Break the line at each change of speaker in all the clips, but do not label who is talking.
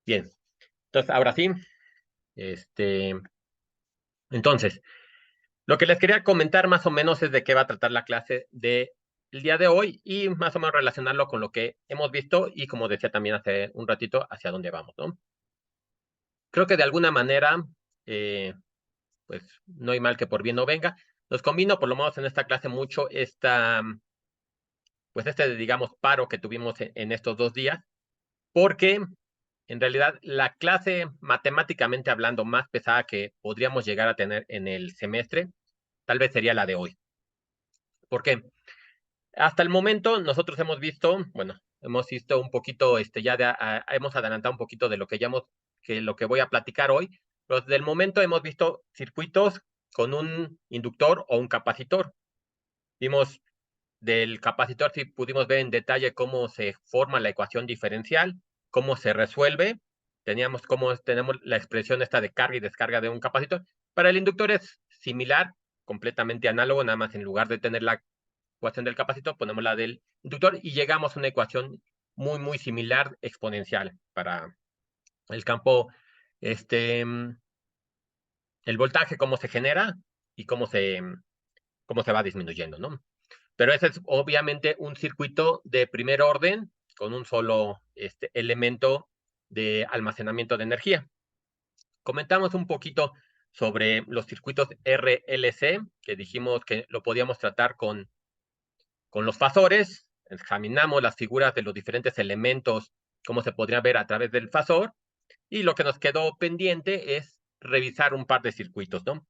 Bien, entonces ahora sí, este, entonces, lo que les quería comentar más o menos es de qué va a tratar la clase de el día de hoy y más o menos relacionarlo con lo que hemos visto y como decía también hace un ratito, hacia dónde vamos, ¿no? Creo que de alguna manera, eh, pues no hay mal que por bien no venga. Nos combino, por lo menos en esta clase, mucho pues digamos, paro que tuvimos en estos 2 días, porque en realidad la clase matemáticamente hablando más pesada que podríamos llegar a tener en el semestre, tal vez sería la de hoy. ¿Por qué? Hasta el momento nosotros hemos visto, bueno, hemos visto un poquito, hemos adelantado un poquito de lo que que lo que voy a platicar hoy, pero desde el momento hemos visto circuitos con un inductor o un capacitor. Vimos del capacitor, si pudimos ver en detalle cómo se forma la ecuación diferencial, cómo se resuelve, tenemos la expresión esta de carga y descarga de un capacitor. Para el inductor es similar, completamente análogo, nada más en lugar de tener la ecuación del capacitor, ponemos la del inductor y llegamos a una ecuación muy, muy similar exponencial para el campo, este, el voltaje, cómo se genera y cómo se va disminuyendo, ¿no? Pero ese es obviamente un circuito de primer orden con un solo elemento de almacenamiento de energía. Comentamos un poquito sobre los circuitos RLC, que dijimos que lo podíamos tratar con los fasores, examinamos las figuras de los diferentes elementos, cómo se podría ver a través del fasor, y lo que nos quedó pendiente es revisar un par de circuitos, ¿no?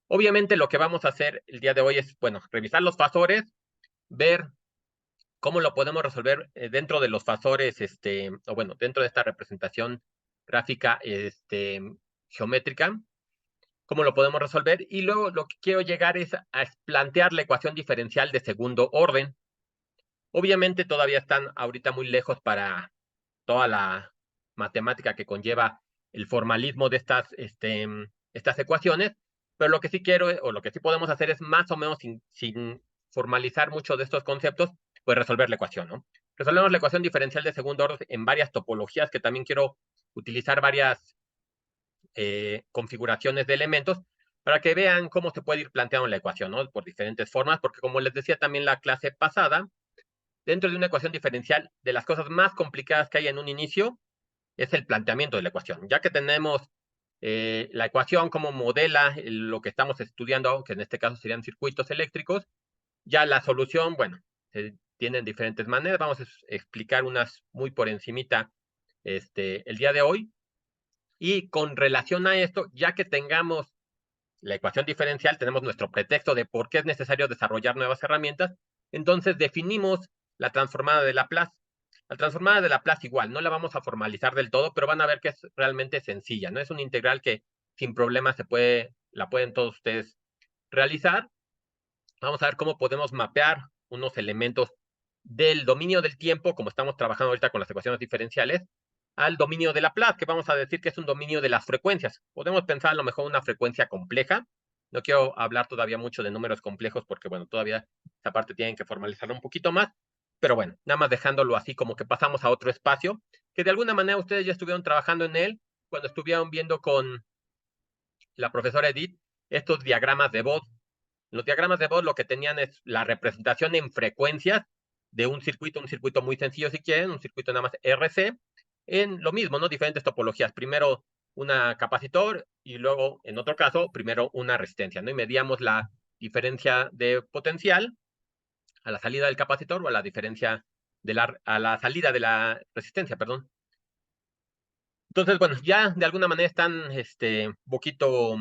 Obviamente lo que vamos a hacer el día de hoy es, bueno, revisar los fasores, ver cómo lo podemos resolver dentro de los fasores, o bueno, dentro de esta representación gráfica, geométrica, cómo lo podemos resolver. Y luego lo que quiero llegar es a plantear la ecuación diferencial de segundo orden. Obviamente todavía están ahorita muy lejos para toda la matemática que conlleva el formalismo de estas ecuaciones, pero lo que sí quiero, o lo que sí podemos hacer es más o menos sin formalizar mucho de estos conceptos, pues resolver la ecuación, ¿no? Resolvemos la ecuación diferencial de segundo orden en varias topologías, que también quiero utilizar varias configuraciones de elementos para que vean cómo se puede ir planteando la ecuación, ¿no? Por diferentes formas, porque como les decía también la clase pasada, dentro de una ecuación diferencial, de las cosas más complicadas que hay en un inicio, es el planteamiento de la ecuación. Ya que tenemos la ecuación como modela lo que estamos estudiando, que en este caso serían circuitos eléctricos, ya la solución, bueno, tienen diferentes maneras. Vamos a explicar unas muy por encimita el día de hoy. Y con relación a esto, ya que tengamos la ecuación diferencial, tenemos nuestro pretexto de por qué es necesario desarrollar nuevas herramientas, entonces definimos la transformada de Laplace. La transformada de Laplace igual, no la vamos a formalizar del todo, pero van a ver que es realmente sencilla, ¿no? Es una integral que sin problema la pueden todos ustedes realizar. Vamos a ver cómo podemos mapear unos elementos del dominio del tiempo, como estamos trabajando ahorita con las ecuaciones diferenciales, al dominio de Laplace, que vamos a decir que es un dominio de las frecuencias. Podemos pensar a lo mejor una frecuencia compleja. No quiero hablar todavía mucho de números complejos porque, bueno, todavía esa parte tienen que formalizarlo un poquito más. Pero bueno, nada más dejándolo así como que pasamos a otro espacio, que de alguna manera ustedes ya estuvieron trabajando en él cuando estuvieron viendo con la profesora Edith estos diagramas de voz. Los diagramas de voz lo que tenían es la representación en frecuencias de un circuito muy sencillo si quieren, un circuito nada más RC, en lo mismo, ¿no? Diferentes topologías. Primero una capacitor y luego, en otro caso, primero una resistencia, ¿no? Y medíamos la diferencia de potencial a la salida del capacitor o a la diferencia a la salida de la resistencia, perdón. Entonces, bueno, ya de alguna manera están un poquito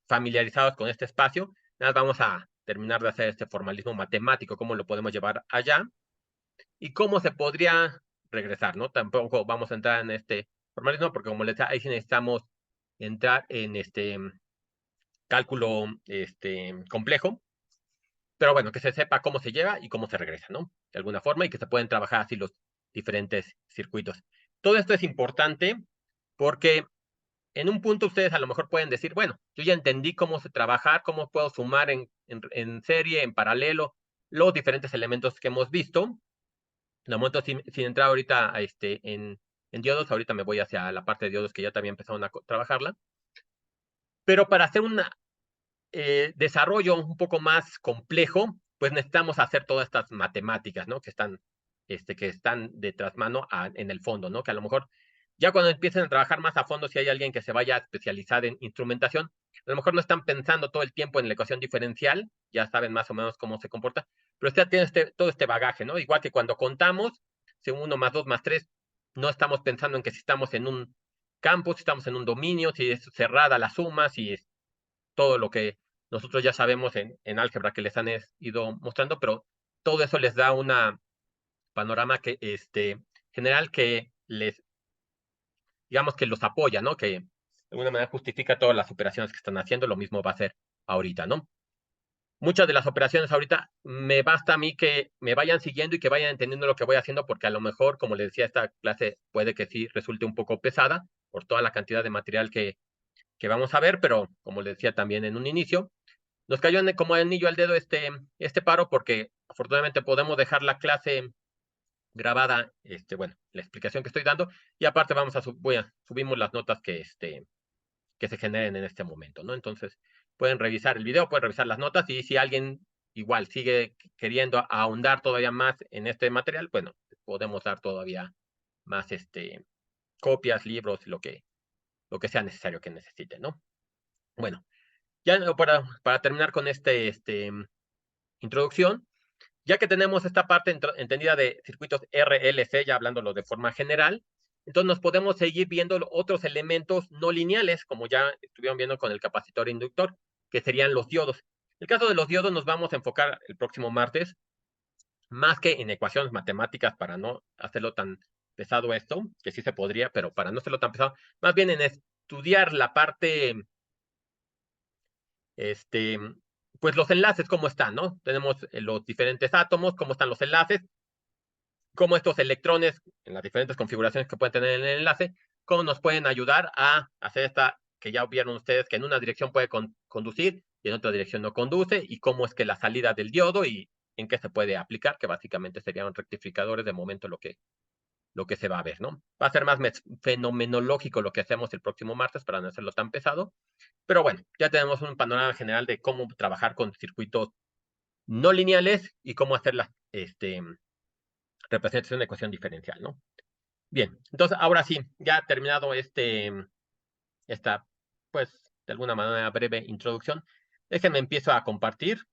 familiarizados con este espacio. Nada, vamos a terminar de hacer este formalismo matemático, cómo lo podemos llevar allá y cómo se podría regresar, ¿no? Tampoco vamos a entrar en este formalismo porque como les decía, ahí sí necesitamos entrar en cálculo complejo, pero bueno, que se sepa cómo se lleva y cómo se regresa, ¿no? De alguna forma y que se pueden trabajar así los diferentes circuitos. Todo esto es importante porque en un punto ustedes a lo mejor pueden decir, bueno, yo ya entendí cómo se trabajar, cómo puedo sumar en serie, en paralelo, los diferentes elementos que hemos visto. De momento, sin entrar ahorita en diodos. Ahorita me voy hacia la parte de diodos que ya también empezaron a trabajarla. Pero para hacer un desarrollo un poco más complejo, pues necesitamos hacer todas estas matemáticas, ¿no? Que están de trasmano en el fondo, ¿no? Que a lo mejor ya cuando empiecen a trabajar más a fondo, si hay alguien que se vaya a especializar en instrumentación, a lo mejor no están pensando todo el tiempo en la ecuación diferencial, ya saben más o menos cómo se comporta, pero usted tiene todo este bagaje, ¿no? Igual que cuando contamos, si 1 más 2 más 3, no estamos pensando en que si estamos en un campo, si estamos en un dominio, si es cerrada la suma, si es todo lo que nosotros ya sabemos en álgebra que les han ido mostrando, pero todo eso les da una panorama que, general que les, digamos que los apoya, ¿no? Que de alguna manera justifica todas las operaciones que están haciendo, lo mismo va a ser ahorita, ¿no? Muchas de las operaciones ahorita me basta a mí que me vayan siguiendo y que vayan entendiendo lo que voy haciendo, porque a lo mejor, como les decía, esta clase puede que sí resulte un poco pesada por toda la cantidad de material que vamos a ver, pero como les decía también en un inicio, nos cayó como anillo al dedo este paro porque afortunadamente podemos dejar la clase grabada, bueno, la explicación que estoy dando, y aparte subimos las notas que se generen en este momento, ¿no? Entonces, pueden revisar el video, pueden revisar las notas, y si alguien igual sigue queriendo ahondar todavía más en este material, bueno, podemos dar todavía más copias, libros, lo que sea necesario que necesiten, ¿no? Bueno, ya para terminar con introducción, ya que tenemos esta parte entendida de circuitos RLC, ya hablándolo de forma general, entonces nos podemos seguir viendo otros elementos no lineales, como ya estuvieron viendo con el capacitor e inductor, que serían los diodos. En el caso de los diodos nos vamos a enfocar el próximo martes, más que en ecuaciones matemáticas para no hacerlo tan pesado esto, que sí se podría, pero para no hacerlo tan pesado, más bien en estudiar la parte este, pues los enlaces, cómo están, ¿no? Tenemos los diferentes átomos, cómo están los enlaces, cómo estos electrones, en las diferentes configuraciones que pueden tener en el enlace, cómo nos pueden ayudar a hacer esta, que ya vieron ustedes, que en una dirección puede conducir y en otra dirección no conduce, y cómo es que la salida del diodo y en qué se puede aplicar, que básicamente serían rectificadores de momento lo que se va a ver, ¿no? Va a ser más fenomenológico lo que hacemos el próximo martes para no hacerlo tan pesado, pero bueno, ya tenemos un panorama general de cómo trabajar con circuitos no lineales y cómo hacer la representación de ecuación diferencial, ¿no? Bien, entonces ahora sí, ya terminado esta, pues, de alguna manera breve introducción, déjenme empiezo a compartir.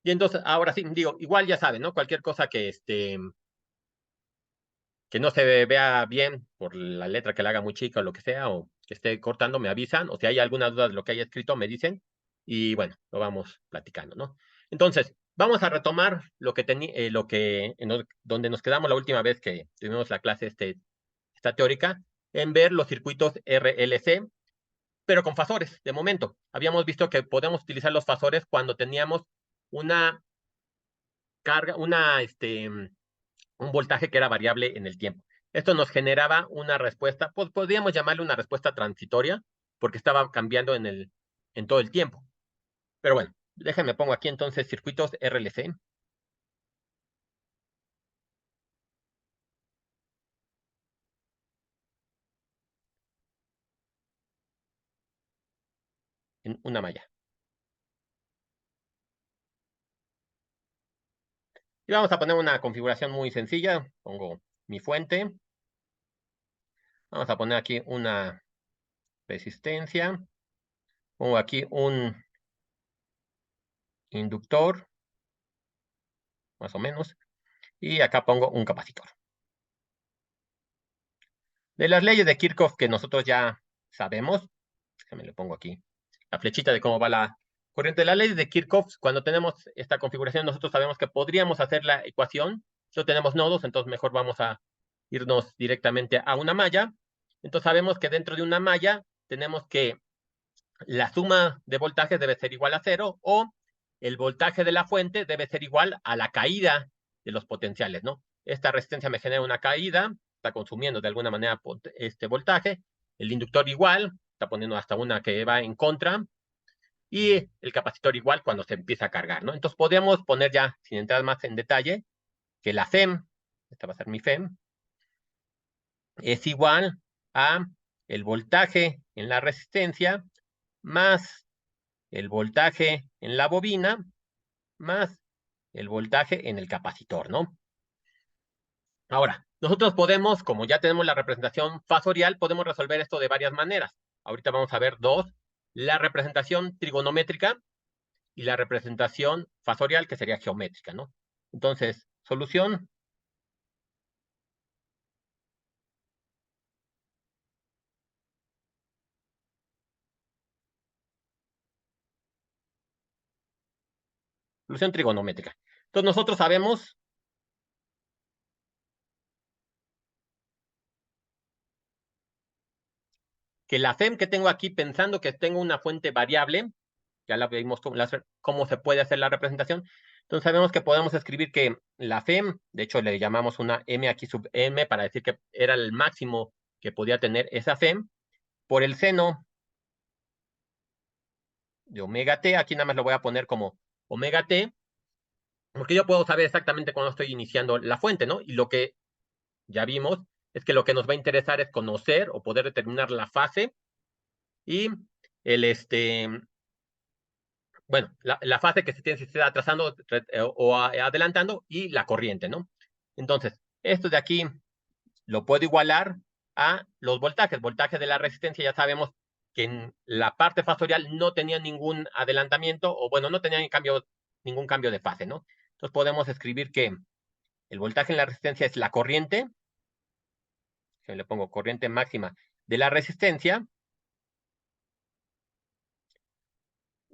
Y entonces, ahora sí, digo, igual ya saben, ¿no? Cualquier cosa que no se vea bien por la letra que la haga muy chica o lo que sea, o que esté cortando, me avisan, o si hay alguna duda de lo que haya escrito, me dicen, y bueno, lo vamos platicando, ¿no? Entonces, vamos a retomar donde nos quedamos la última vez que tuvimos la clase esta teórica, en ver los circuitos RLC, pero con fasores, de momento. Habíamos visto que podemos utilizar los fasores cuando teníamos una carga, un voltaje que era variable en el tiempo. Esto nos generaba una respuesta, pues podríamos llamarle una respuesta transitoria, porque estaba cambiando en todo el tiempo. Pero bueno, déjenme pongo aquí entonces circuitos RLC en una malla. Y vamos a poner una configuración muy sencilla. Pongo mi fuente. Vamos a poner aquí una resistencia. Pongo aquí un inductor, más o menos. Y acá pongo un capacitor. De las leyes de Kirchhoff que nosotros ya sabemos, déjame le pongo aquí la flechita de cómo va la corriente de las leyes de Kirchhoff. Cuando tenemos esta configuración, nosotros sabemos que podríamos hacer la ecuación. No tenemos nodos, entonces mejor vamos a irnos directamente a una malla. Entonces sabemos que dentro de una malla tenemos que la suma de voltajes debe ser igual a cero, o el voltaje de la fuente debe ser igual a la caída de los potenciales, ¿no? Esta resistencia me genera una caída, está consumiendo de alguna manera este voltaje, el inductor igual, está poniendo hasta una que va en contra, y el capacitor igual cuando se empieza a cargar, ¿no? Entonces podemos poner ya, sin entrar más en detalle, que la FEM, esta va a ser mi FEM, es igual a el voltaje en la resistencia más el voltaje en la bobina más el voltaje en el capacitor, ¿no? Ahora, nosotros podemos, como ya tenemos la representación fasorial, podemos resolver esto de varias maneras. Ahorita vamos a ver dos, la representación trigonométrica y la representación fasorial, que sería geométrica, ¿no? Entonces, solución, solución trigonométrica. Entonces, nosotros sabemos que la FEM que tengo aquí, pensando que tengo una fuente variable, ya la vimos cómo se puede hacer la representación. Entonces sabemos que podemos escribir que la FEM, de hecho le llamamos una M aquí sub M para decir que era el máximo que podía tener esa FEM, por el seno de omega t, aquí nada más lo voy a poner como omega t, porque yo puedo saber exactamente cuándo estoy iniciando la fuente, ¿no? Y lo que ya vimos es que lo que nos va a interesar es conocer o poder determinar la fase y el bueno, la fase que se tiene, si se está atrasando o adelantando y la corriente, ¿no? Entonces, esto de aquí lo puedo igualar a los voltajes. Voltaje de la resistencia ya sabemos que en la parte fasorial no tenía ningún adelantamiento o bueno, no tenía ningún cambio de fase, ¿no? Entonces podemos escribir que el voltaje en la resistencia es la corriente, que le pongo corriente máxima de la resistencia,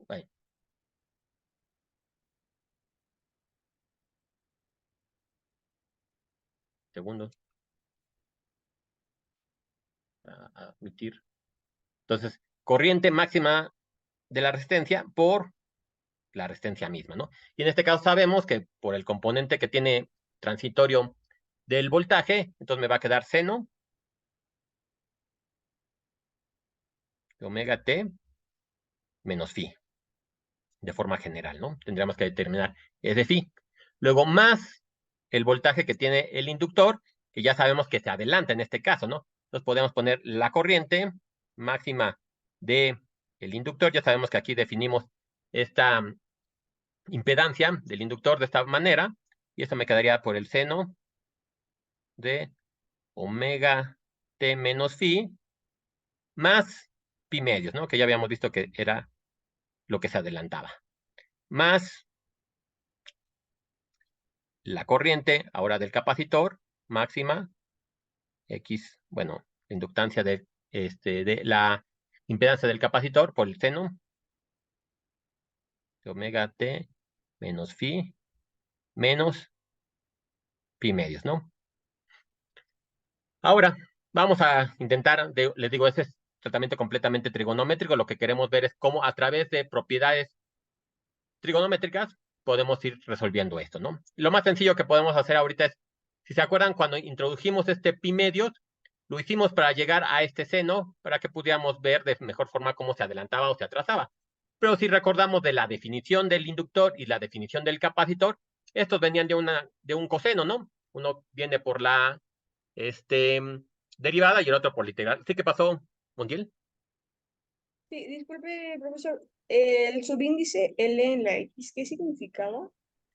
ay, segundos, a admitir. Entonces, corriente máxima de la resistencia por la resistencia misma, ¿no? Y en este caso sabemos que por el componente que tiene transitorio del voltaje, entonces me va a quedar seno de omega t menos phi, de forma general, ¿no? Tendríamos que determinar ese phi. Luego más el voltaje que tiene el inductor, que ya sabemos que se adelanta en este caso, ¿no? Entonces podemos poner la corriente máxima de el inductor, ya sabemos que aquí definimos esta impedancia del inductor de esta manera, y esto me quedaría por el seno de omega t menos phi más pi medios, ¿no? Que ya habíamos visto que era lo que se adelantaba. Más la corriente ahora del capacitor máxima X, bueno, la inductancia de la impedancia del capacitor por el seno de omega t menos phi menos pi medios, ¿no? Ahora vamos a intentar, les digo, ese es tratamiento completamente trigonométrico. Lo que queremos ver es cómo a través de propiedades trigonométricas podemos ir resolviendo esto, ¿no? Lo más sencillo que podemos hacer ahorita es, si se acuerdan, cuando introdujimos este pi medios, lo hicimos para llegar a este seno, para que pudiéramos ver de mejor forma cómo se adelantaba o se atrasaba. Pero si recordamos de la definición del inductor y la definición del capacitor, estos venían de un coseno, ¿no? Uno viene por la este, derivada y el otro por la integral. ¿Sí qué pasó, Montiel?
Sí, disculpe, profesor. El subíndice L en la X, ¿qué significaba?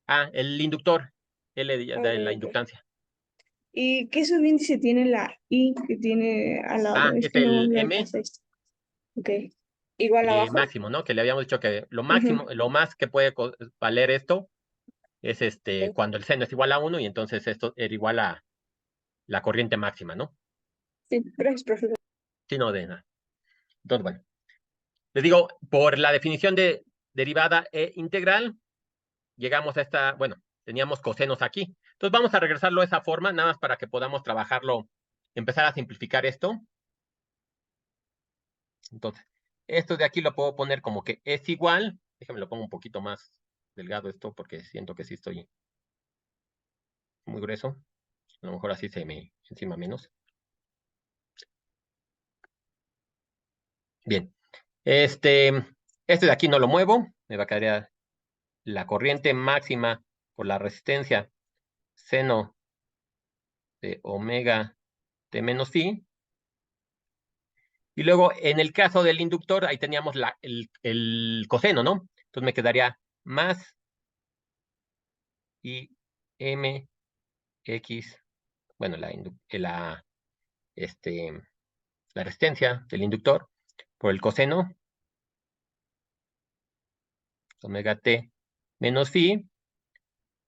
Ah, el inductor, L
Ok,
de la
ok.
inductancia.
¿Y qué subíndice tiene la I que tiene al lado?
Ah,
Es
es
que no
el
me
M
alcanza esto. Ok. ¿Igual abajo?
máximo, ¿no? Que le habíamos dicho que lo máximo,
Ujú,
lo más que puede valer esto es
ok.
cuando el seno es igual a 1 y entonces esto era igual a la corriente máxima, ¿no?
Sí, gracias, profesor.
Sí, no de nada. Entonces, bueno, les digo, por la definición de derivada e integral, llegamos a esta, bueno, teníamos cosenos aquí. Entonces vamos a regresarlo de esa forma, nada más para que podamos trabajarlo, empezar a simplificar esto. Entonces, esto de aquí lo puedo poner como que es igual. Déjame lo pongo un poquito más delgado esto porque siento que sí estoy muy grueso. A lo mejor así se me encima menos. Bien. Este Este de aquí no lo muevo, me va a quedar la corriente máxima por la resistencia seno de omega t menos phi. Y luego, en el caso del inductor, ahí teníamos el coseno, ¿no? Entonces me quedaría más I m x, bueno, la resistencia del inductor por el coseno omega t menos phi.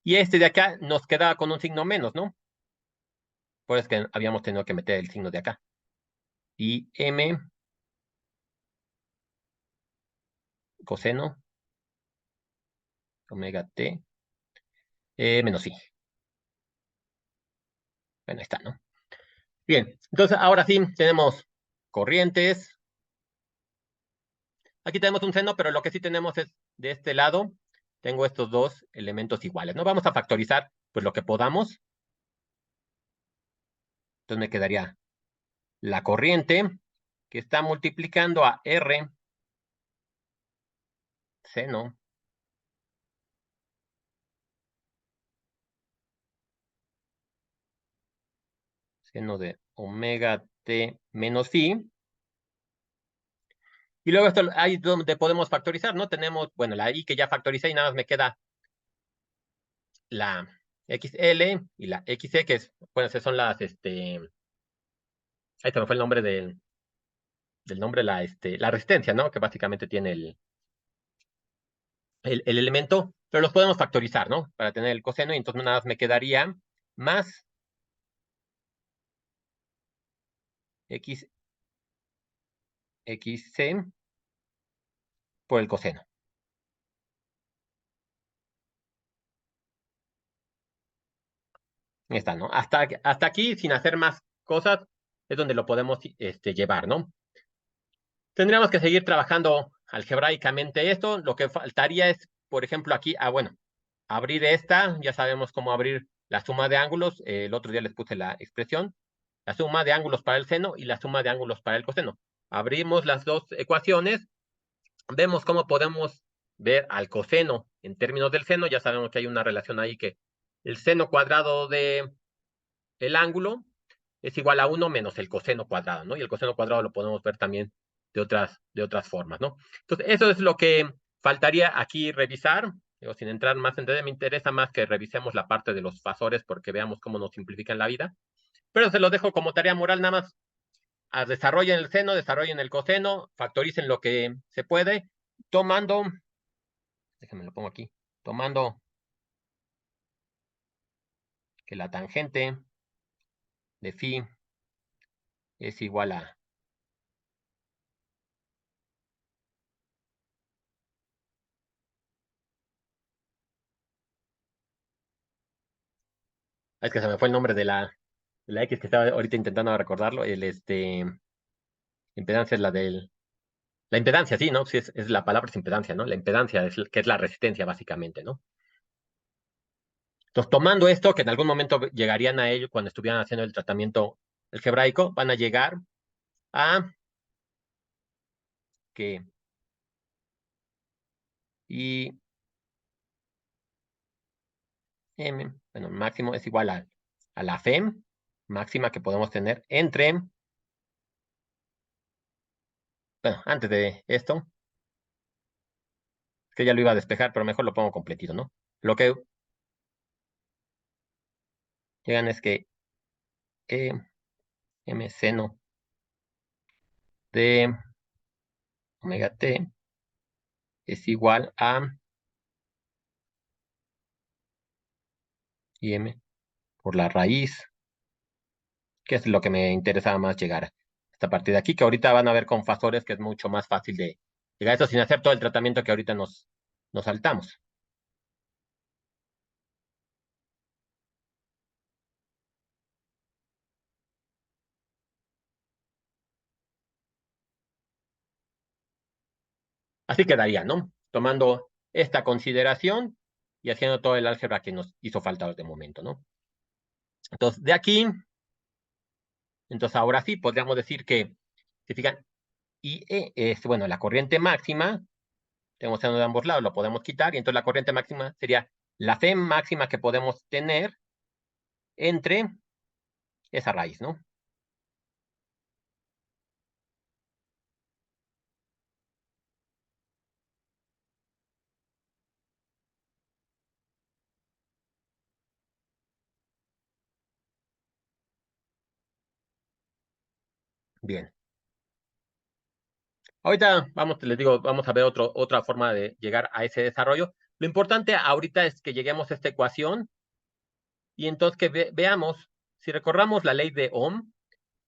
Y este de acá nos quedaba con un signo menos, ¿no? Por eso es que habíamos tenido que meter el signo de acá. Y m coseno omega t menos phi. Bueno, ahí está, ¿no? Bien, entonces ahora sí tenemos corrientes. Aquí tenemos un seno, pero lo que sí tenemos es de este lado, tengo estos dos elementos iguales, ¿no? Vamos a factorizar pues lo que podamos. Entonces me quedaría la corriente que está multiplicando a R seno de omega t menos phi. Y luego esto ahí es donde podemos factorizar, ¿no? Tenemos, bueno, la i que ya factoricé y nada más me queda la xl y la xe, que es, bueno, son las, ahí se me fue el nombre del nombre, la resistencia, ¿no? Que básicamente tiene el elemento, pero los podemos factorizar, ¿no? Para tener el coseno, y entonces nada más me quedaría más xc por el coseno. Ahí está, ¿no? Hasta aquí, sin hacer más cosas, es donde lo podemos llevar, ¿no? Tendríamos que seguir trabajando algebraicamente esto. Lo que faltaría es, por ejemplo, aquí, bueno, abrir esta, ya sabemos cómo abrir la suma de ángulos. El otro día les puse la expresión, la suma de ángulos para el seno y la suma de ángulos para el coseno. Abrimos las dos ecuaciones, vemos cómo podemos ver al coseno en términos del seno. Ya sabemos que hay una relación ahí, que el seno cuadrado de el ángulo es igual a 1 menos el coseno cuadrado, ¿no? Y el coseno cuadrado lo podemos ver también de otras formas, ¿no? Entonces, eso es lo que faltaría aquí revisar. Digo, sin entrar más en detalle, me interesa más que revisemos la parte de los fasores, porque veamos cómo nos simplifican la vida. Pero se lo dejo como tarea moral, nada más. Desarrollen el seno, desarrollen el coseno, factoricen lo que se puede, tomando, déjenme lo pongo aquí, tomando que la tangente de phi es igual a, es que se me fue el nombre de la X, que estaba ahorita intentando recordarlo. Impedancia es la impedancia, sí, ¿no? Sí, es la palabra, es impedancia, ¿no? La impedancia que es la resistencia, básicamente, ¿no? Entonces, tomando esto, que en algún momento llegarían a ello cuando estuvieran haciendo el tratamiento algebraico, van a llegar a que I m, bueno, máximo es igual a la FEM máxima que podemos tener entre, bueno, antes de esto, que ya lo iba a despejar, pero mejor lo pongo completito, ¿no? Lo que llegan es que E m seno de omega t es igual a m por la raíz, que es lo que me interesaba más llegar a esta parte de aquí, que ahorita van a ver con fasores, que es mucho más fácil de llegar a eso sin hacer todo el tratamiento que ahorita nos saltamos. Así quedaría, ¿no? Tomando esta consideración y haciendo todo el álgebra que nos hizo falta de momento, ¿no? Entonces, de aquí, entonces ahora sí podríamos decir que, si fijan, IE es, bueno, la corriente máxima tenemos seno de ambos lados, lo podemos quitar, y entonces la corriente máxima sería la C máxima que podemos tener entre esa raíz, ¿no? Bien. Ahorita vamos, les digo, vamos a ver otra forma de llegar a ese desarrollo. Lo importante ahorita es que lleguemos a esta ecuación y entonces que veamos, si recorramos la ley de Ohm,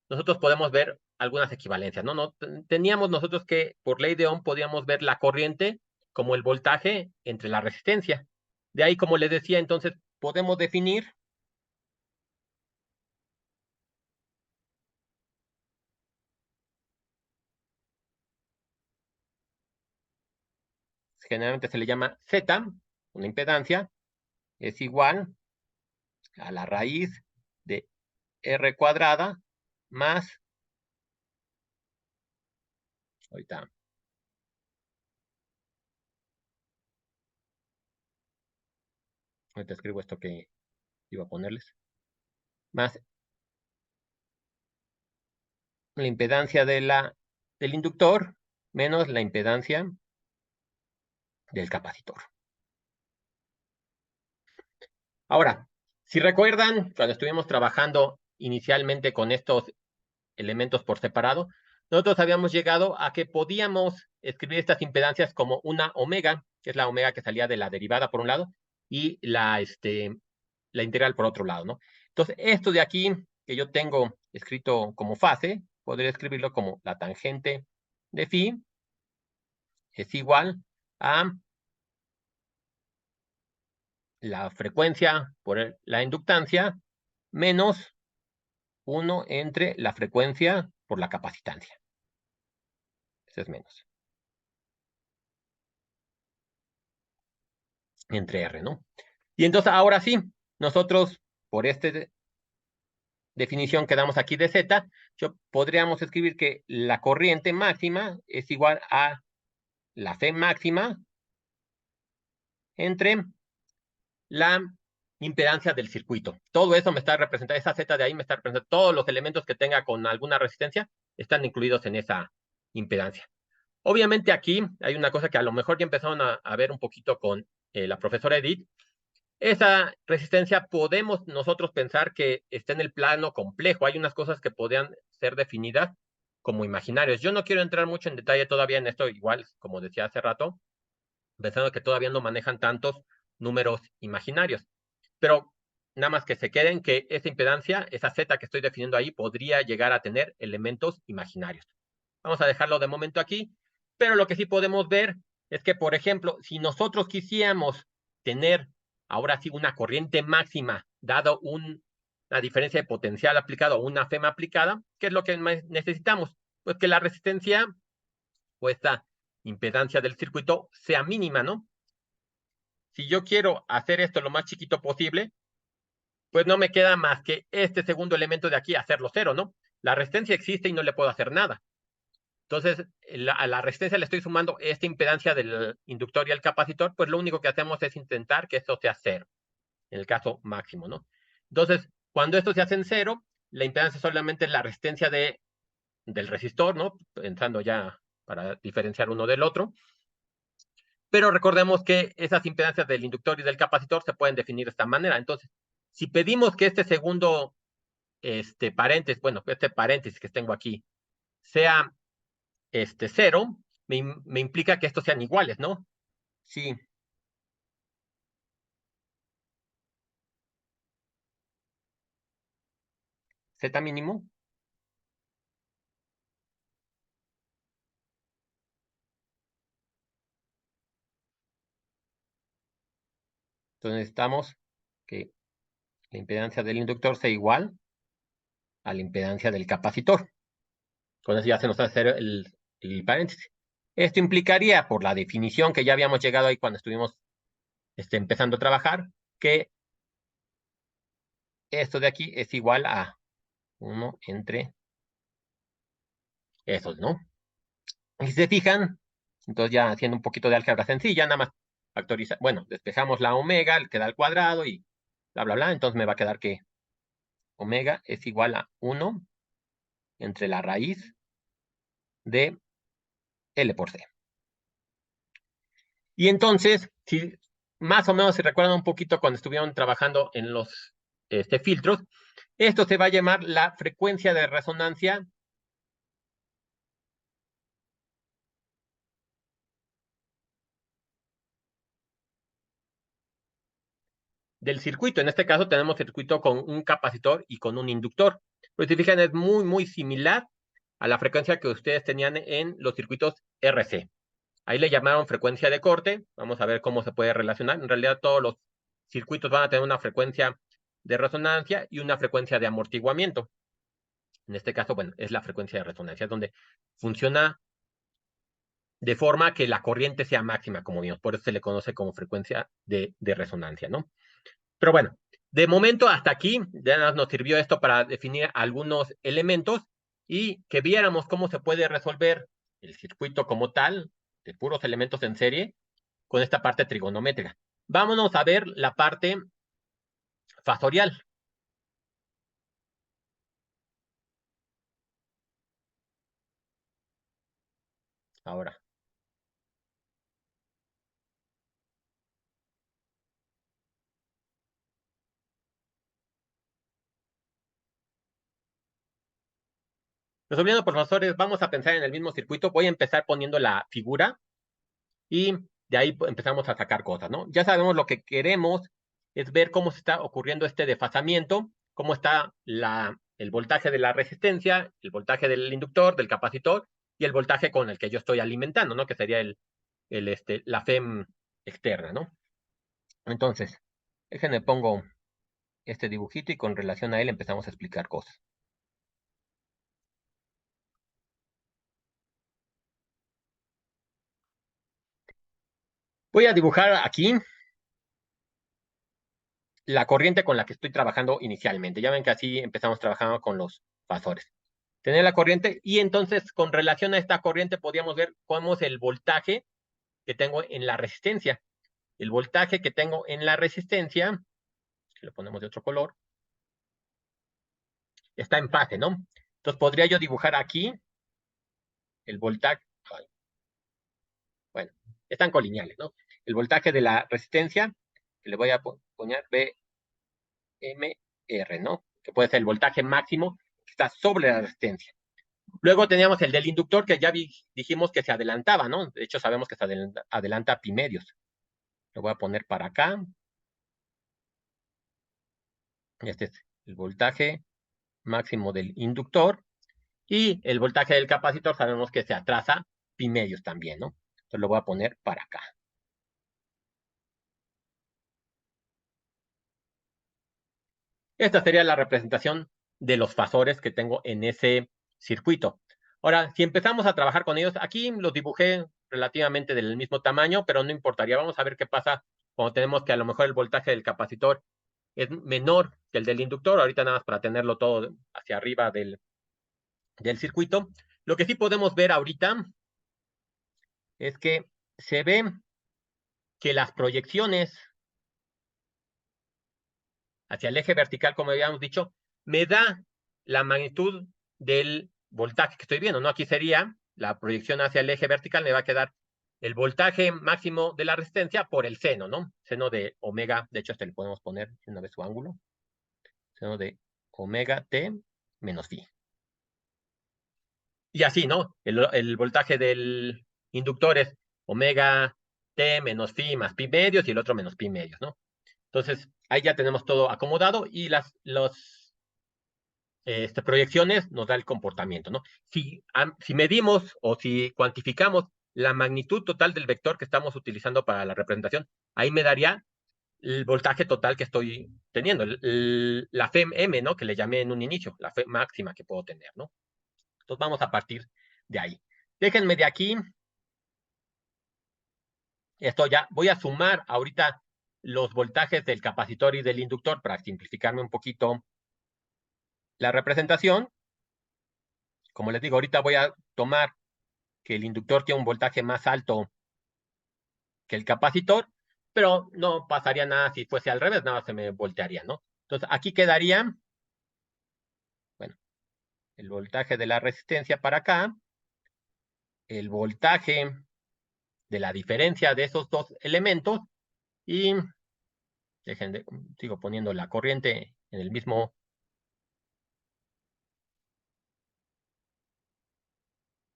nosotros podemos ver algunas equivalencias, ¿no? Teníamos nosotros que por ley de Ohm podíamos ver la corriente como el voltaje entre la resistencia. De ahí, como les decía, entonces podemos definir generalmente se le llama Z, una impedancia, es igual a la raíz de R cuadrada más, ahorita, ahorita escribo esto que iba a ponerles, más la impedancia del inductor menos la impedancia del capacitor. Ahora, si recuerdan, cuando estuvimos trabajando inicialmente con estos elementos por separado, nosotros habíamos llegado a que podíamos escribir estas impedancias como una omega, que es la omega que salía de la derivada por un lado, y la integral por otro lado, ¿no? Entonces, esto de aquí, que yo tengo escrito como fase, podría escribirlo como la tangente de phi es igual a la frecuencia por la inductancia menos 1 entre la frecuencia por la capacitancia. Ese es menos. Entre R, ¿no? Y entonces ahora sí, nosotros por esta definición que damos aquí de Z, podríamos escribir que la corriente máxima es igual a la C máxima entre la impedancia del circuito. Todo eso me está representando, esa Z de ahí me está representando, todos los elementos que tenga con alguna resistencia están incluidos en esa impedancia. Obviamente aquí hay una cosa que a lo mejor ya empezaron a ver un poquito con la profesora Edith. Esa resistencia podemos nosotros pensar que está en el plano complejo. Hay unas cosas que podrían ser definidas como imaginarios. Yo no quiero entrar mucho en detalle todavía en esto, igual, como decía hace rato, pensando que todavía no manejan tantos números imaginarios. Pero nada más que se queden que esa impedancia, esa Z que estoy definiendo ahí, podría llegar a tener elementos imaginarios. Vamos a dejarlo de momento aquí, pero lo que sí podemos ver es que, por ejemplo, si nosotros quisiéramos tener ahora sí una corriente máxima, dado una diferencia de potencial aplicado o una FEMA aplicada, ¿qué es lo que necesitamos? Pues que la resistencia o esta impedancia del circuito sea mínima, ¿no? Si yo quiero hacer esto lo más chiquito posible, pues no me queda más que este segundo elemento de aquí, hacerlo cero, ¿no? La resistencia existe y no le puedo hacer nada. Entonces, a la resistencia le estoy sumando esta impedancia del inductor y el capacitor, pues lo único que hacemos es intentar que esto sea cero, en el caso máximo, ¿no? Entonces, cuando esto se hace en cero, la impedancia solamente es la resistencia del resistor, ¿no? Pensando ya para diferenciar uno del otro. Pero recordemos que esas impedancias del inductor y del capacitor se pueden definir de esta manera. Entonces, si pedimos que este segundo paréntesis, bueno, este paréntesis que tengo aquí, sea cero, me implica que estos sean iguales, ¿no? Sí, Z mínimo. Entonces necesitamos que la impedancia del inductor sea igual a la impedancia del capacitor. Con eso ya se nos hace el paréntesis. Esto implicaría, por la definición que ya habíamos llegado ahí cuando estuvimos empezando a trabajar, que esto de aquí es igual a 1 entre esos, ¿no? Y si se fijan, Entonces ya haciendo un poquito de álgebra sencilla, nada más factoriza, bueno, despejamos la omega, queda al cuadrado y bla, bla, bla. Entonces me va a quedar que omega es igual a 1 entre la raíz de L por C. Y entonces, si más o menos se recuerdan un poquito cuando estuvieron trabajando en los filtros, esto se va a llamar la frecuencia de resonancia del circuito. En este caso tenemos circuito con un capacitor y con un inductor. Pero si fijan, es muy, muy similar a la frecuencia que ustedes tenían en los circuitos RC. Ahí le llamaron frecuencia de corte. Vamos a ver cómo se puede relacionar. En realidad todos los circuitos van a tener una frecuencia de resonancia y una frecuencia de amortiguamiento. En este caso, bueno, es la frecuencia de resonancia, donde funciona de forma que la corriente sea máxima, como vimos. Por eso se le conoce como frecuencia de resonancia, ¿no? Pero bueno, de momento hasta aquí ya nos sirvió esto para definir algunos elementos y que viéramos cómo se puede resolver el circuito como tal, de puros elementos en serie, con esta parte trigonométrica. Vámonos a ver la parte fasorial. Ahora, resolviendo por fasores, vamos a pensar en el mismo circuito. Voy a empezar poniendo la figura y de ahí empezamos a sacar cosas, ¿no? Ya sabemos lo que queremos es ver cómo se está ocurriendo este desfasamiento, cómo está el voltaje de la resistencia, el voltaje del inductor, del capacitor y el voltaje con el que yo estoy alimentando, ¿no? Que sería la FEM externa, ¿no? Entonces, déjenme pongo este dibujito y con relación a él empezamos a explicar cosas. Voy a dibujar aquí la corriente con la que estoy trabajando inicialmente. Ya ven que así empezamos trabajando con los fasores. Tener la corriente y entonces con relación a esta corriente podríamos ver cómo es el voltaje que tengo en la resistencia. El voltaje que tengo en la resistencia, si lo ponemos de otro color, está en fase, ¿no? Entonces podría yo dibujar aquí el voltaje, bueno, están colineales, ¿no? El voltaje de la resistencia, que le voy a poner BMR, ¿no? Que puede ser el voltaje máximo que está sobre la resistencia. Luego teníamos el del inductor, que ya dijimos que se adelantaba, ¿no? De hecho, sabemos que se adelanta pi medios. Lo voy a poner para acá. Este es el voltaje máximo del inductor. Y el voltaje del capacitor sabemos que se atrasa pi medios también, ¿no? Entonces lo voy a poner para acá. Esta sería la representación de los fasores que tengo en ese circuito. Ahora, si empezamos a trabajar con ellos, aquí los dibujé relativamente del mismo tamaño, pero no importaría. Vamos a ver qué pasa cuando tenemos que a lo mejor el voltaje del capacitor es menor que el del inductor. Ahorita nada más para tenerlo todo hacia arriba del circuito. Lo que sí podemos ver ahorita es que se ve que las proyecciones hacia el eje vertical, como habíamos dicho, me da la magnitud del voltaje que estoy viendo, ¿no? Aquí sería la proyección hacia el eje vertical, me va a quedar el voltaje máximo de la resistencia por el seno, ¿no? Seno de omega, de hecho, este le podemos poner una vez su ángulo, seno de omega t menos phi. Y así, ¿no? El voltaje del inductor es omega t menos phi más pi medios y el otro menos pi medios, ¿no? Entonces, ahí ya tenemos todo acomodado y los proyecciones nos da el comportamiento, ¿no? Si medimos o si cuantificamos la magnitud total del vector que estamos utilizando para la representación, ahí me daría el voltaje total que estoy teniendo, la FEM M, ¿no? Que le llamé en un inicio, la FEM máxima que puedo tener, ¿no? Entonces vamos a partir de ahí. Déjenme de aquí, esto ya, voy a sumar ahorita los voltajes del capacitor y del inductor para simplificarme un poquito la representación. Como les digo, ahorita voy a tomar que el inductor tiene un voltaje más alto que el capacitor, pero no pasaría nada si fuese al revés, nada se me voltearía, ¿no? Entonces, aquí quedaría, bueno, el voltaje de la resistencia para acá, el voltaje de la diferencia de esos dos elementos, y sigo poniendo la corriente en el mismo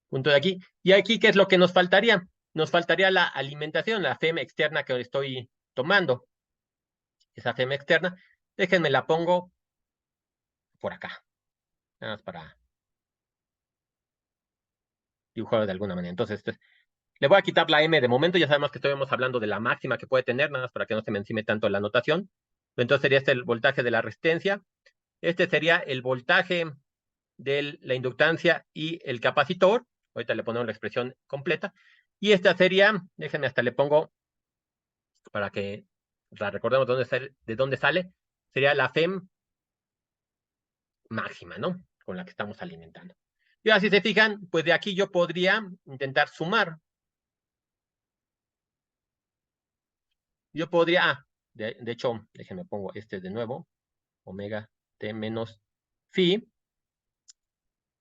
punto de aquí. Y aquí, ¿qué es lo que nos faltaría? Nos faltaría la alimentación, la FEM externa que estoy tomando. Esa FEM externa, déjenme la pongo por acá, nada más para dibujarlo de alguna manera. Entonces, le voy a quitar la M de momento, ya sabemos que estamos hablando de la máxima que puede tener, nada más para que no se me encime tanto la notación. Entonces sería este el voltaje de la resistencia. Este sería el voltaje de la inductancia y el capacitor. Ahorita le ponemos la expresión completa. Y esta sería, déjenme hasta le pongo para que la recordemos de dónde sale, sería la FEM máxima, ¿no? Con la que estamos alimentando. Y así se fijan, pues de aquí yo podría intentar sumar. Yo podría, de hecho, déjenme pongo este de nuevo, omega t menos phi.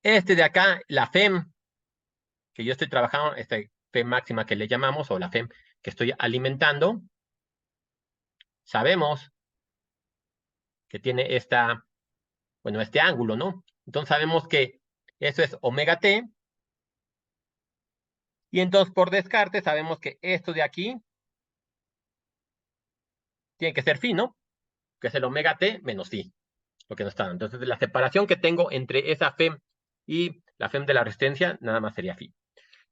Este de acá, la FEM, que yo estoy trabajando, esta FEM máxima que le llamamos, o la FEM que estoy alimentando, sabemos que tiene bueno, este ángulo, ¿no? Entonces sabemos que eso es omega t, y entonces por descarte sabemos que esto de aquí tiene que ser phi, ¿no? Que es el omega t menos phi, lo que nos está dando. Entonces la separación que tengo entre esa FEM y la FEM de la resistencia, nada más sería phi.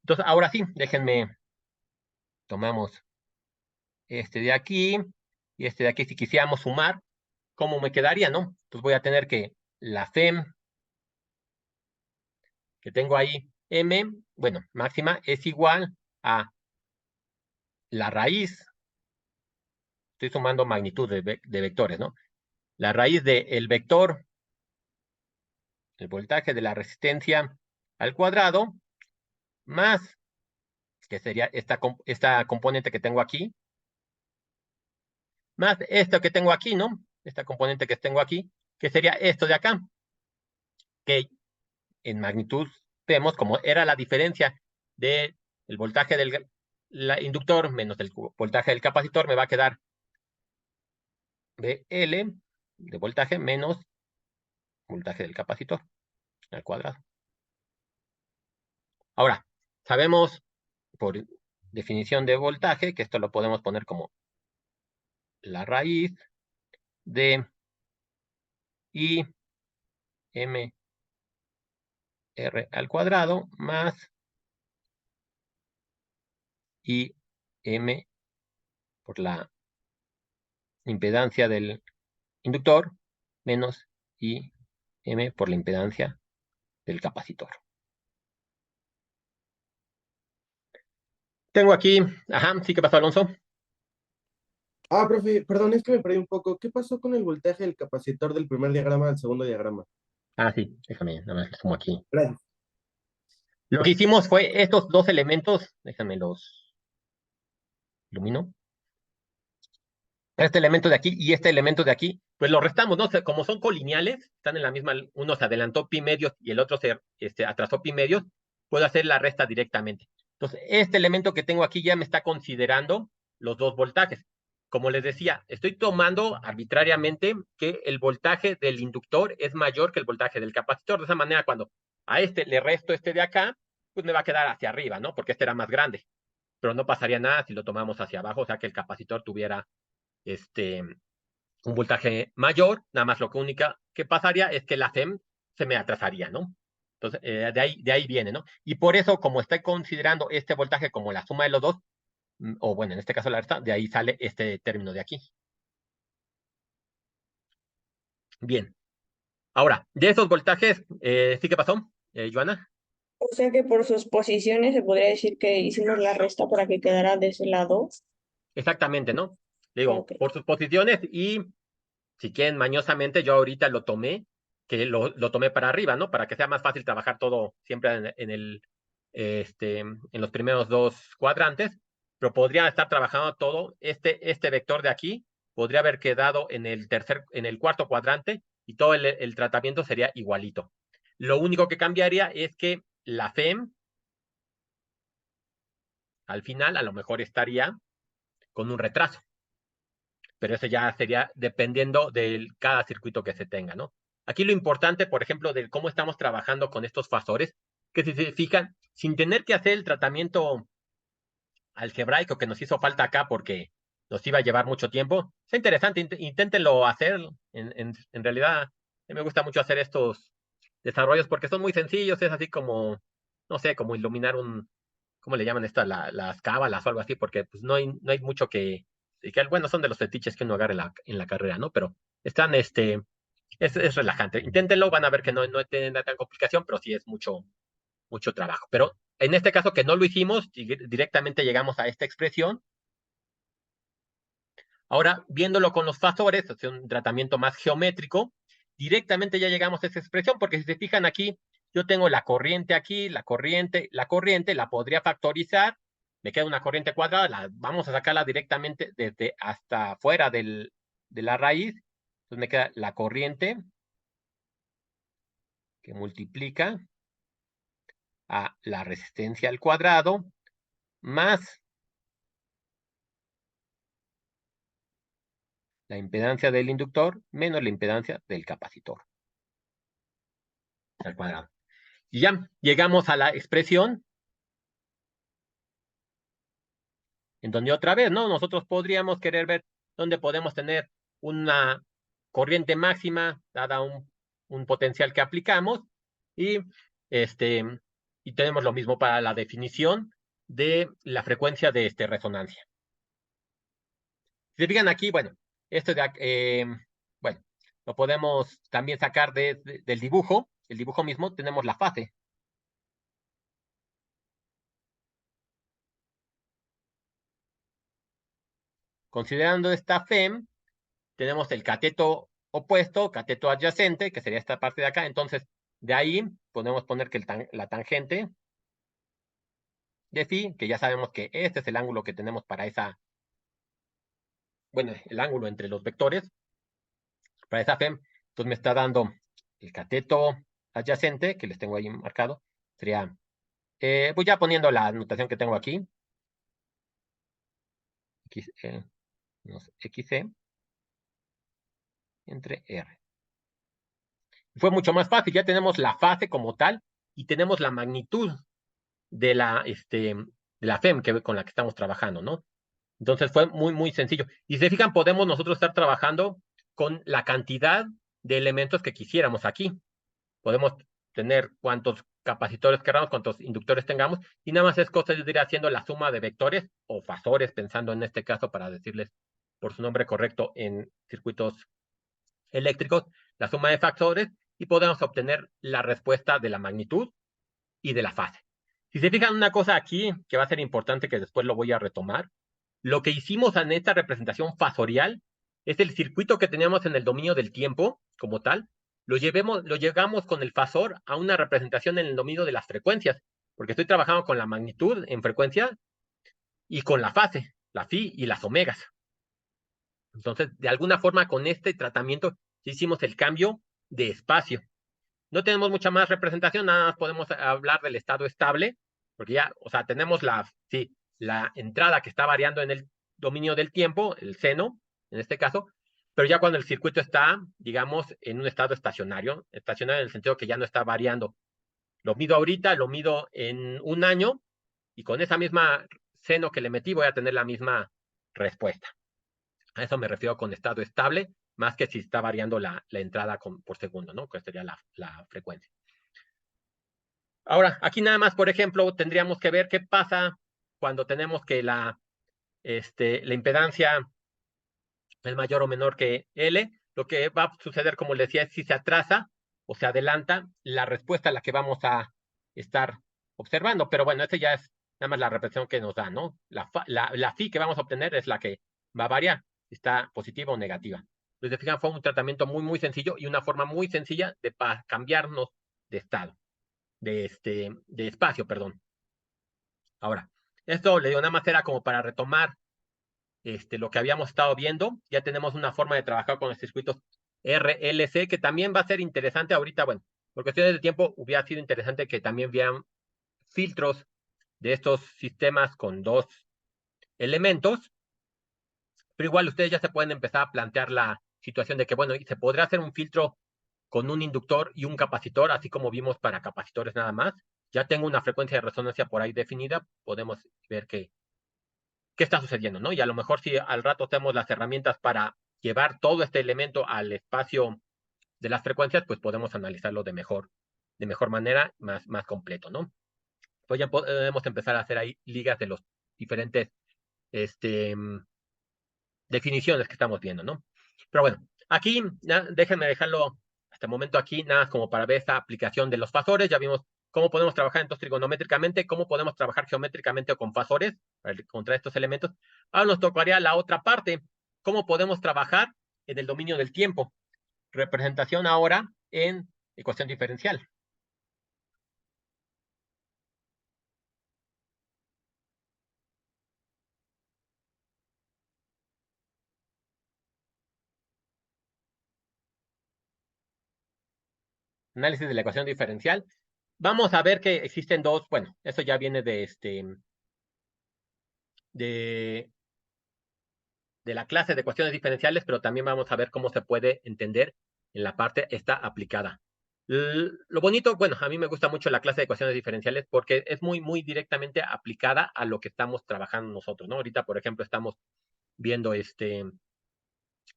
Entonces, ahora sí, déjenme, tomamos este de aquí y este de aquí. Si quisiéramos sumar, ¿cómo me quedaría, no? Pues voy a tener que la FEM que tengo ahí, M, bueno, máxima, es igual a la raíz, estoy sumando magnitud de vectores, ¿no? La raíz del vector, el voltaje de la resistencia al cuadrado, más, que sería esta componente que tengo aquí, más esto que tengo aquí, ¿no? Esta componente que tengo aquí, que sería esto de acá, que en magnitud vemos como era la diferencia del voltaje del inductor menos el voltaje del capacitor, me va a quedar BL de voltaje menos voltaje del capacitor al cuadrado. Ahora, sabemos por definición de voltaje que esto lo podemos poner como la raíz de I m r al cuadrado más I m por la impedancia del inductor menos I m por la impedancia del capacitor. Tengo aquí, ajá, sí, ¿qué pasó, Alonso?
Ah, profe, perdón, es que me perdí un poco. ¿Qué pasó con el voltaje del capacitor del primer diagrama al segundo diagrama?
Ah, sí, déjame, nada más lo sumo aquí.
Gracias.
Lo que hicimos fue estos dos elementos, déjame los ilumino. Este elemento de aquí y este elemento de aquí, pues lo restamos, ¿no? Como son colineales, están en la misma, uno se adelantó pi medios y el otro se atrasó pi medios, puedo hacer la resta directamente. Entonces, este elemento que tengo aquí ya me está considerando los dos voltajes. Como les decía, estoy tomando arbitrariamente que el voltaje del inductor es mayor que el voltaje del capacitor. De esa manera, cuando a este le resto este de acá, pues me va a quedar hacia arriba, ¿no? Porque este era más grande. Pero no pasaría nada si lo tomamos hacia abajo, o sea que el capacitor tuviera un voltaje mayor, nada más lo que única que pasaría es que la FEM se me atrasaría, ¿no? Entonces, de ahí viene, ¿no? Y por eso, como estoy considerando este voltaje como la suma de los dos, o bueno, en este caso la resta, de ahí sale este término de aquí. Bien. Ahora, de esos voltajes, ¿sí qué pasó, Joana?
O sea que por sus posiciones se podría decir que hicimos la resta para que quedara de ese lado.
Exactamente, ¿no? Digo,
Ok.
por sus posiciones y si quieren mañosamente, yo ahorita lo tomé, que lo tomé para arriba, ¿no? Para que sea más fácil trabajar todo siempre en los primeros dos cuadrantes, pero podría estar trabajando todo. Este vector de aquí podría haber quedado en el cuarto cuadrante y todo el tratamiento sería igualito. Lo único que cambiaría es que la FEM al final a lo mejor estaría con un retraso, pero eso ya sería dependiendo de cada circuito que se tenga, ¿no? Aquí lo importante, por ejemplo, de cómo estamos trabajando con estos fasores, que si se fijan, sin tener que hacer el tratamiento algebraico que nos hizo falta acá porque nos iba a llevar mucho tiempo, es interesante, inténtenlo hacer. En realidad, a mí me gusta mucho hacer estos desarrollos porque son muy sencillos, es así como, no sé, como iluminar ¿cómo le llaman estas? Las cábalas o algo así, porque pues no hay mucho bueno, son de los fetiches que uno agarra en la carrera, ¿no? Pero están, es relajante. Inténtenlo, van a ver que no tiene tan complicación, pero sí es mucho trabajo. Pero en este caso que no lo hicimos, directamente llegamos a esta expresión. Ahora, viéndolo con los fasores, es un tratamiento más geométrico, directamente ya llegamos a esa expresión, porque si se fijan aquí, yo tengo la corriente aquí, la corriente la podría factorizar, me queda una corriente cuadrada, vamos a sacarla directamente desde hasta afuera de la raíz, entonces me queda la corriente que multiplica a la resistencia al cuadrado más la impedancia del inductor menos la impedancia del capacitor al cuadrado. Y ya llegamos a la expresión en donde otra vez, ¿no? Nosotros podríamos querer ver dónde podemos tener una corriente máxima dada un potencial que aplicamos y, y tenemos lo mismo para la definición de la frecuencia de resonancia. Si se fijan aquí, bueno, esto bueno, lo podemos también sacar del dibujo. El dibujo mismo tenemos la fase. Considerando esta FEM, tenemos el cateto opuesto, cateto adyacente, que sería esta parte de acá. Entonces, de ahí podemos poner que la tangente de phi, que ya sabemos que este es el ángulo que tenemos para el ángulo entre los vectores, para esa FEM. Entonces me está dando el cateto adyacente, que les tengo ahí marcado, sería, pues ya poniendo la notación que tengo aquí, XC entre R. Fue mucho más fácil, ya tenemos la fase como tal y tenemos la magnitud de la FEM con la que estamos trabajando, ¿no? Entonces fue muy, muy sencillo. Y si se fijan, podemos nosotros estar trabajando con la cantidad de elementos que quisiéramos aquí. Podemos tener cuantos capacitores queramos, cuantos inductores tengamos, y nada más es cosa de ir haciendo la suma de vectores o fasores, pensando en este caso para decirles por su nombre correcto en circuitos eléctricos, la suma de factores, y podemos obtener la respuesta de la magnitud y de la fase. Si se fijan una cosa aquí, que va a ser importante, que después lo voy a retomar, lo que hicimos en esta representación fasorial es el circuito que teníamos en el dominio del tiempo, como tal, lo llegamos con el fasor a una representación en el dominio de las frecuencias, porque estoy trabajando con la magnitud en frecuencia y con la fase, la phi y las omegas. Entonces, de alguna forma, con este tratamiento hicimos el cambio de espacio. No tenemos mucha más representación, nada más podemos hablar del estado estable, porque ya, o sea, tenemos la entrada que está variando en el dominio del tiempo, el seno, en este caso, pero ya cuando el circuito está, digamos, en un estado estacionario en el sentido que ya no está variando. Lo mido ahorita, lo mido en un año, y con esa misma seno que le metí voy a tener la misma respuesta. A eso me refiero con estado estable, más que si está variando la entrada por segundo, ¿no? Que sería la frecuencia. Ahora, aquí nada más, por ejemplo, tendríamos que ver qué pasa cuando tenemos que la impedancia es mayor o menor que L. Lo que va a suceder, como les decía, es si se atrasa o se adelanta la respuesta a la que vamos a estar observando. Pero bueno, esa ya es nada más la representación que nos da, ¿no? La phi que vamos a obtener es la que va a variar, si está positiva o negativa. Entonces, fijan, fue un tratamiento muy, muy sencillo y una forma muy sencilla de cambiarnos de estado, de espacio, perdón. Ahora, esto le digo, nada más era como para retomar lo que habíamos estado viendo. Ya tenemos una forma de trabajar con los circuitos RLC, que también va a ser interesante ahorita. Bueno, por cuestiones de tiempo, hubiera sido interesante que también vieran filtros de estos sistemas con dos elementos, pero igual ustedes ya se pueden empezar a plantear la situación de que, bueno, se podría hacer un filtro con un inductor y un capacitor, así como vimos para capacitores nada más. Ya tengo una frecuencia de resonancia por ahí definida, podemos ver qué está sucediendo, ¿no? Y a lo mejor si al rato tenemos las herramientas para llevar todo este elemento al espacio de las frecuencias, pues podemos analizarlo de mejor manera, más completo, ¿no? Pues ya podemos empezar a hacer ahí ligas de los diferentes este, definiciones que estamos viendo, ¿no? Pero bueno, aquí déjenme dejarlo hasta el momento aquí, nada como para ver esta aplicación de los fasores. Ya vimos cómo podemos trabajar entonces trigonométricamente, cómo podemos trabajar geométricamente o con fasores contra estos elementos. Ahora nos tocaría la otra parte, cómo podemos trabajar en el dominio del tiempo. Representación ahora en ecuación diferencial. Análisis de la ecuación diferencial. Vamos a ver que existen dos, bueno, eso ya viene de la clase de ecuaciones diferenciales, pero también vamos a ver cómo se puede entender en la parte esta aplicada. Lo bonito, bueno, a mí me gusta mucho la clase de ecuaciones diferenciales porque es muy directamente aplicada a lo que estamos trabajando nosotros, ¿no? Ahorita, por ejemplo, estamos viendo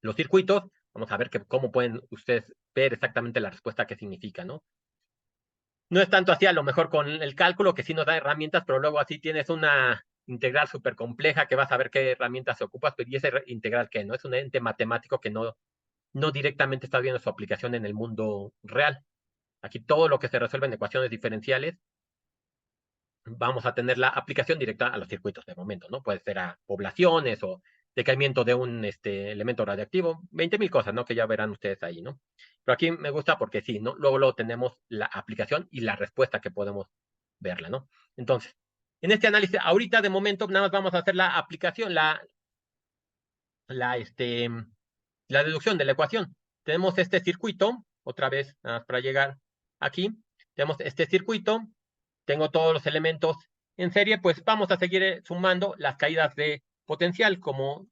los circuitos. Vamos a ver cómo pueden ustedes ver exactamente la respuesta que significa, ¿no? No es tanto así a lo mejor con el cálculo, que sí nos da herramientas, pero luego así tienes una integral súper compleja que vas a ver qué herramientas se ocupas, pero y ese integral que no es un ente matemático que no directamente está viendo su aplicación en el mundo real. Aquí todo lo que se resuelve en ecuaciones diferenciales, vamos a tener la aplicación directa a los circuitos de momento, ¿no? Puede ser a poblaciones o decaimiento de un elemento radiactivo, 20,000 cosas, ¿no? Que ya verán ustedes ahí, ¿no? Pero aquí me gusta porque sí, ¿no? Luego tenemos la aplicación y la respuesta que podemos verla, ¿no? Entonces, en este análisis, ahorita de momento nada más vamos a hacer la aplicación, la, este, la deducción de la ecuación. Tenemos este circuito, otra vez, nada más para llegar aquí, tenemos este circuito, tengo todos los elementos en serie, pues vamos a seguir sumando las caídas de potencial como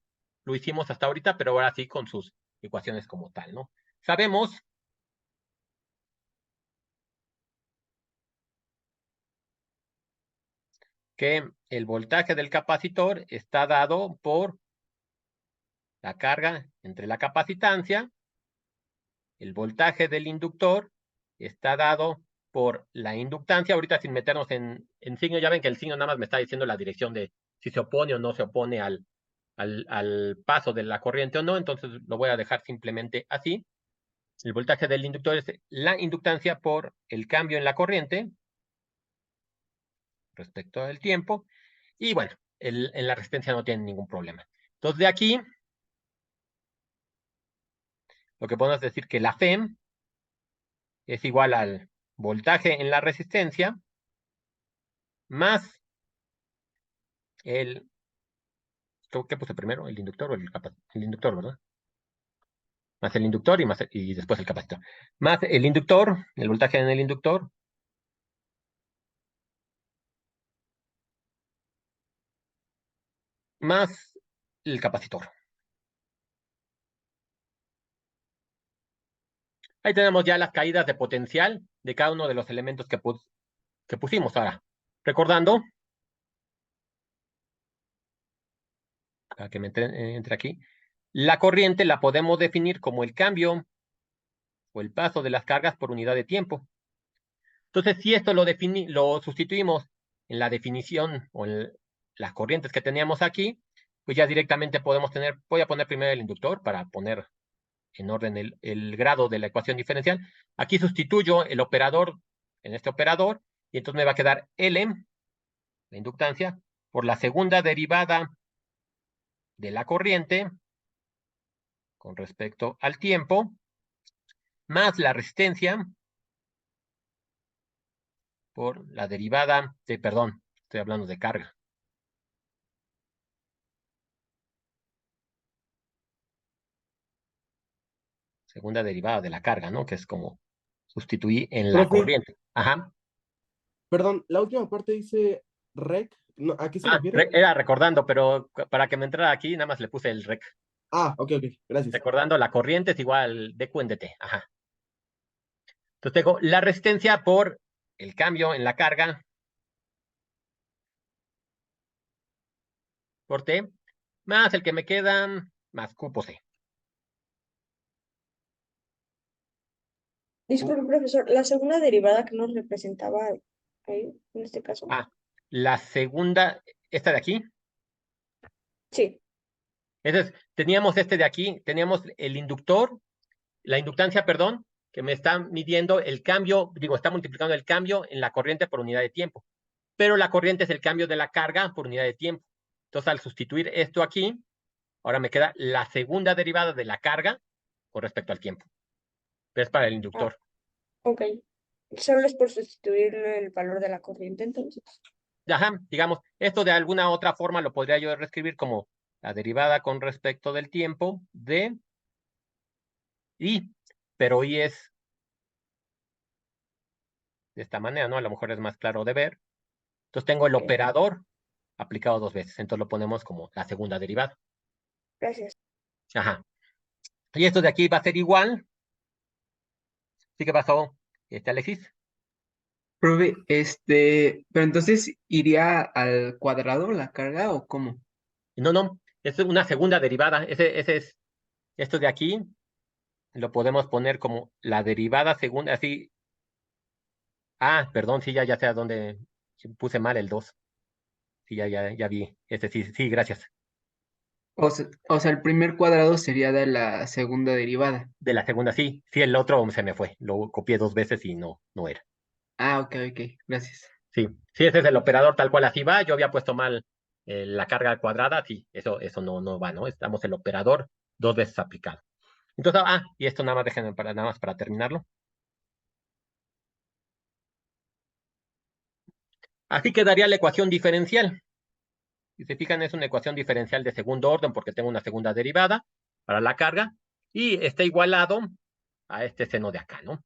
lo hicimos hasta ahorita, pero ahora sí con sus ecuaciones como tal, ¿no? Sabemos que el voltaje del capacitor está dado por la carga entre la capacitancia, el voltaje del inductor está dado por la inductancia. Ahorita sin meternos en signo, ya ven que el signo nada más me está diciendo la dirección de si se opone o no se opone al paso de la corriente o no, entonces lo voy a dejar simplemente así. El voltaje del inductor es la inductancia por el cambio en la corriente respecto al tiempo. Y bueno, en la resistencia no tiene ningún problema. Entonces de aquí, lo que podemos decir que la FEM es igual al voltaje en la resistencia más el... ¿Qué puse primero? ¿El inductor o el inductor, verdad? Más el inductor y después el capacitor. Más el inductor, el voltaje en el inductor, más el capacitor. Ahí tenemos ya las caídas de potencial de cada uno de los elementos que pusimos ahora. Recordando, para que me entre aquí, la corriente la podemos definir como el cambio o el paso de las cargas por unidad de tiempo. Entonces, si esto lo sustituimos en la definición o en las corrientes que teníamos aquí, pues ya directamente podemos tener, voy a poner primero el inductor para poner en orden el grado de la ecuación diferencial. Aquí sustituyo el operador en este operador y entonces me va a quedar L, la inductancia, por la segunda derivada de la corriente con respecto al tiempo, más la resistencia por la derivada de, perdón, Estoy hablando de carga. Segunda derivada de la carga, ¿no? Que es como sustituir en la
Profe,
corriente. Ajá.
perdón, la última parte dice rec. No, ¿a qué se refiere?
Era recordando, pero para que me entrara aquí, nada más le puse el rec.
Ah, ok, gracias.
Recordando, la corriente es igual dQ en dt. Ajá. Entonces tengo la resistencia por el cambio en la carga por T, más el que me quedan, más Q por C.
Disculpe, profesor, la segunda derivada que nos representaba ahí, en este caso.
La segunda, esta de aquí.
Sí,
Entonces, teníamos este de aquí, teníamos el inductor, la inductancia, perdón, que me está midiendo el cambio, digo, está multiplicando el cambio en la corriente por unidad de tiempo. Pero la corriente es el cambio de la carga por unidad de tiempo. Entonces, al sustituir esto aquí, ahora me queda la segunda derivada de la carga con respecto al tiempo. Pero es para el inductor.
ok. Solo es por sustituir el valor de la corriente, entonces.
Ajá, digamos, esto de alguna otra forma lo podría yo reescribir como la derivada con respecto del tiempo de I, pero I es de esta manera, ¿no? A lo mejor es más claro de ver. Entonces tengo el
Ok,
operador aplicado dos veces, entonces lo ponemos como la segunda derivada.
gracias.
Ajá. Y esto de aquí va a ser igual. ¿Sí que pasó, Alexis?
Profe, pero entonces iría al cuadrado la carga o cómo?
No, es una segunda derivada. Ese es, esto de aquí lo podemos poner como la derivada segunda, así. Perdón, sí, ya sé a dónde puse mal el 2. Sí, ya vi. Sí, gracias.
O sea, el primer cuadrado sería de la segunda derivada.
De la segunda, sí. Sí, el otro se me fue. Lo copié dos veces y no era.
Ah, ok, gracias.
Sí, sí, ese es el operador tal cual así va. Yo había puesto mal la carga cuadrada. Sí, eso no va, ¿no? Estamos el operador dos veces aplicado. Entonces, y esto nada más déjenme nada más para terminarlo. Así quedaría la ecuación diferencial. Si se fijan, es una ecuación diferencial de segundo orden porque tengo una segunda derivada para la carga y está igualado a este seno de acá, ¿no?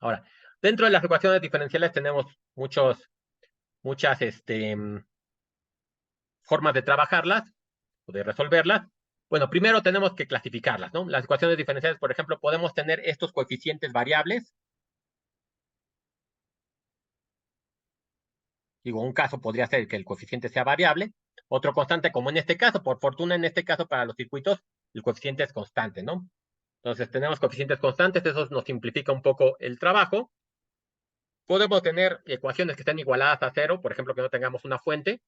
Ahora, dentro de las ecuaciones diferenciales tenemos muchas formas de trabajarlas o de resolverlas. Bueno, primero tenemos que clasificarlas, ¿no? Las ecuaciones diferenciales, por ejemplo, podemos tener estos coeficientes variables. Digo, un caso podría ser que el coeficiente sea variable, otro constante, como en este caso. Por fortuna, en este caso, para los circuitos, el coeficiente es constante, ¿no? Entonces, tenemos coeficientes constantes, eso nos simplifica un poco el trabajo. Podemos tener ecuaciones que estén igualadas a cero, por ejemplo, que no tengamos una fuente.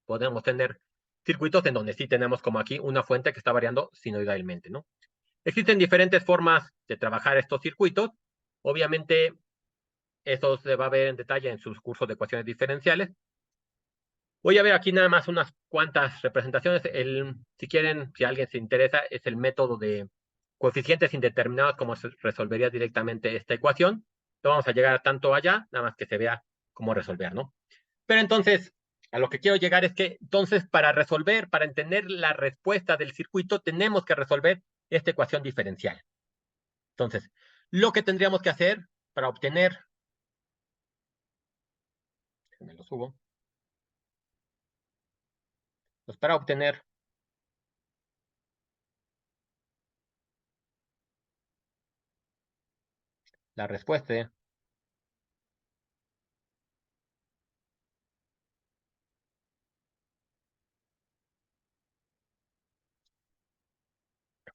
Podemos tener circuitos en donde sí tenemos como aquí una fuente que está variando sinusoidalmente, ¿no? Existen diferentes formas de trabajar estos circuitos. Obviamente, eso se va a ver en detalle en sus cursos de ecuaciones diferenciales. Voy a ver aquí nada más unas cuantas representaciones. Si quieren, si alguien se interesa, es el método de coeficientes indeterminados, como se resolvería directamente esta ecuación. No vamos a llegar tanto allá, nada más que se vea cómo resolver, ¿no? Pero entonces, a lo que quiero llegar es que, entonces, para resolver, para entender la respuesta del circuito, tenemos que resolver esta ecuación diferencial. Entonces, lo que tendríamos que hacer para obtener, me lo subo, pues para obtener la respuesta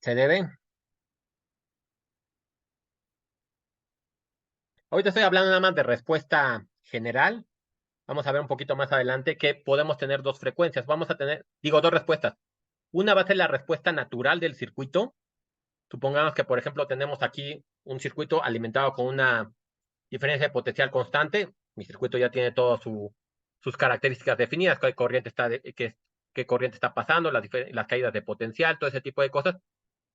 se debe. Ahorita estoy hablando nada más de respuesta general. Vamos a ver un poquito más adelante que podemos tener dos frecuencias. Vamos a tener, digo, dos respuestas. Una va a ser la respuesta natural del circuito. Supongamos que, por ejemplo, tenemos aquí un circuito alimentado con una diferencia de potencial constante. Mi circuito ya tiene todas sus características definidas, qué corriente está pasando, las caídas de potencial, todo ese tipo de cosas.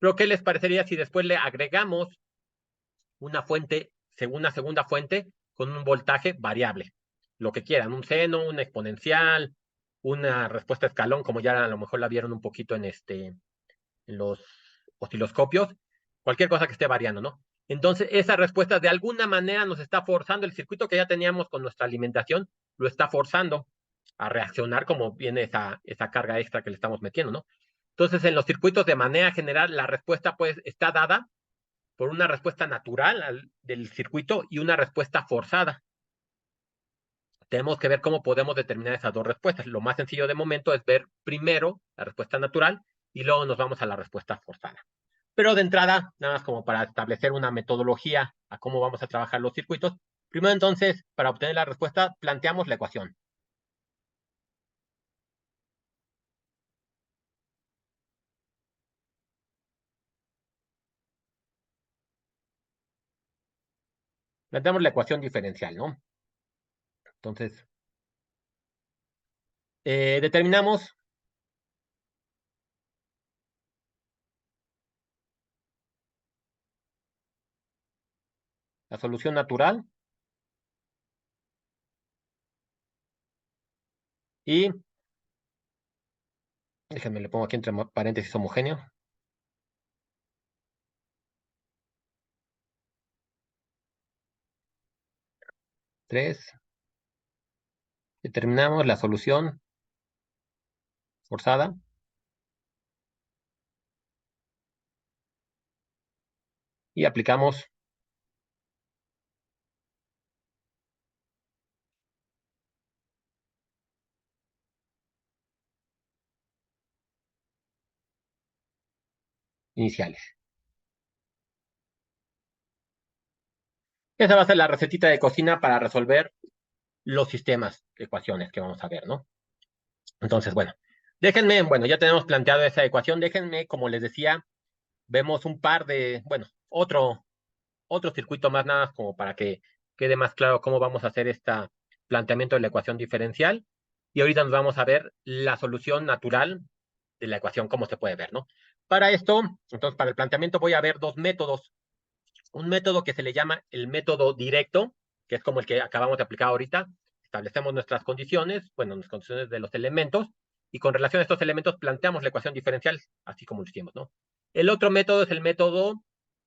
Pero, ¿qué les parecería si después le agregamos una segunda fuente con un voltaje variable? lo que quieran, un seno, una exponencial, una respuesta escalón, como ya a lo mejor la vieron un poquito en los osciloscopios, cualquier cosa que esté variando, ¿no? Entonces, esa respuesta de alguna manera nos está forzando, el circuito que ya teníamos con nuestra alimentación, lo está forzando a reaccionar como viene esa carga extra que le estamos metiendo, ¿no? Entonces, en los circuitos de manera general, la respuesta pues está dada por una respuesta natural del circuito y una respuesta forzada. Tenemos que ver cómo podemos determinar esas dos respuestas. Lo más sencillo de momento es ver primero la respuesta natural y luego nos vamos a la respuesta forzada. Pero de entrada, nada más como para establecer una metodología a cómo vamos a trabajar los circuitos, primero entonces, para obtener la respuesta, planteamos la ecuación. Planteamos la ecuación diferencial, ¿no? Entonces, determinamos la solución natural y, déjenme le pongo aquí entre paréntesis homogéneo. Tres. Determinamos la solución forzada y aplicamos iniciales. Esa va a ser la recetita de cocina para resolver los sistemas de ecuaciones que vamos a ver, ¿no? Entonces, bueno, déjenme, bueno, ya tenemos planteado esa ecuación, déjenme, como les decía, vemos un par de, bueno, otro circuito más nada como para que quede más claro cómo vamos a hacer este planteamiento de la ecuación diferencial. Y ahorita nos vamos a ver la solución natural de la ecuación, cómo se puede ver, ¿no? Para esto, entonces, para el planteamiento voy a ver dos métodos. Un método que se le llama el método directo, que es como el que acabamos de aplicar ahorita. Establecemos nuestras condiciones, bueno, las condiciones de los elementos, y con relación a estos elementos planteamos la ecuación diferencial, así como lo hicimos, ¿no? El otro método es el método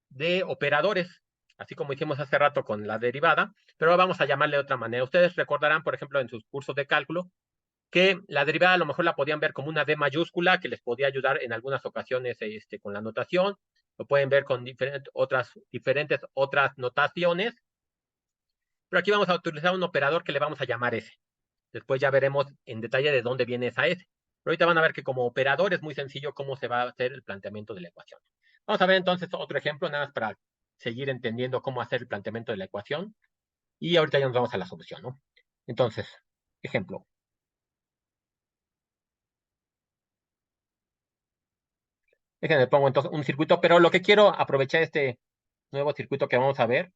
de operadores, así como hicimos hace rato con la derivada, pero vamos a llamarle de otra manera. Ustedes recordarán, por ejemplo, en sus cursos de cálculo, que la derivada a lo mejor la podían ver como una D mayúscula que les podía ayudar en algunas ocasiones con la notación, lo pueden ver con diferentes otras notaciones, pero aquí vamos a utilizar un operador que le vamos a llamar S. Después ya veremos en detalle de dónde viene esa S. Pero ahorita van a ver que como operador es muy sencillo cómo se va a hacer el planteamiento de la ecuación. Vamos a ver entonces otro ejemplo, nada más para seguir entendiendo cómo hacer el planteamiento de la ecuación. Y ahorita ya nos vamos a la solución, ¿no? Entonces, ejemplo. Déjenme pongo entonces un circuito, pero lo que quiero aprovechar este nuevo circuito que vamos a ver,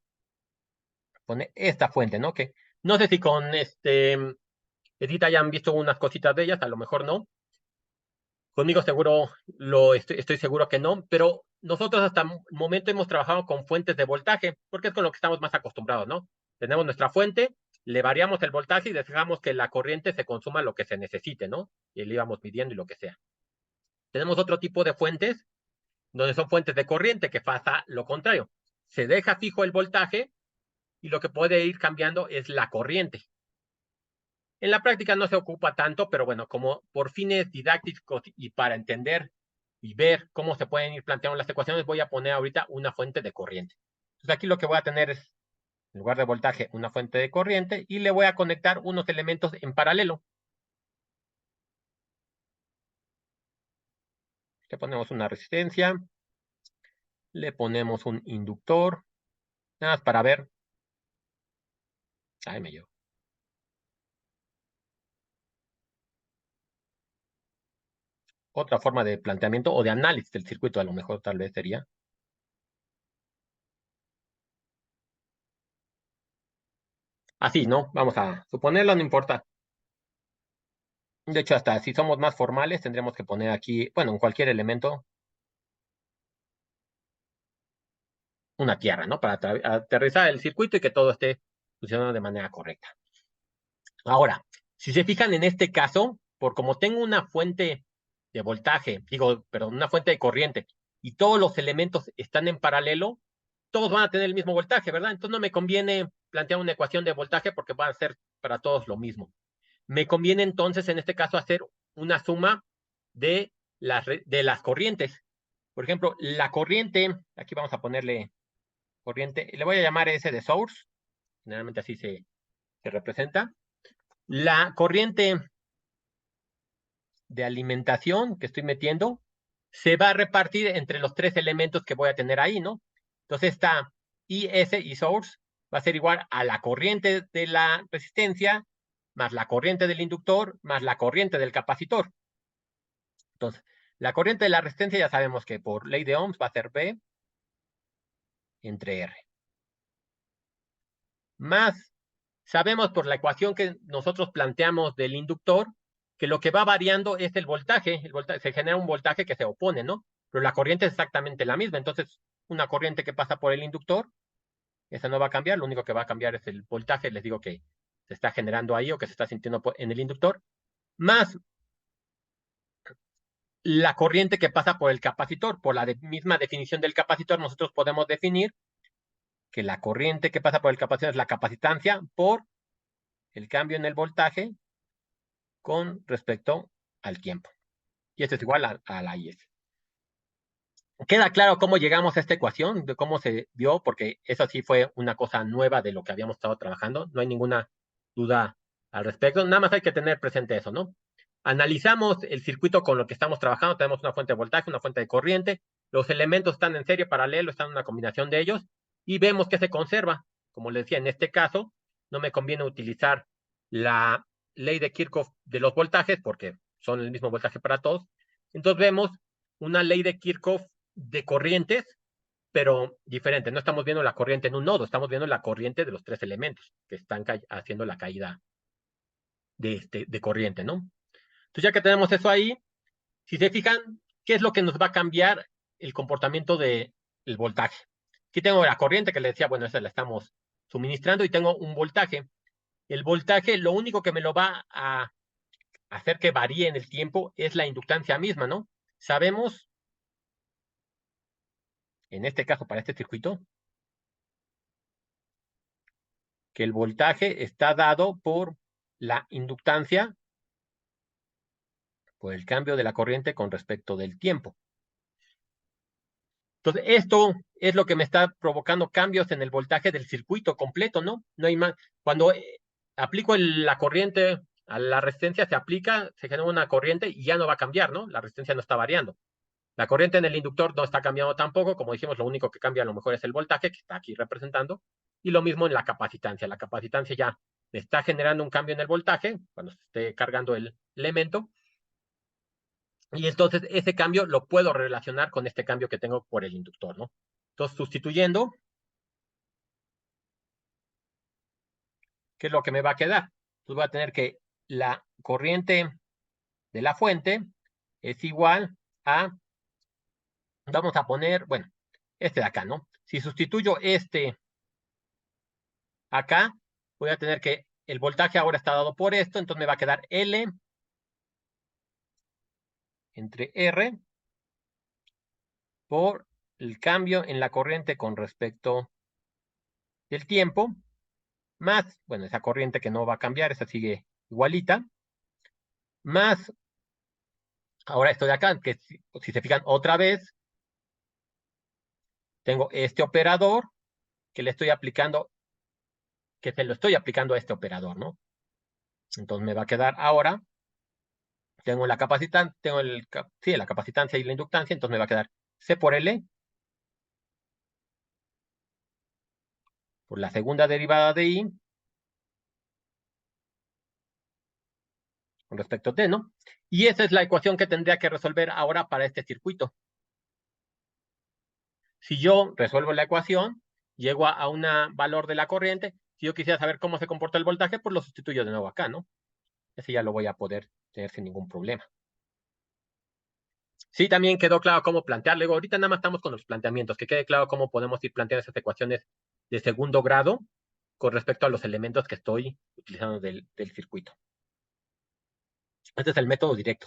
pone esta fuente, ¿no? Que no sé si con Edith hayan visto unas cositas de ellas, a lo mejor no. Conmigo seguro estoy seguro que no, pero nosotros hasta el momento hemos trabajado con fuentes de voltaje, porque es con lo que estamos más acostumbrados, ¿no? Tenemos nuestra fuente, le variamos el voltaje y dejamos que la corriente se consuma lo que se necesite, ¿no? Y le íbamos midiendo y lo que sea. Tenemos otro tipo de fuentes, donde son fuentes de corriente, que pasa lo contrario. Se deja fijo el voltaje y lo que puede ir cambiando es la corriente. En la práctica no se ocupa tanto, pero bueno, como por fines didácticos y para entender y ver cómo se pueden ir planteando las ecuaciones, voy a poner ahorita una fuente de corriente. Entonces aquí lo que voy a tener es, en lugar de voltaje, una fuente de corriente y le voy a conectar unos elementos en paralelo. Le ponemos una resistencia, le ponemos un inductor, nada más para ver. Ay, me llevo. Otra forma de planteamiento o de análisis del circuito, a lo mejor tal vez sería. Así, ¿no? Vamos a suponerlo, no importa. De hecho, hasta si somos más formales, tendríamos que poner aquí, bueno, en cualquier elemento, una tierra, ¿no? Para aterrizar el circuito y que todo esté funcionando de manera correcta. Ahora, si se fijan en este caso, por como tengo una fuente de voltaje, perdón, una fuente de corriente, y todos los elementos están en paralelo, todos van a tener el mismo voltaje, ¿verdad? Entonces no me conviene plantear una ecuación de voltaje porque va a ser para todos lo mismo. Me conviene entonces, en este caso, hacer una suma de las corrientes. Por ejemplo, la corriente, aquí vamos a ponerle corriente, le voy a llamar S de source, generalmente así se representa. La corriente de alimentación que estoy metiendo se va a repartir entre los tres elementos que voy a tener ahí, ¿no? Entonces esta IS y source va a ser igual a la corriente de la resistencia más la corriente del inductor más la corriente del capacitor. Entonces, la corriente de la resistencia ya sabemos que por ley de Ohms va a ser B entre R. Más, sabemos por la ecuación que nosotros planteamos del inductor que lo que va variando es el voltaje. Se genera un voltaje que se opone, ¿no? Pero la corriente es exactamente la misma. Entonces, una corriente que pasa por el inductor, esa no va a cambiar. Lo único que va a cambiar es el voltaje. Les digo que se está generando ahí o que se está sintiendo en el inductor. Más la corriente que pasa por el capacitor. Por la misma definición del capacitor, nosotros podemos definir que la corriente que pasa por el capacitor es la capacitancia por el cambio en el voltaje con respecto al tiempo. Y esto es igual a la IS. ¿Queda claro cómo llegamos a esta ecuación? De cómo se vio, porque eso sí fue una cosa nueva de lo que habíamos estado trabajando. No hay ninguna duda al respecto. Nada más hay que tener presente eso, ¿no? Analizamos el circuito con lo que estamos trabajando. Tenemos una fuente de voltaje, una fuente de corriente. Los elementos están en serie paralelo, están en una combinación de ellos. Y vemos que se conserva. Como les decía, en este caso, no me conviene utilizar la ley de Kirchhoff de los voltajes, porque son el mismo voltaje para todos. Entonces vemos una ley de Kirchhoff de corrientes, pero diferente. No estamos viendo la corriente en un nodo, estamos viendo la corriente de los tres elementos que están haciendo la caída de corriente, ¿no? Entonces, ya que tenemos eso ahí, si se fijan, ¿qué es lo que nos va a cambiar el comportamiento del voltaje? Aquí tengo la corriente que les decía, bueno, esa la estamos suministrando y tengo un voltaje. El voltaje, lo único que me lo va a hacer que varíe en el tiempo es la inductancia misma, ¿no? Sabemos, en este caso, para este circuito, que el voltaje está dado por la inductancia, por el cambio de la corriente con respecto del tiempo. Entonces, esto es lo que me está provocando cambios en el voltaje del circuito completo, ¿no? No hay más. Cuando aplico la corriente a la resistencia, se genera una corriente y ya no va a cambiar, ¿no? La resistencia no está variando. La corriente en el inductor no está cambiando tampoco. Como dijimos, lo único que cambia a lo mejor es el voltaje, que está aquí representando. Y lo mismo en la capacitancia. La capacitancia ya está generando un cambio en el voltaje cuando se esté cargando el elemento. Y entonces ese cambio lo puedo relacionar con este cambio que tengo por el inductor, ¿no? Entonces, sustituyendo, ¿qué es lo que me va a quedar? Pues voy a tener que la corriente de la fuente es igual a, vamos a poner, bueno, este de acá, ¿no? Si sustituyo este acá, voy a tener que el voltaje ahora está dado por esto, entonces me va a quedar L entre R por el cambio en la corriente con respecto del tiempo, más, bueno, esa corriente que no va a cambiar, esa sigue igualita, más, ahora esto de acá, que si se fijan otra vez, tengo este operador que le estoy aplicando, que se lo estoy aplicando a este operador, ¿no? Entonces me va a quedar ahora, tengo la capacitancia, sí, la capacitancia y la inductancia, entonces me va a quedar C por L, por la segunda derivada de I, con respecto a T, ¿no? Y esa es la ecuación que tendría que resolver ahora para este circuito. Si yo resuelvo la ecuación, llego a un valor de la corriente, si yo quisiera saber cómo se comporta el voltaje, pues lo sustituyo de nuevo acá, ¿no? Ese ya lo voy a poder tener sin ningún problema. Sí, también quedó claro cómo plantearlo. Ahorita nada más estamos con los planteamientos, que quede claro cómo podemos ir planteando esas ecuaciones de segundo grado con respecto a los elementos que estoy utilizando del circuito. Este es el método directo.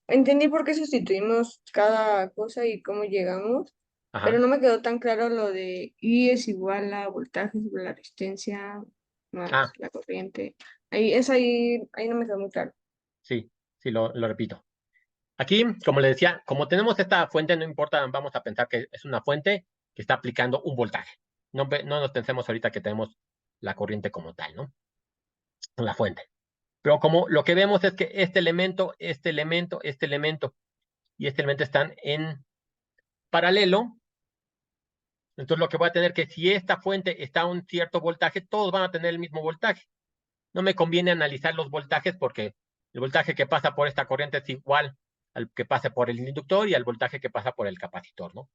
Entendí por qué sustituimos cada cosa y cómo llegamos, pero
Ajá.
no me quedó tan claro lo de I es igual a voltaje sobre la resistencia más
Ah,
la corriente. Ahí no me quedó muy claro.
sí, lo repito. Aquí, como le decía, como tenemos esta fuente, no importa, vamos a pensar que es una fuente que está aplicando un voltaje. No nos pensemos ahorita que tenemos la corriente como tal, ¿no? La fuente. Pero como lo que vemos es que este elemento y este elemento están en paralelo, entonces lo que voy a tener que si esta fuente está a un cierto voltaje, todos van a tener el mismo voltaje. No me conviene analizar los voltajes porque el voltaje que pasa por esta corriente es igual al que pasa por el inductor y al voltaje que pasa por el capacitor, ¿no?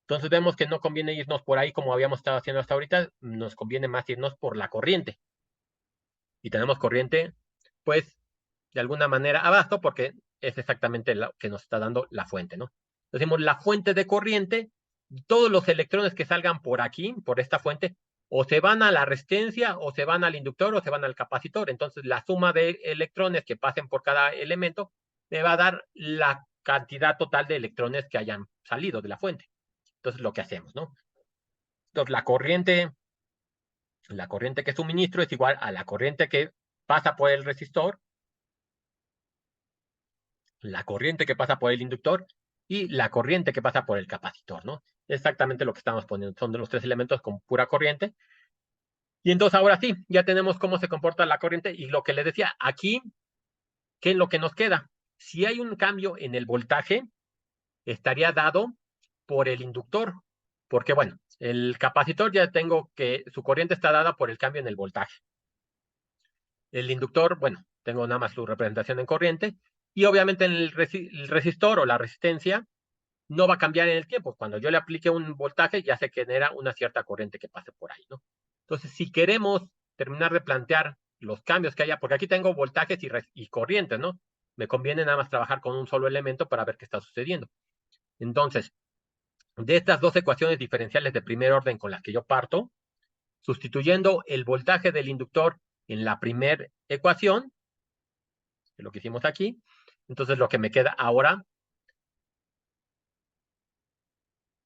Entonces vemos que no conviene irnos por ahí como habíamos estado haciendo hasta ahorita, nos conviene más irnos por la corriente. Y tenemos corriente, pues, de alguna manera abasto porque es exactamente lo que nos está dando la fuente, ¿no? Decimos la fuente de corriente, todos los electrones que salgan por aquí, por esta fuente, o se van a la resistencia, o se van al inductor, o se van al capacitor. Entonces, la suma de electrones que pasen por cada elemento me va a dar la cantidad total de electrones que hayan salido de la fuente. Entonces, lo que hacemos, ¿no? Entonces, la corriente que suministro es igual a la corriente que pasa por el resistor, la corriente que pasa por el inductor y la corriente que pasa por el capacitor, ¿no? Exactamente lo que estamos poniendo. Son de los tres elementos con pura corriente. Y entonces ahora sí, ya tenemos cómo se comporta la corriente y lo que les decía, aquí, ¿qué es lo que nos queda? Si hay un cambio en el voltaje, estaría dado por el inductor, porque bueno, el capacitor ya tengo que su corriente está dada por el cambio en el voltaje. El inductor, bueno, tengo nada más su representación en corriente y obviamente en el resistor o la resistencia no va a cambiar en el tiempo. Cuando yo le aplique un voltaje, ya se genera una cierta corriente que pase por ahí, ¿no? Entonces, si queremos terminar de plantear los cambios que haya, porque aquí tengo voltajes y corrientes, ¿no? Me conviene nada más trabajar con un solo elemento para ver qué está sucediendo. Entonces, de estas dos ecuaciones diferenciales de primer orden con las que yo parto, sustituyendo el voltaje del inductor en la primera ecuación, que es lo que hicimos aquí, entonces lo que me queda ahora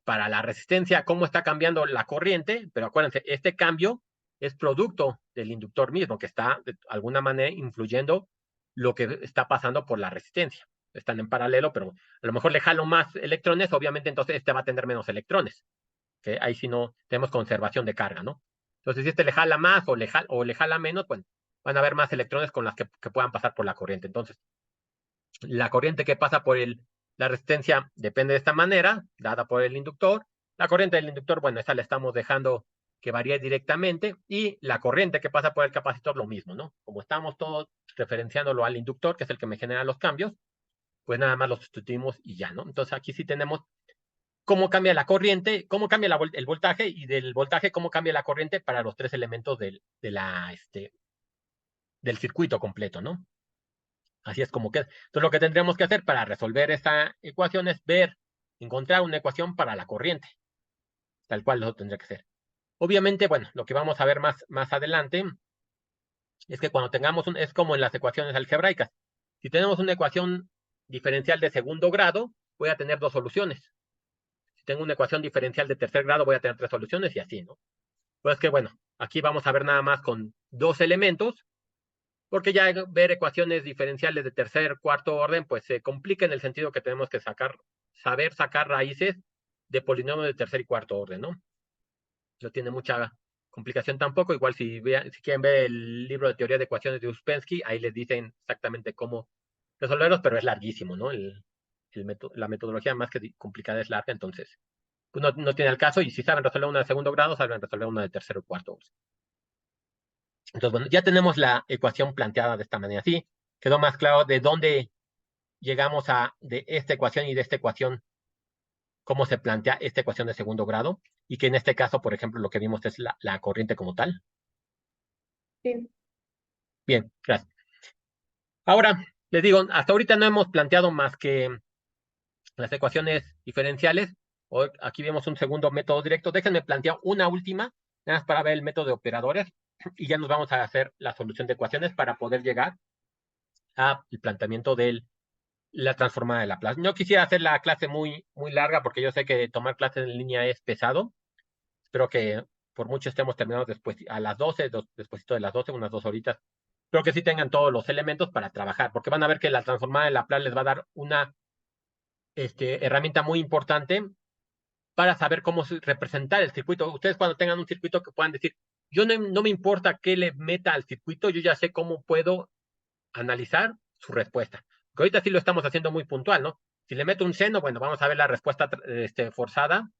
para la resistencia, cómo está cambiando la corriente, pero acuérdense, este cambio es producto del inductor mismo, que está de alguna manera influyendo lo que está pasando por la resistencia. Están en paralelo, pero a lo mejor le jalo más electrones, obviamente entonces este va a tener menos electrones, que ahí sí no tenemos conservación de carga, ¿no? Entonces si este le jala más o le jala menos, bueno, van a haber más electrones con las que puedan pasar por la corriente. Entonces, la corriente que pasa por la resistencia depende de esta manera, dada por el inductor. La corriente del inductor, bueno, esa la estamos dejando que varíe directamente. Y la corriente que pasa por el capacitor, lo mismo, ¿no? Como estamos todos referenciándolo al inductor, que es el que me genera los cambios, pues nada más lo sustituimos y ya, ¿no? Entonces aquí sí tenemos cómo cambia la corriente, cómo cambia el voltaje y del voltaje cómo cambia la corriente para los tres elementos del circuito completo, ¿no? Así es como queda. Entonces, lo que tendríamos que hacer para resolver esta ecuación es encontrar una ecuación para la corriente, tal cual lo tendría que ser. Obviamente, bueno, lo que vamos a ver más adelante es que cuando tengamos es como en las ecuaciones algebraicas. Si tenemos una ecuación diferencial de segundo grado, voy a tener dos soluciones. Si tengo una ecuación diferencial de tercer grado, voy a tener tres soluciones y así, ¿no? Pues que, bueno, aquí vamos a ver nada más con dos elementos, porque ya ver ecuaciones diferenciales de tercer, cuarto orden, pues se complica en el sentido que tenemos que saber sacar raíces de polinomios de tercer y cuarto orden, ¿no? No tiene mucha complicación tampoco, igual si quieren ver el libro de teoría de ecuaciones de Uspensky, ahí les dicen exactamente cómo resolverlos, pero es larguísimo, ¿no? La metodología más que complicada es larga, entonces pues no tiene el caso, y si saben resolver una de segundo grado, saben resolver una de tercer o cuarto orden. Entonces, bueno, ya tenemos la ecuación planteada de esta manera. Sí, quedó más claro de dónde llegamos de esta ecuación y de esta ecuación, cómo se plantea esta ecuación de segundo grado, y que en este caso, por ejemplo, lo que vimos es la corriente como tal.
Sí.
Bien, gracias. Ahora, les digo, hasta ahorita no hemos planteado más que las ecuaciones diferenciales. Aquí vemos un segundo método directo. Déjenme plantear una última, nada más para ver el método de operadores, y ya nos vamos a hacer la solución de ecuaciones para poder llegar al planteamiento de la transformada de Laplace. No quisiera hacer la clase muy larga porque yo sé que tomar clases en línea es pesado. Espero que por mucho estemos terminados después a las 12, despuésito de las 12, unas 2 horitas. Espero que sí tengan todos los elementos para trabajar, porque van a ver que la transformada de Laplace les va a dar una herramienta muy importante para saber cómo representar el circuito. Ustedes cuando tengan un circuito que puedan decir, yo no me importa qué le meta al circuito, yo ya sé cómo puedo analizar su respuesta. Que ahorita sí lo estamos haciendo muy puntual, ¿no? Si le meto un seno, bueno, vamos a ver la respuesta forzada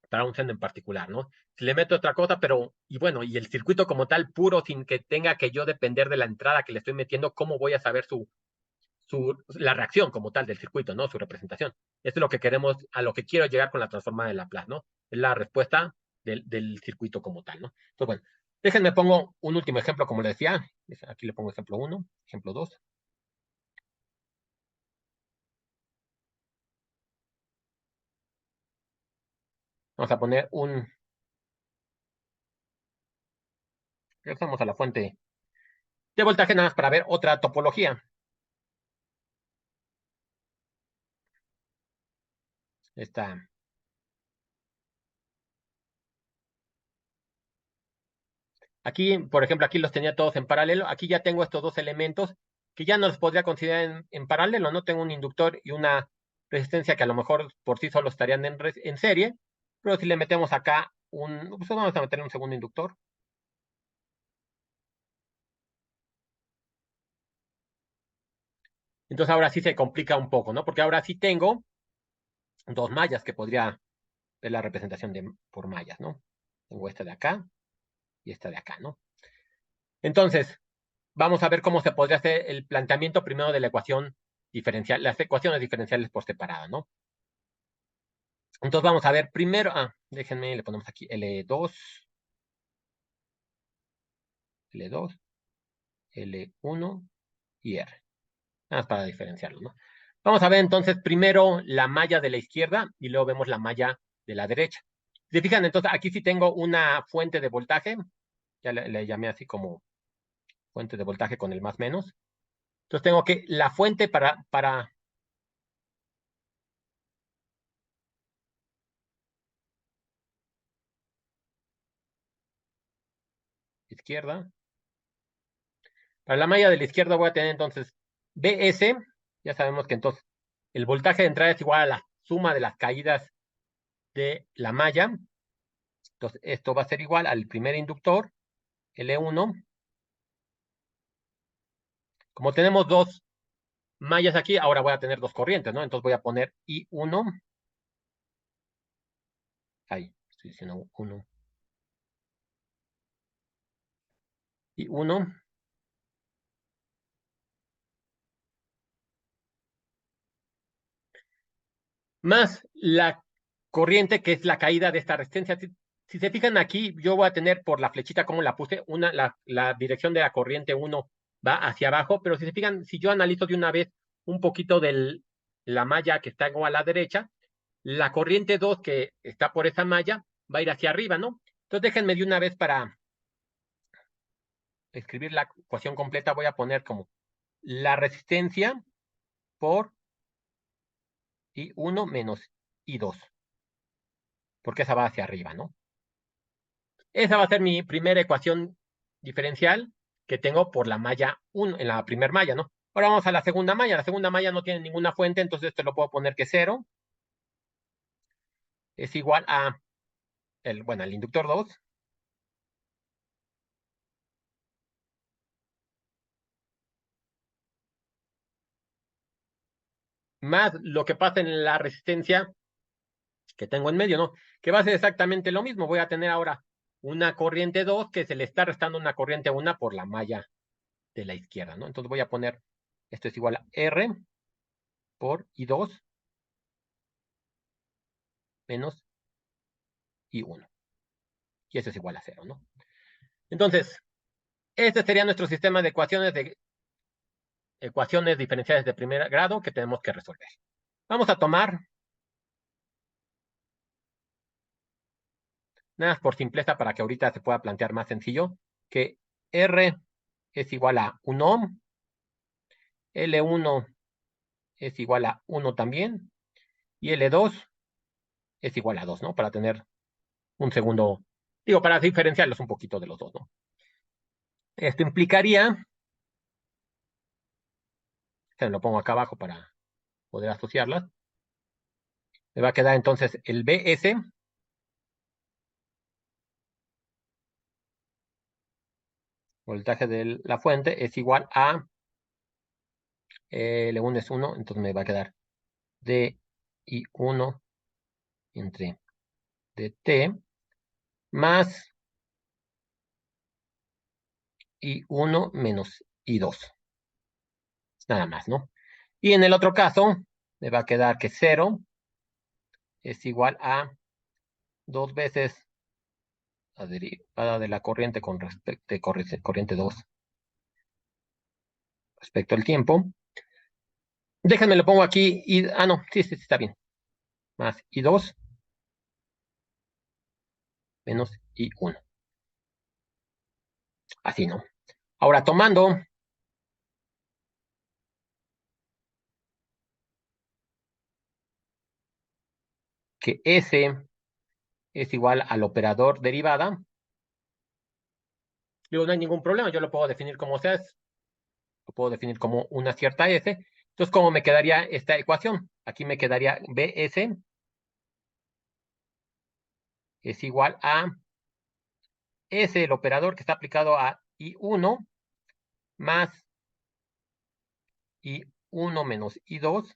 para un seno en particular, ¿no? Si le meto otra cosa, pero, y bueno, y el circuito como tal, puro, sin que tenga que yo depender de la entrada que le estoy metiendo, ¿cómo voy a saber la reacción como tal del circuito, ¿no? Su representación. Esto es lo que queremos, a lo que quiero llegar con la transformada de Laplace, ¿no? Es la respuesta del circuito como tal, ¿no? Entonces, bueno, déjenme pongo un último ejemplo, como le decía. Aquí le pongo ejemplo 1, ejemplo 2. Vamos a poner regresamos a la fuente de voltaje nada más para ver otra topología. Esta. Aquí, por ejemplo, aquí los tenía todos en paralelo. Aquí ya tengo estos dos elementos que ya no los podría considerar en paralelo, ¿no? Tengo un inductor y una resistencia que a lo mejor por sí solo estarían en serie, pero si le metemos acá pues vamos a meterle un segundo inductor. Entonces ahora sí se complica un poco, ¿no? Porque ahora sí tengo dos mallas que podría ver la representación por mallas, ¿no? Tengo esta de acá y esta de acá, ¿no? Entonces, vamos a ver cómo se podría hacer el planteamiento primero de la ecuación diferencial, las ecuaciones diferenciales por separado, ¿no? Entonces vamos a ver primero, déjenme, le ponemos aquí L2, L2, L1 y R. Nada más para diferenciarlo, ¿no? Vamos a ver entonces primero la malla de la izquierda y luego vemos la malla de la derecha. Si se fijan, entonces aquí sí tengo una fuente de voltaje, ya le llamé así como fuente de voltaje con el más menos. Entonces tengo que la fuente para izquierda. Para la malla de la izquierda voy a tener entonces BS, ya sabemos que entonces el voltaje de entrada es igual a la suma de las caídas de la malla. Entonces esto va a ser igual al primer inductor, L1. Como tenemos dos mallas aquí, ahora voy a tener dos corrientes, ¿no? Entonces voy a poner I1. Ahí, estoy diciendo 1. I1 más la corriente que es la caída de esta resistencia. Si se fijan aquí, yo voy a tener por la flechita como la puse, la dirección de la corriente 1 va hacia abajo, pero si se fijan, si yo analizo de una vez un poquito de la malla que está a la derecha, la corriente 2 que está por esa malla va a ir hacia arriba, ¿no? Entonces déjenme de una vez para escribir la ecuación completa, voy a poner como la resistencia por I1 menos I2, porque esa va hacia arriba, ¿no? Esa va a ser mi primera ecuación diferencial que tengo por la malla 1, en la primera malla, ¿no? Ahora vamos a la segunda malla. La segunda malla no tiene ninguna fuente, entonces esto lo puedo poner que 0 es igual a el inductor 2 más lo que pasa en la resistencia que tengo en medio, ¿no? Que va a ser exactamente lo mismo. Voy a tener ahora una corriente 2 que se le está restando una corriente 1 por la malla de la izquierda, ¿no? Entonces voy a poner, esto es igual a R por I2 menos I1. Y eso es igual a 0, ¿no? Entonces, este sería nuestro sistema de ecuaciones diferenciales de primer grado que tenemos que resolver. Vamos a tomar, nada más por simpleza para que ahorita se pueda plantear más sencillo, que R es igual a 1 ohm, L1 es igual a 1 también, y L2 es igual a 2, ¿no? Para tener un segundo, digo, para diferenciarlos un poquito de los dos, ¿no? Esto implicaría, se lo pongo acá abajo para poder asociarlas, me va a quedar entonces el BS, voltaje de la fuente, es igual a L1 es 1, entonces me va a quedar DI1 entre DT más I1 menos I2. Nada más, ¿no? Y en el otro caso, me va a quedar que 0 es igual a 2 veces la derivada de la corriente con respecto a corriente 2 respecto al tiempo. Déjenme lo pongo aquí. No, sí, está bien. Más I2 menos I1. Así, ¿no? Ahora, tomando que S es igual al operador derivada, digo, no hay ningún problema, yo lo puedo definir como sea, lo puedo definir como una cierta S. Entonces, ¿cómo me quedaría esta ecuación? Aquí me quedaría BS es igual a S, el operador que está aplicado a I1, más I1 menos I2.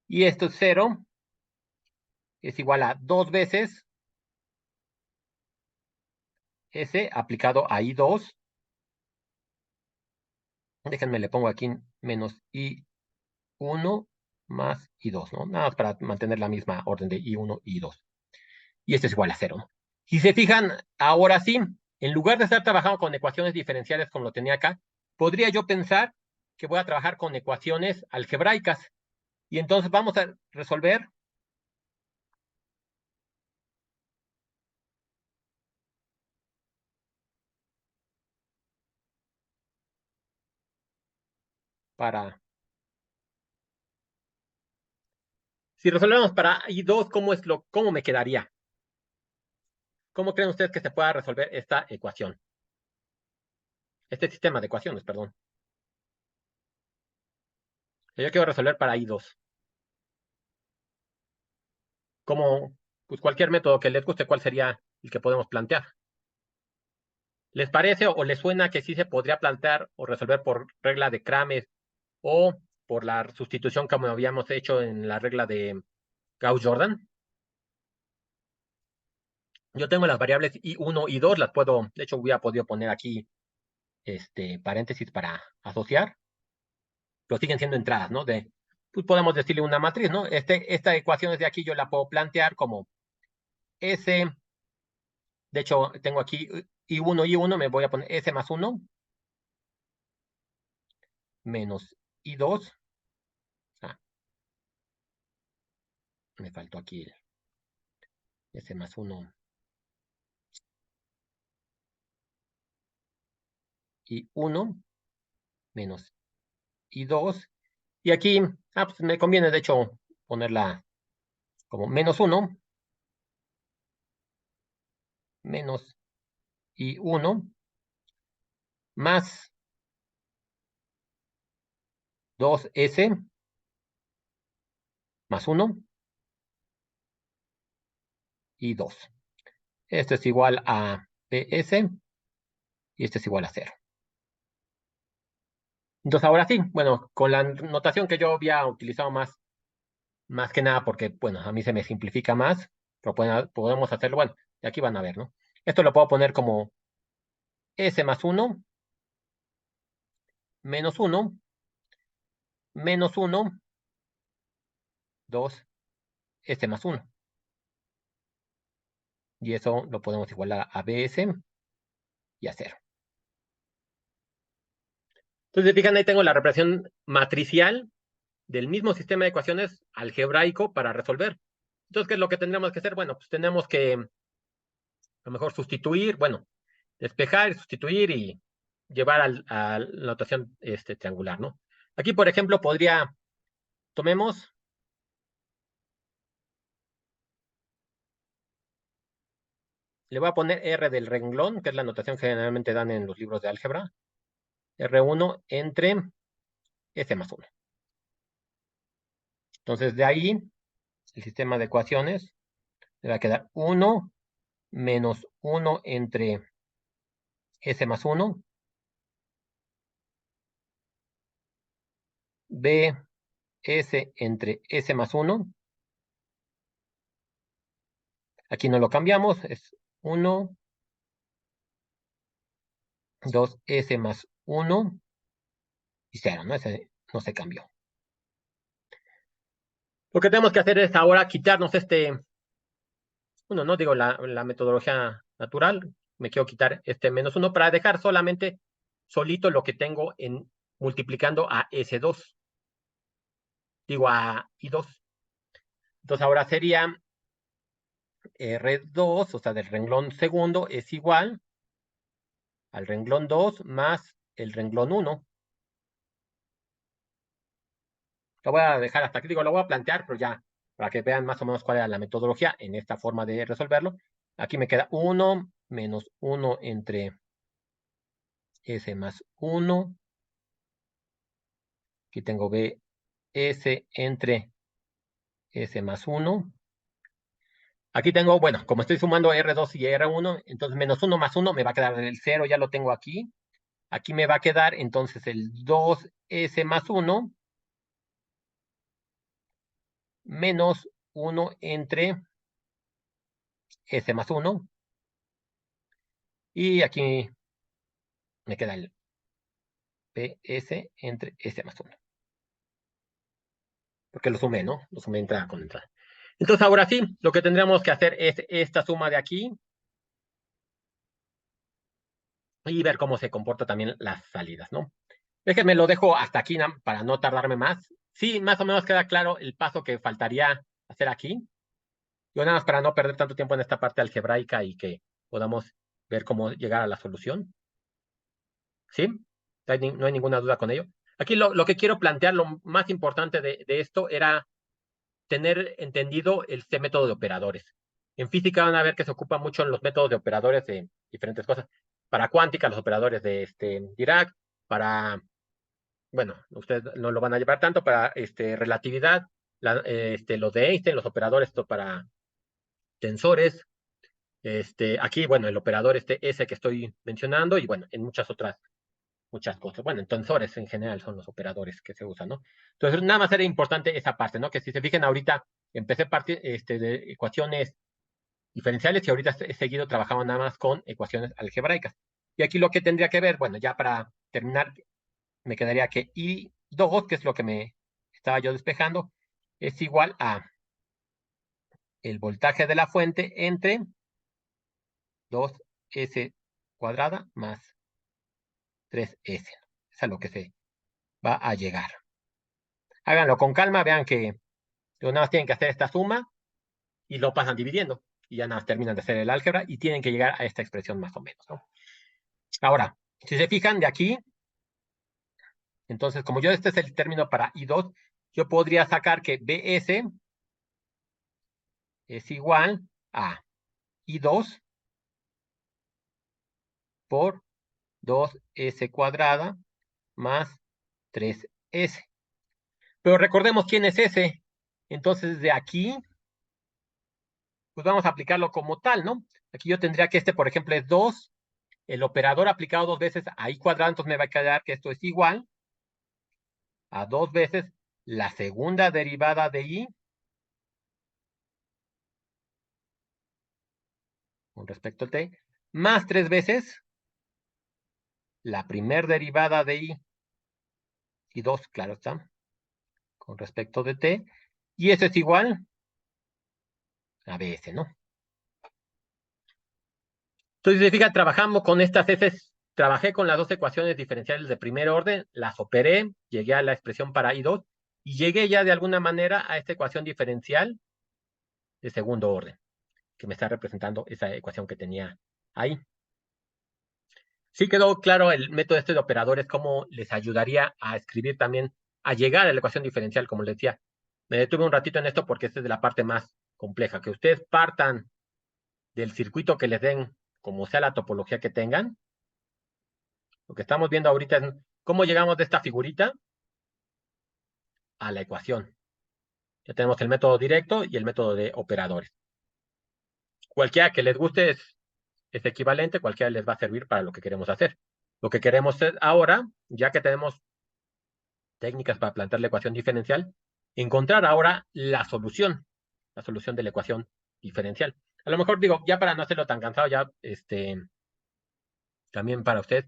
Y esto es 0, es igual a 2 veces S aplicado a I2. Déjenme, le pongo aquí menos I1 más I2, ¿no? Nada más para mantener la misma orden de I1 y I2. Y esto es igual a 0, ¿no? Si se fijan, ahora sí, en lugar de estar trabajando con ecuaciones diferenciales como lo tenía acá, podría yo pensar que voy a trabajar con ecuaciones algebraicas. Y entonces vamos a resolver para... Si resolvemos para I2, ¿cómo me quedaría? ¿Cómo creen ustedes que se pueda resolver esta ecuación? Este sistema de ecuaciones, perdón. Yo quiero resolver para I2. Como pues cualquier método que les guste, ¿cuál sería el que podemos plantear? ¿Les parece o les suena que sí se podría plantear o resolver por regla de Kramer o por la sustitución como habíamos hecho en la regla de Gauss-Jordan? Yo tengo las variables I1 y 2, las puedo, de hecho hubiera podido poner aquí paréntesis para asociar, pero siguen siendo entradas, ¿no? Pues podemos decirle una matriz, ¿no? Esta ecuación de aquí yo la puedo plantear como S, de hecho tengo aquí I1, me voy a poner S más 1 menos I2, me faltó aquí el S más 1 I1 menos I2, y aquí, pues me conviene de hecho ponerla como menos 1 menos I1 más 2S más 1 y 2. Esto es igual a PS y esto es igual a 0. Entonces ahora sí, bueno, con la notación que yo había utilizado más que nada porque, bueno, a mí se me simplifica más, pero podemos hacerlo, bueno, de aquí van a ver, ¿no? Esto lo puedo poner como S más 1 menos 1 menos 1 2 S más 1. Y eso lo podemos igualar a BS y a 0. Entonces, fijan, ahí tengo la representación matricial del mismo sistema de ecuaciones algebraico para resolver. Entonces, ¿qué es lo que tendremos que hacer? Bueno, pues tenemos que a lo mejor sustituir, bueno, despejar, sustituir y llevar a la notación triangular, ¿no? Aquí, por ejemplo, tomemos, le voy a poner R del renglón, que es la notación que generalmente dan en los libros de álgebra, R1 entre S más 1. Entonces, de ahí, el sistema de ecuaciones le va a quedar 1 menos 1 entre S más 1, B, S entre S más 1. Aquí no lo cambiamos, es 1, 2S más 1 y 0, ¿no? Ese no se cambió. Lo que tenemos que hacer es ahora quitarnos no digo la metodología natural, me quiero quitar este menos 1 para dejar solamente solito lo que tengo multiplicando a S2. Digo a I2. Entonces ahora sería R2, o sea, del renglón segundo, es igual al renglón 2 más el renglón 1. Lo voy a dejar hasta aquí, digo, lo voy a plantear, pero ya, para que vean más o menos cuál era la metodología en esta forma de resolverlo. Aquí me queda 1 menos 1 entre S más 1. Aquí tengo B, S entre S más 1. Aquí tengo, bueno, como estoy sumando R2 y R1, entonces menos 1 más 1 me va a quedar el 0, ya lo tengo aquí. Aquí me va a quedar entonces el 2S más 1 menos 1 entre S más 1. Y aquí me queda el PS entre S más 1. Porque lo sumé, ¿no? Lo sumé entrada con entrada. Entonces, ahora sí, lo que tendríamos que hacer es esta suma de aquí y ver cómo se comportan también las salidas, ¿no? Déjenme lo dejo hasta aquí para no tardarme más. Sí, más o menos queda claro el paso que faltaría hacer aquí. Yo nada más para no perder tanto tiempo en esta parte algebraica y que podamos ver cómo llegar a la solución. ¿Sí? No hay ninguna duda con ello. Aquí lo que quiero plantear, lo más importante de esto era tener entendido este método de operadores. En física van a ver que se ocupa mucho en los métodos de operadores de diferentes cosas. Para cuántica, los operadores de Dirac, para, bueno, ustedes no lo van a llevar tanto, para relatividad, los de Einstein, los operadores para tensores. Aquí, bueno, el operador S que estoy mencionando y, bueno, en muchas cosas. Bueno, en tensores en general son los operadores que se usan, ¿no? Entonces, nada más era importante esa parte, ¿no? Que si se fijan ahorita, empecé parte de ecuaciones diferenciales y ahorita he seguido trabajando nada más con ecuaciones algebraicas. Y aquí lo que tendría que ver, bueno, ya para terminar, me quedaría que I2, que es lo que me estaba yo despejando, es igual a el voltaje de la fuente entre 2S cuadrada más 3S. Es a lo que se va a llegar. Háganlo con calma, vean que nada más tienen que hacer esta suma y lo pasan dividiendo. Y ya nada más terminan de hacer el álgebra y tienen que llegar a esta expresión más o menos, ¿no? Ahora, si se fijan de aquí, entonces como este es el término para I2, yo podría sacar que BS es igual a I2 por 2S cuadrada más 3S. Pero recordemos quién es S. Entonces de aquí, pues vamos a aplicarlo como tal, ¿no? Aquí yo tendría que por ejemplo, es 2. El operador aplicado 2 veces a I cuadrado, entonces me va a quedar que esto es igual a 2 veces la segunda derivada de I con respecto a T, más 3 veces la primera derivada de I y 2, claro está, con respecto de T, y eso es igual a BS, ¿no? Entonces, si se fija, trabajamos con estas S trabajé con las dos ecuaciones diferenciales de primer orden, las operé, llegué a la expresión para I2 y llegué ya de alguna manera a esta ecuación diferencial de segundo orden, que me está representando esa ecuación que tenía ahí. Sí quedó claro el método este de operadores, cómo les ayudaría a escribir también, a llegar a la ecuación diferencial, como les decía. Me detuve un ratito en esto porque esta es de la parte más compleja, que ustedes partan del circuito que les den, como sea la topología que tengan. Lo que estamos viendo ahorita es cómo llegamos de esta figurita a la ecuación. Ya tenemos el método directo y el método de operadores. Cualquiera que les guste es equivalente, cualquiera les va a servir para lo que queremos hacer. Lo que queremos hacer ahora, ya que tenemos técnicas para plantear la ecuación diferencial, encontrar ahora la solución de la ecuación diferencial. A lo mejor digo, ya para no hacerlo tan cansado, ya también para ustedes,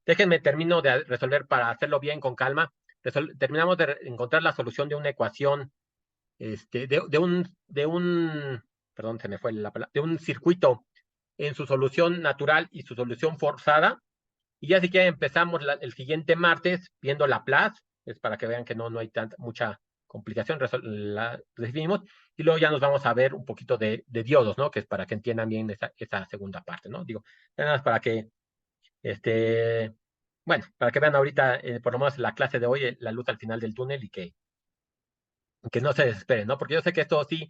déjenme termino de resolver para hacerlo bien con calma. Terminamos de encontrar la solución de una ecuación, de un, perdón, se me fue la palabra, de un circuito en su solución natural y su solución forzada. Y ya si quieren empezamos el siguiente martes viendo Laplace, es para que vean que no hay mucha complicación, la definimos, y luego ya nos vamos a ver un poquito de diodos, ¿no? Que es para que entiendan bien esa segunda parte, ¿no? Digo, nada más para que, bueno, para que vean ahorita, por lo menos la clase de hoy, la luz al final del túnel y que no se desesperen, ¿no? Porque yo sé que esto sí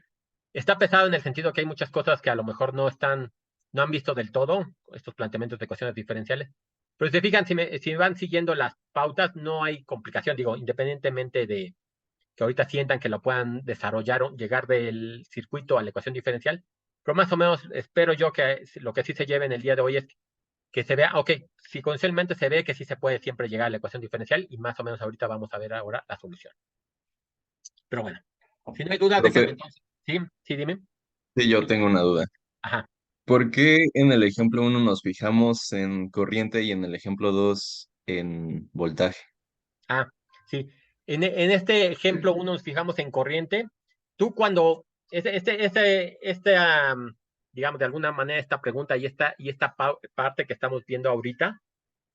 está pesado en el sentido que hay muchas cosas que a lo mejor no han visto del todo, estos planteamientos de ecuaciones diferenciales. Pero si se fijan, si me van siguiendo las pautas, no hay complicación, digo, independientemente de que ahorita sientan que lo puedan desarrollar o llegar del circuito a la ecuación diferencial. Pero más o menos espero yo que lo que sí se lleve en el día de hoy es que se vea, ok, secuencialmente se ve que sí se puede siempre llegar a la ecuación diferencial y más o menos ahorita vamos a ver ahora la solución. Pero bueno, si no hay dudas, déjenme
Profe,
entonces. Sí, dime.
sí, yo tengo una duda.
Ajá.
¿Por qué en el ejemplo 1 nos fijamos en corriente y en el ejemplo 2 en voltaje?
Ah, sí. En este ejemplo, uno nos fijamos en corriente. Tú cuando, digamos, de alguna manera, esta pregunta y esta parte que estamos viendo ahorita,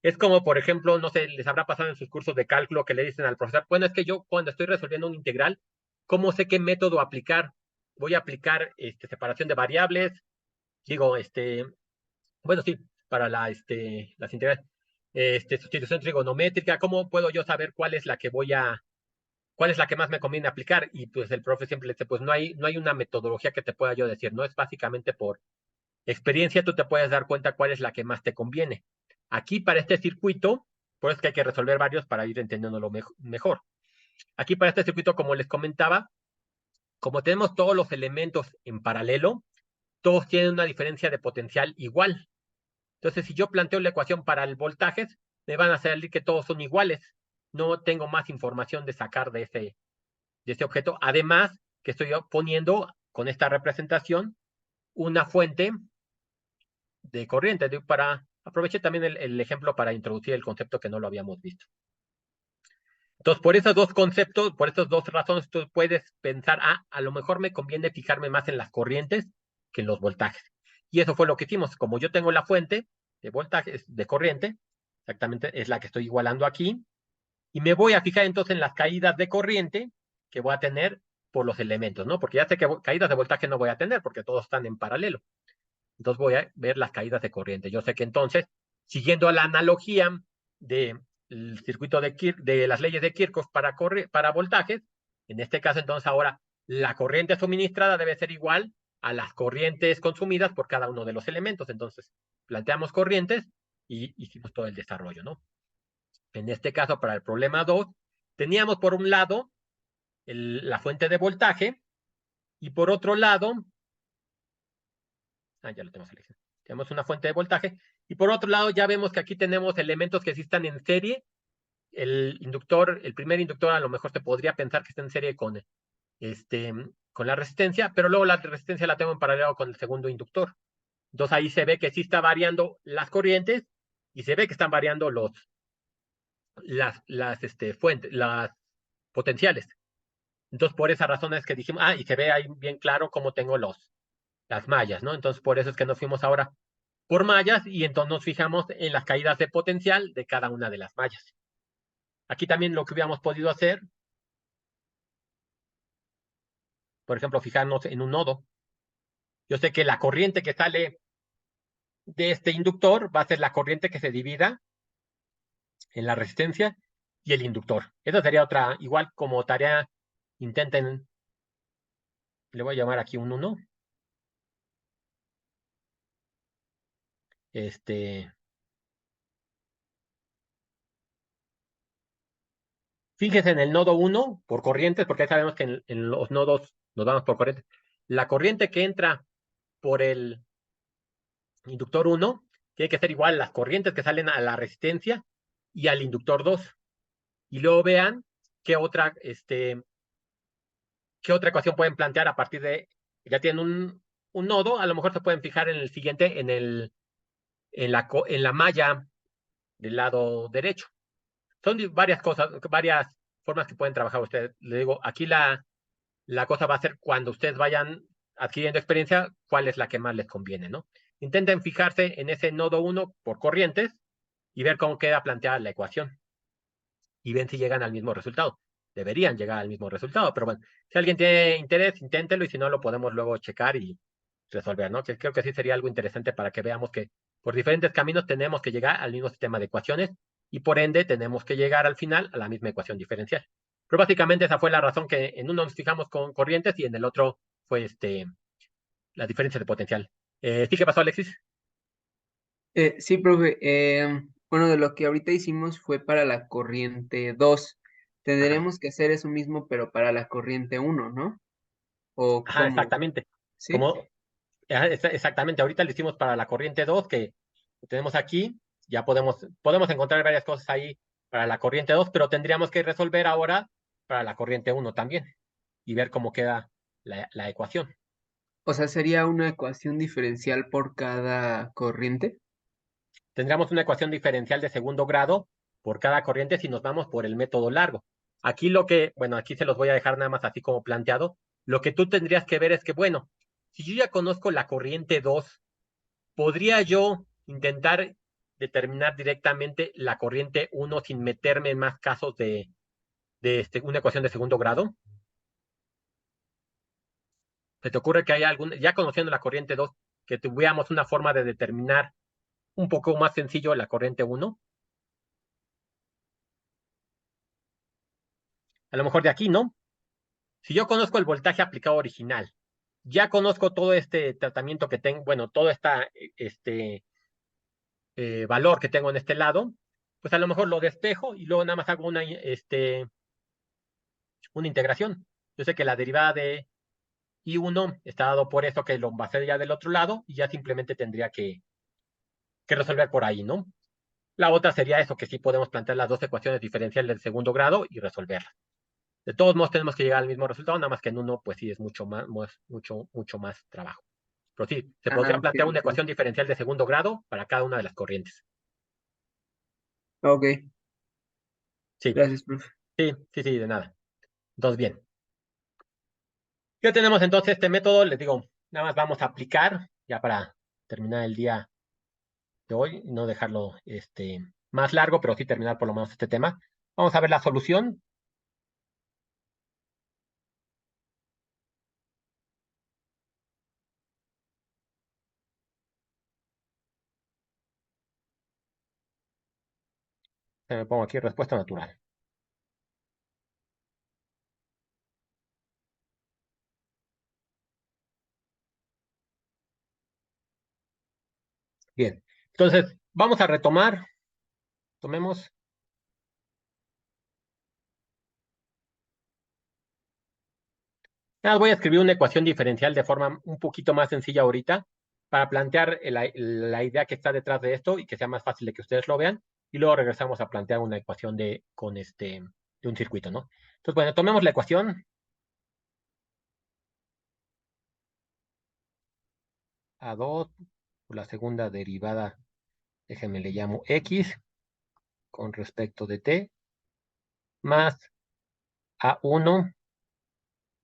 es como, por ejemplo, no sé, les habrá pasado en sus cursos de cálculo que le dicen al profesor, bueno, es que yo cuando estoy resolviendo un integral, ¿cómo sé qué método aplicar? Voy a aplicar separación de variables, digo, bueno, sí, para las integrales, sustitución trigonométrica, ¿cómo puedo yo saber cuál es la que más me conviene aplicar? Y pues el profe siempre le dice, pues no hay una metodología que te pueda yo decir, no es básicamente por experiencia, tú te puedes dar cuenta cuál es la que más te conviene. Aquí para este circuito, pues que hay que resolver varios para ir entendiéndolo mejor. Aquí para este circuito, como les comentaba, como tenemos todos los elementos en paralelo, todos tienen una diferencia de potencial igual. Entonces, si yo planteo la ecuación para el voltaje, me van a salir que todos son iguales. No tengo más información de sacar de ese objeto. Además, que estoy poniendo con esta representación una fuente de corriente. Aproveché también el ejemplo para introducir el concepto que no lo habíamos visto. Entonces, por esos dos conceptos, por esas dos razones, tú puedes pensar, a lo mejor me conviene fijarme más en las corrientes que en los voltajes. Y eso fue lo que hicimos. Como yo tengo la fuente de voltajes, de corriente, exactamente es la que estoy igualando aquí, y me voy a fijar entonces en las caídas de corriente que voy a tener por los elementos, ¿no? Porque ya sé que caídas de voltaje no voy a tener porque todos están en paralelo. Entonces voy a ver las caídas de corriente. Yo sé que entonces, siguiendo la analogía del circuito de las leyes de Kirchhoff para voltajes, en este caso entonces ahora la corriente suministrada debe ser igual a las corrientes consumidas por cada uno de los elementos. Entonces planteamos corrientes y hicimos todo el desarrollo, ¿no? En este caso, para el problema 2, teníamos por un lado la fuente de voltaje y por otro lado, ya lo tenemos seleccionado. Tenemos una fuente de voltaje y por otro lado ya vemos que aquí tenemos elementos que sí están en serie. El primer inductor a lo mejor se podría pensar que está en serie con la resistencia, pero luego la resistencia la tengo en paralelo con el segundo inductor. Entonces ahí se ve que sí está variando las corrientes y se ve que están variando las potenciales. Entonces por esa razón es que dijimos, y se ve ahí bien claro cómo tengo las mallas, ¿no? Entonces por eso es que nos fuimos ahora por mallas y entonces nos fijamos en las caídas de potencial de cada una de las mallas. Aquí también lo que hubiéramos podido hacer, por ejemplo, fijarnos en un nodo. Yo sé que la corriente que sale de este inductor va a ser la corriente que se divida en la resistencia y el inductor. Esa sería otra, igual como tarea, intenten, le voy a llamar aquí un 1. Fíjese en el nodo 1 por corrientes, porque ya sabemos que en los nodos nos vamos por corrientes. La corriente que entra por el inductor 1 tiene que ser igual las corrientes que salen a la resistencia y al inductor 2. Y luego vean qué otra, qué otra ecuación pueden plantear a partir de, ya tienen un nodo, a lo mejor se pueden fijar en el siguiente, en la malla del lado derecho. Son varias cosas, varias formas que pueden trabajar ustedes. Le digo, aquí la cosa va a ser cuando ustedes vayan adquiriendo experiencia, cuál es la que más les conviene, ¿no? Intenten fijarse en ese nodo 1 por corrientes y ver cómo queda planteada la ecuación. Y ven si llegan al mismo resultado. Deberían llegar al mismo resultado, pero bueno, si alguien tiene interés, inténtelo y si no, lo podemos luego checar y resolver, ¿no? Que creo que sí sería algo interesante para que veamos que por diferentes caminos tenemos que llegar al mismo sistema de ecuaciones y por ende tenemos que llegar al final a la misma ecuación diferencial. Pero básicamente esa fue la razón que en uno nos fijamos con corrientes y en el otro fue la diferencia de potencial. ¿Sí qué pasó, Alexis?
Sí, profe. Bueno, de lo que ahorita hicimos fue para la corriente 2.
Ajá,
Tendremos que hacer eso mismo, pero para la corriente 1, ¿no? ¿O
ajá,
cómo?
exactamente.
¿Sí?
Como, exactamente, ahorita lo hicimos para la corriente 2 que tenemos aquí, ya podemos encontrar varias cosas ahí para la corriente 2 pero tendríamos que resolver ahora para la corriente 1 también y ver cómo queda la ecuación.
O sea, sería una ecuación diferencial por cada corriente.
Tendríamos una ecuación diferencial de segundo grado por cada corriente si nos vamos por el método largo. Aquí bueno, aquí se los voy a dejar nada más así como planteado. Lo que tú tendrías que ver es que, bueno, si yo ya conozco la corriente 2, ¿podría yo intentar determinar directamente la corriente 1 sin meterme en más casos de una ecuación de segundo grado? ¿Se te ocurre que hay ya conociendo la corriente 2, que tuviéramos una forma de determinar un poco más sencillo la corriente 1? A lo mejor de aquí, ¿no? Si yo conozco el voltaje aplicado original, ya conozco todo este tratamiento que tengo, bueno, todo este valor que tengo en este lado, pues a lo mejor lo despejo y luego nada más hago una integración. Yo sé que la derivada de I1 está dado por eso que lo va a hacer ya del otro lado y ya simplemente tendría que resolver por ahí, ¿no? La otra sería eso, que sí podemos plantear las dos ecuaciones diferenciales del segundo grado y resolverlas. De todos modos, tenemos que llegar al mismo resultado, nada más que en uno, pues sí, es mucho más trabajo. Pero sí, se
Ah,
podría
ok,
plantear una
ok.
ecuación diferencial de segundo grado para cada una de las corrientes.
Ok,
Sí,
gracias, profe.
sí, de nada. Entonces, bien. Ya tenemos entonces este método, les digo, nada más vamos a aplicar ya para terminar el día de hoy y no dejarlo más largo, pero sí terminar por lo menos este tema. Vamos a ver la solución. Me pongo aquí respuesta natural. Bien. Entonces, vamos a retomar. Tomemos. Voy a escribir una ecuación diferencial de forma un poquito más sencilla ahorita para plantear la idea que está detrás de esto y que sea más fácil de que ustedes lo vean. Y luego regresamos a plantear una ecuación de un circuito, ¿no? Entonces, bueno, tomemos la ecuación A2 por la segunda derivada, déjenme le llamo X con respecto de T, más A1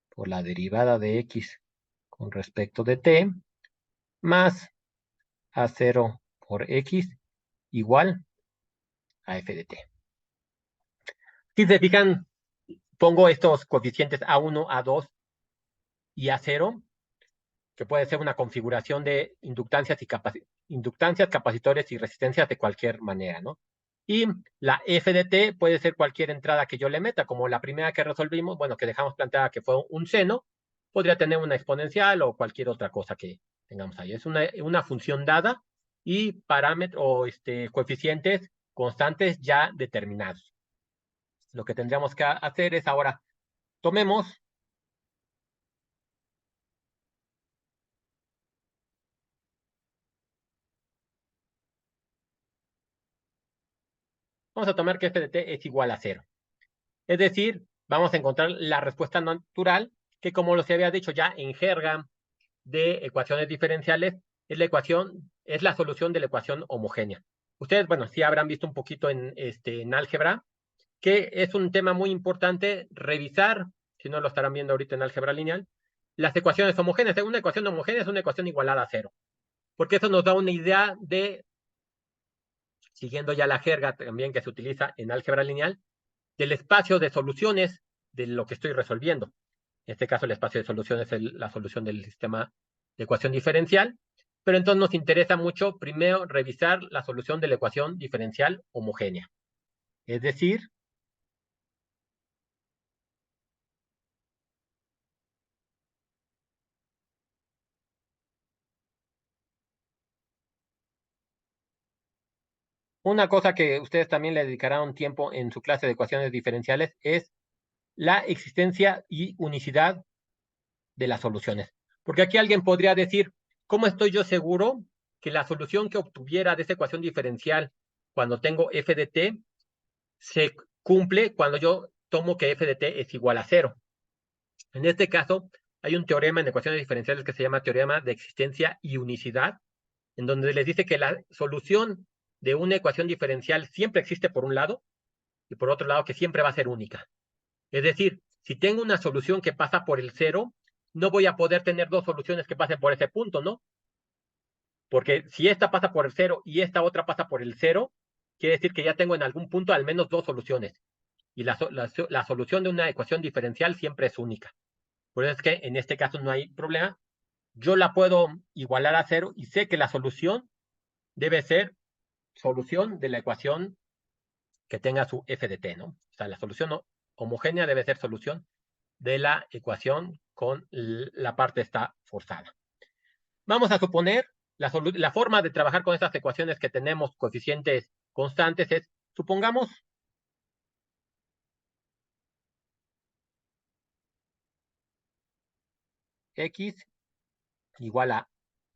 por la derivada de X con respecto de T, más A0 por X igual a f de t. Si se fijan, pongo estos coeficientes A1, A2 y A0, que puede ser una configuración de inductancias, capacitores y resistencias de cualquier manera, ¿no? Y la f de t puede ser cualquier entrada que yo le meta, como la primera que resolvimos, bueno, que dejamos planteada que fue un seno, podría tener una exponencial o cualquier otra cosa que tengamos ahí. Es una función dada y parámetros o coeficientes constantes ya determinados. Lo que tendríamos que hacer es ahora, tomemos vamos a tomar que f de t es igual a 0. Es decir, vamos a encontrar la respuesta natural, que como los había dicho ya en jerga de ecuaciones diferenciales, es la solución de la ecuación homogénea. Ustedes, bueno, sí habrán visto un poquito en álgebra, que es un tema muy importante revisar, si no lo estarán viendo ahorita en álgebra lineal, las ecuaciones homogéneas. Una ecuación homogénea es una ecuación igualada a 0, porque eso nos da una idea de, siguiendo ya la jerga también que se utiliza en álgebra lineal, del espacio de soluciones de lo que estoy resolviendo. En este caso, el espacio de soluciones es la solución del sistema de ecuación diferencial, pero entonces nos interesa mucho primero revisar la solución de la ecuación diferencial homogénea. Es decir, una cosa que ustedes también le dedicarán tiempo en su clase de ecuaciones diferenciales es la existencia y unicidad de las soluciones. Porque aquí alguien podría decir, ¿cómo estoy yo seguro que la solución que obtuviera de esa ecuación diferencial cuando tengo f de t se cumple cuando yo tomo que f de t es igual a 0? En este caso, hay un teorema en ecuaciones diferenciales que se llama teorema de existencia y unicidad, en donde les dice que la solución de una ecuación diferencial siempre existe por un lado y por otro lado que siempre va a ser única. Es decir, si tengo una solución que pasa por el 0, no voy a poder tener dos soluciones que pasen por ese punto, ¿no? Porque si esta pasa por el 0 y esta otra pasa por el 0, quiere decir que ya tengo en algún punto al menos dos soluciones. Y la solución de una ecuación diferencial siempre es única. Por eso es que en este caso no hay problema. Yo la puedo igualar a 0 y sé que la solución debe ser solución de la ecuación que tenga su f de t, ¿no? O sea, la solución homogénea debe ser solución de la ecuación con la parte está forzada. Vamos a suponer, la forma de trabajar con estas ecuaciones que tenemos coeficientes constantes es, supongamos, x igual a,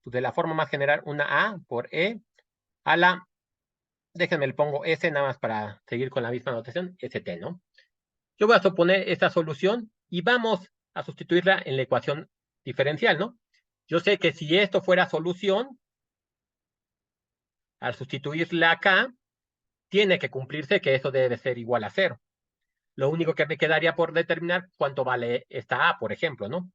de la forma más general, una a por e a la, déjenme le pongo s nada más para seguir con la misma notación, st, ¿no? Yo voy a suponer esta solución y vamos a sustituirla en la ecuación diferencial, ¿no? Yo sé que si esto fuera solución, al sustituirla acá, tiene que cumplirse que eso debe ser igual a 0. Lo único que me quedaría por determinar cuánto vale esta A, por ejemplo, ¿no?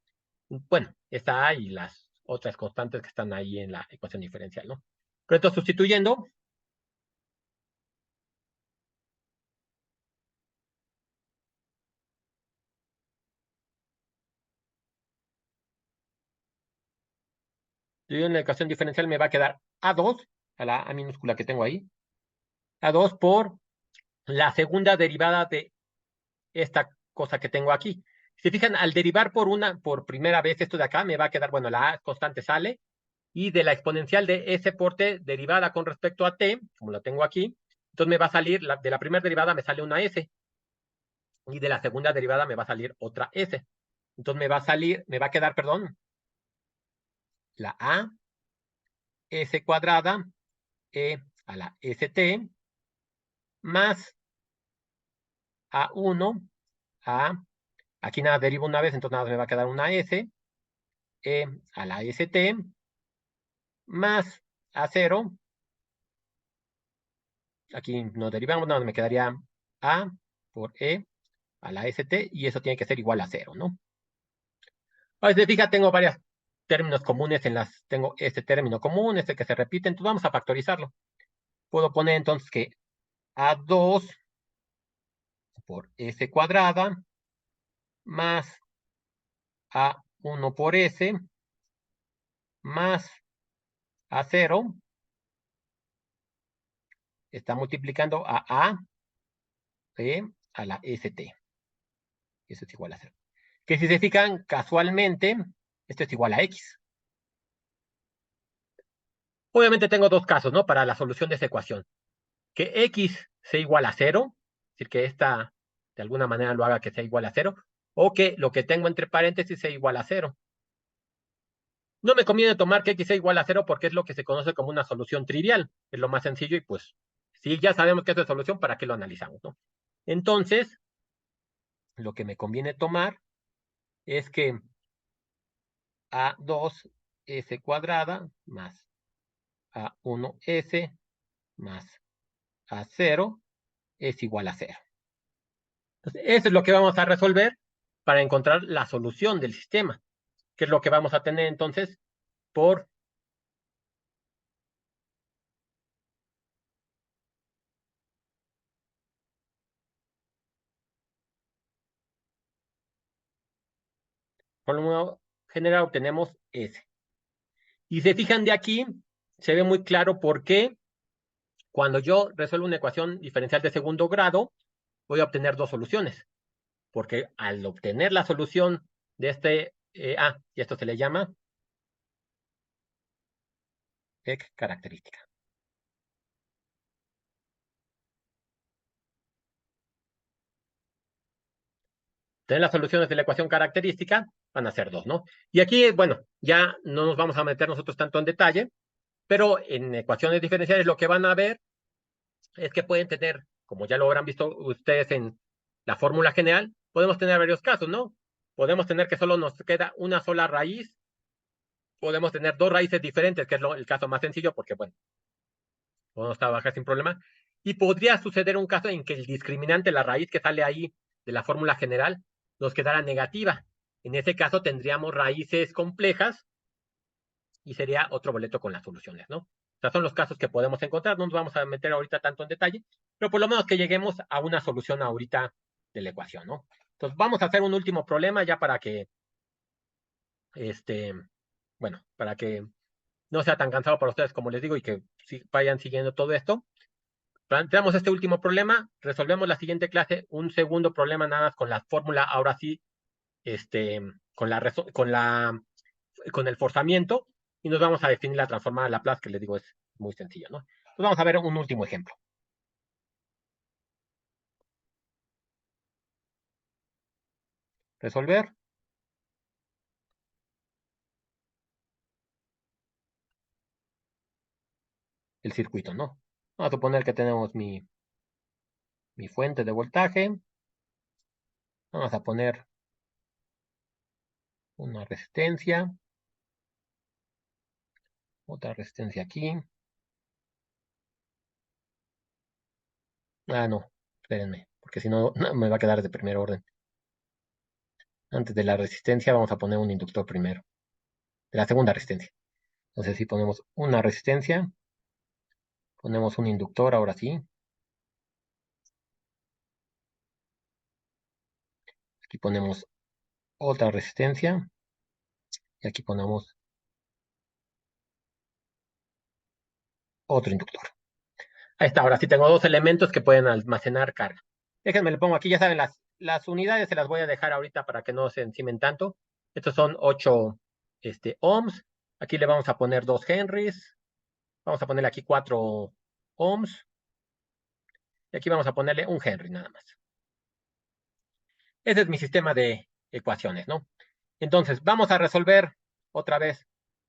Bueno, esta A y las otras constantes que están ahí en la ecuación diferencial, ¿no? Pero esto sustituyendo, en la ecuación diferencial me va a quedar A2, a la A minúscula que tengo ahí, A2 por la segunda derivada de esta cosa que tengo aquí. Si se fijan, al derivar por primera vez esto de acá, me va a quedar, bueno, la A constante sale, y de la exponencial de s por t derivada con respecto a t, como la tengo aquí, entonces me va a salir, de la primera derivada me sale una s, y de la segunda derivada me va a salir otra s. Entonces me va a quedar, perdón, la a s cuadrada e a la st más a1 a, aquí nada derivo una vez, entonces nada me va a quedar una s, e a la st más a0, aquí nos derivamos, nada, me quedaría a por e a la st y eso tiene que ser igual a 0, ¿no? Ahora, si te fijas, tengo varias términos comunes tengo este término común, este que se repite, entonces vamos a factorizarlo. Puedo poner entonces que A2 por S cuadrada más A1 por S más A0 está multiplicando a a la ST. Eso es igual a 0. Que si se fijan, casualmente, esto es igual a X. Obviamente tengo dos casos, ¿no? Para la solución de esta ecuación. Que X sea igual a 0, es decir, que esta de alguna manera lo haga que sea igual a 0, o que lo que tengo entre paréntesis sea igual a 0. No me conviene tomar que X sea igual a 0 porque es lo que se conoce como una solución trivial. Es lo más sencillo y pues, si ya sabemos que esto es solución, ¿para qué lo analizamos, no? Entonces, lo que me conviene tomar es que A2S cuadrada más A1S más A0 es igual a 0. Entonces, eso es lo que vamos a resolver para encontrar la solución del sistema, que es lo que vamos a tener entonces por fórmula general obtenemos S. Y se fijan de aquí, se ve muy claro por qué cuando yo resuelvo una ecuación diferencial de segundo grado, voy a obtener dos soluciones. Porque al obtener la solución de este, y esto se le llama característica. Tener las soluciones de la ecuación característica van a ser dos, ¿no? Y aquí, bueno, ya no nos vamos a meter nosotros tanto en detalle, pero en ecuaciones diferenciales lo que van a ver es que pueden tener, como ya lo habrán visto ustedes en la fórmula general, podemos tener varios casos, ¿no? Podemos tener que solo nos queda una sola raíz, podemos tener dos raíces diferentes, que es el caso más sencillo, porque, bueno, podemos trabajar sin problema. Y podría suceder un caso en que el discriminante, la raíz que sale ahí de la fórmula general, nos quedara negativa. En ese caso tendríamos raíces complejas y sería otro boleto con las soluciones, ¿no? O sea, son los casos que podemos encontrar. No nos vamos a meter ahorita tanto en detalle, pero por lo menos que lleguemos a una solución ahorita de la ecuación, ¿no? Entonces vamos a hacer un último problema ya para que, bueno, para que no sea tan cansado para ustedes como les digo y que vayan siguiendo todo esto. Planteamos este último problema, resolvemos la siguiente clase, un segundo problema nada más con la fórmula, ahora sí, con el forzamiento, y nos vamos a definir la transformada de Laplace, que les digo es muy sencilla, ¿no? Entonces vamos a ver un último ejemplo. Resolver. El circuito, ¿no? Vamos a suponer que tenemos mi fuente de voltaje. Vamos a poner una resistencia. Otra resistencia aquí. No, espérenme, porque si no, no me va a quedar de primer orden. Antes de la resistencia vamos a poner un inductor primero. De la segunda resistencia. Entonces si ponemos una resistencia, ponemos un inductor, ahora sí. Aquí ponemos otra resistencia. Y aquí ponemos otro inductor. Ahí está, ahora sí tengo dos elementos que pueden almacenar carga. Déjenme, le pongo aquí, ya saben, las unidades se las voy a dejar ahorita para que no se encimen tanto. Estos son 8 ohms. Aquí le vamos a poner 2 henrys. Vamos a ponerle aquí 4 ohms. Y aquí vamos a ponerle 1 henry nada más. Ese es mi sistema de ecuaciones, ¿no? Entonces, vamos a resolver otra vez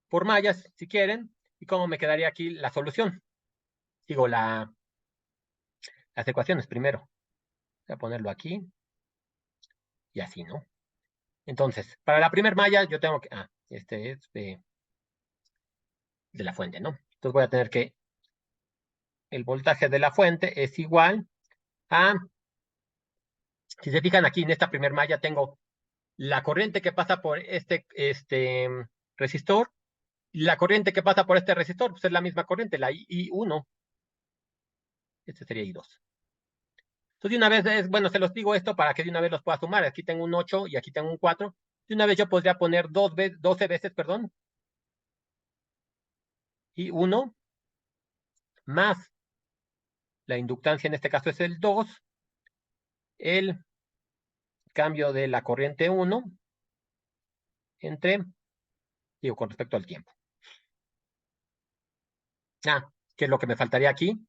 por mallas, si quieren. ¿Y cómo me quedaría aquí la solución? Digo, las ecuaciones primero. Voy a ponerlo aquí. Y así, ¿no? Entonces, para la primera malla yo tengo que... este es de la fuente, ¿no? Entonces voy a tener que... El voltaje de la fuente es igual a... Si se fijan aquí en esta primera malla tengo la corriente que pasa por este resistor. Y la corriente que pasa por este resistor, pues es la misma corriente, la I1. Este sería I2. Entonces, de una vez, bueno, se los digo esto para que de una vez los pueda sumar. Aquí tengo un 8 y aquí tengo un 4. De una vez yo podría poner 12 veces, perdón, I1 más la inductancia, en este caso es el 2, el cambio de la corriente 1 entre, digo, con respecto al tiempo. ¿Qué es lo que me faltaría aquí?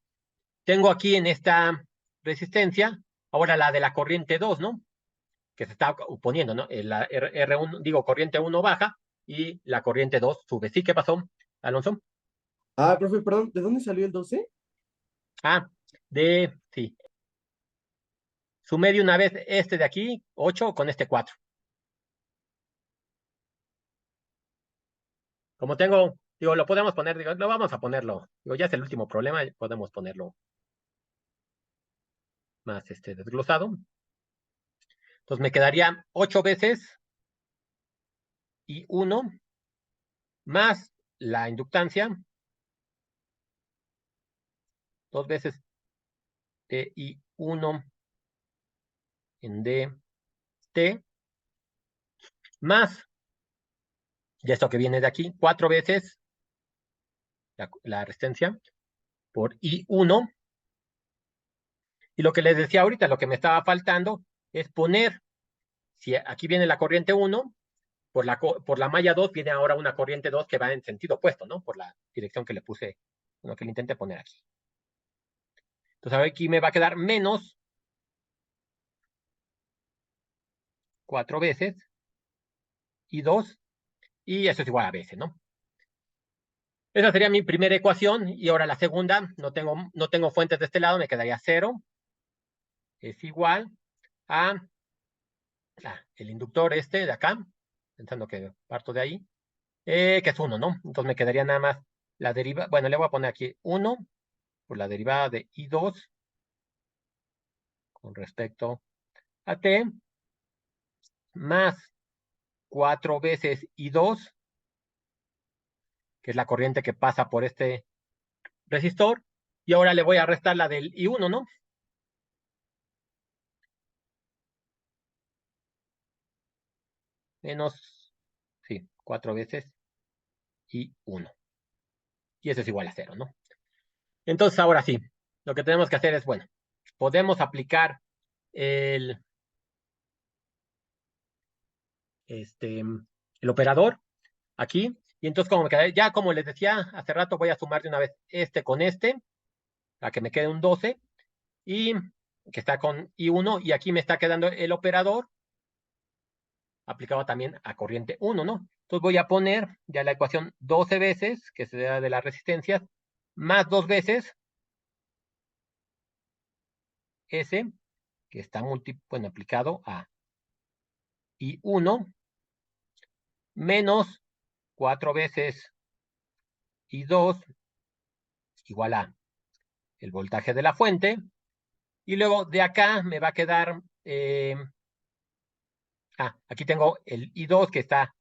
Tengo aquí en esta resistencia, ahora la de la corriente 2, ¿no? Que se está oponiendo, ¿no? La R1, digo, corriente 1 baja y la corriente 2 sube. ¿Sí? ¿Qué pasó, Alonso?
Ah, profe, perdón, ¿de dónde salió el 12?
Sí. Sumé de una vez este de aquí, 8, con este 4. Como tengo, digo, lo podemos poner, digo, no vamos a ponerlo. Digo, ya es el último problema, podemos ponerlo más desglosado. Entonces me quedaría 8 veces y 1 más la inductancia, 2 veces de I1 en DT, más, ya esto que viene de aquí, 4 veces la resistencia por I1. Y lo que les decía ahorita, lo que me estaba faltando es poner, si aquí viene la corriente 1, por la malla 2 viene ahora una corriente 2 que va en sentido opuesto, ¿no? Por la dirección que le puse, bueno, que le intenté poner aquí. Entonces ahora aquí me va a quedar menos 4 veces y 2, y eso es igual a veces, ¿no? Esa sería mi primera ecuación, y ahora la segunda, no tengo fuentes de este lado, me quedaría 0, es igual a el inductor de acá, pensando que parto de ahí, que es 1, ¿no? Entonces me quedaría nada más la derivada, bueno, le voy a poner aquí 1 por la derivada de I2 con respecto a T, más 4 veces I2, que es la corriente que pasa por este resistor, y ahora le voy a restar la del I1, ¿no? Menos, sí, 4 veces I1. Y eso es igual a 0, ¿no? Entonces, ahora sí, lo que tenemos que hacer es, bueno, podemos aplicar el operador aquí, y entonces como me quedé, ya como les decía hace rato, voy a sumar de una vez este con este, para que me quede un 12, y que está con I1, y aquí me está quedando el operador aplicado también a corriente 1, ¿no? Entonces voy a poner ya la ecuación 12 veces, que se da de las resistencias, más 2 veces S, que está aplicado a I1, menos 4 veces I2, igual a el voltaje de la fuente, y luego de acá me va a quedar, aquí tengo el I2 que está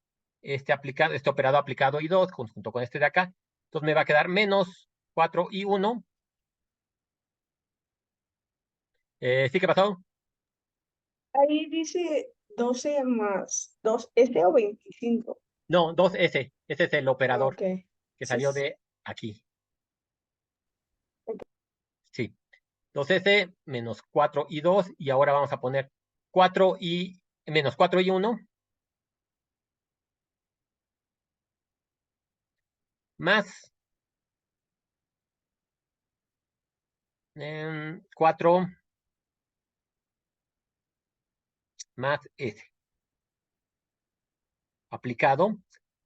aplicado, este operado aplicado I2 junto con este de acá, entonces me va a quedar menos 4I1. ¿Sí que pasó?
Ahí dice 12 más 2S o 25.
No, 2S, ese es el operador
Ok.
que
Sí,
salió
sí.
de aquí.
Ok.
Sí, 2S menos 4I2, y ahora vamos a poner 4I menos 4I1 más 4 más S aplicado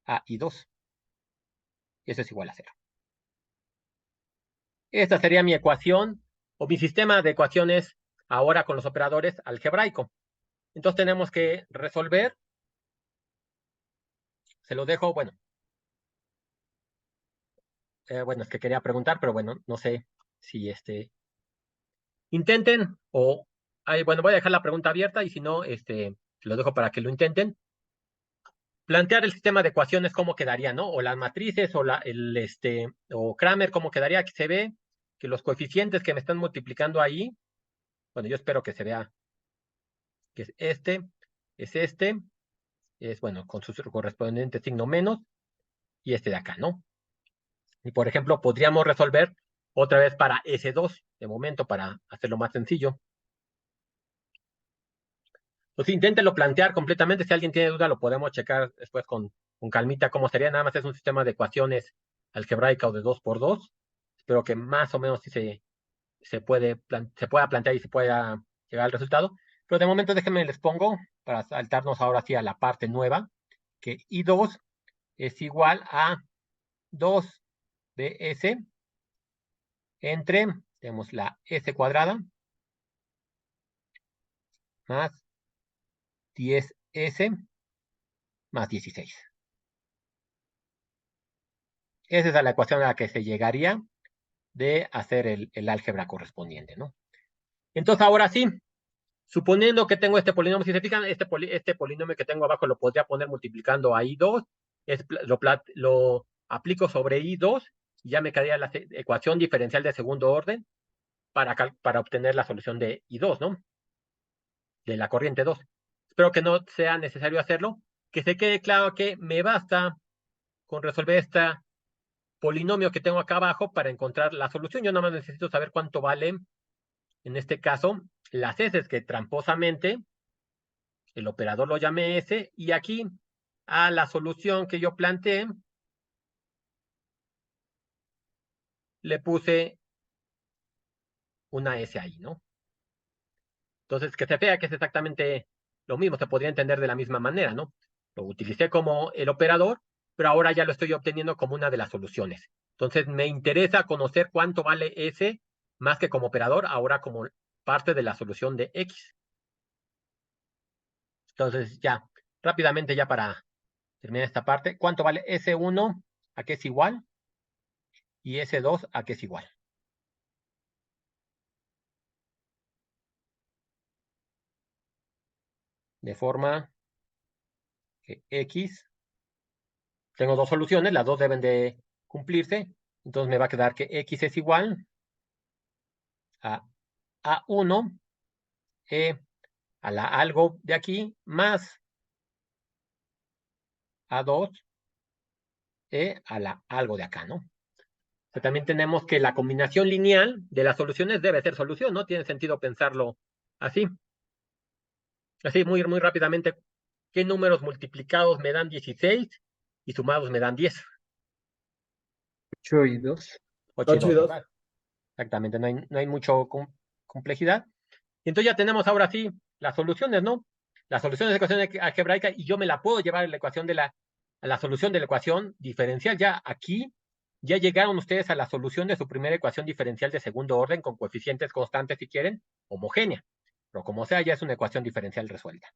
a I2. Y eso es igual a 0. Esta sería mi ecuación o mi sistema de ecuaciones ahora con los operadores algebraico. Entonces tenemos que resolver. Se lo dejo, bueno. Bueno, es que quería preguntar, pero bueno, no sé si intenten o... bueno, voy a dejar la pregunta abierta, y si no, lo dejo para que lo intenten. plantear el sistema de ecuaciones, cómo quedaría, ¿no? O las matrices, o o Kramer, cómo quedaría. Aquí se ve que los coeficientes que me están multiplicando ahí, bueno, yo espero que se vea que es bueno, con su correspondiente signo menos, y este de acá, ¿no? Y por ejemplo, podríamos resolver otra vez para S2, de momento, para hacerlo más sencillo. Pues inténtelo plantear completamente. Si alguien tiene duda, lo podemos checar después con calmita cómo sería. Nada más es un sistema de ecuaciones algebraica o de 2×2. Espero que más o menos sí se pueda plantear y se pueda llegar al resultado. Pero de momento déjenme les pongo para saltarnos ahora sí a la parte nueva, que I2 es igual a 2BS entre, tenemos la S cuadrada más 10S más 16. Esa es la ecuación a la que se llegaría de hacer el álgebra correspondiente, ¿no? Entonces, ahora sí, suponiendo que tengo este polinomio, si se fijan, este polinomio que tengo abajo lo podría poner multiplicando a I2, lo aplico sobre I2 y ya me quedaría la ecuación diferencial de segundo orden para obtener la solución de I2, ¿no? De la corriente 2. Espero que no sea necesario hacerlo, que se quede claro que me basta con resolver este polinomio que tengo acá abajo para encontrar la solución. Yo nada más necesito saber cuánto vale, en este caso, las S, que tramposamente el operador lo llame S, y aquí a la solución que yo planteé le puse una S ahí, ¿no? Entonces, que se vea que es exactamente lo mismo, se podría entender de la misma manera, ¿no? Lo utilicé como el operador, pero ahora ya lo estoy obteniendo como una de las soluciones. Entonces, me interesa conocer cuánto vale S, más que como operador, ahora como parte de la solución de X. Entonces, ya, rápidamente ya para terminar esta parte, ¿cuánto vale S1 a qué es igual? Y S2 a qué es igual. De forma que X, tengo dos soluciones, las dos deben de cumplirse, entonces me va a quedar que X es igual a A1 a la algo de aquí más A2 a la algo de acá, ¿no? O sea, también tenemos que la combinación lineal de las soluciones debe ser solución, ¿no? Tiene sentido pensarlo así. Así, muy, muy rápidamente, ¿qué números multiplicados me dan 16 y sumados me dan 10?
8 y 2.
8 y
8 y
2,
2.
¿verdad? Exactamente, no hay mucho complejidad. Y entonces ya tenemos ahora sí las soluciones, ¿no? Las soluciones de ecuación algebraica, y yo me la puedo llevar a la ecuación a la solución de la ecuación diferencial. Ya aquí, ya llegaron ustedes a la solución de su primera ecuación diferencial de segundo orden con coeficientes constantes, si quieren, homogénea. Pero como sea, ya es una ecuación diferencial resuelta.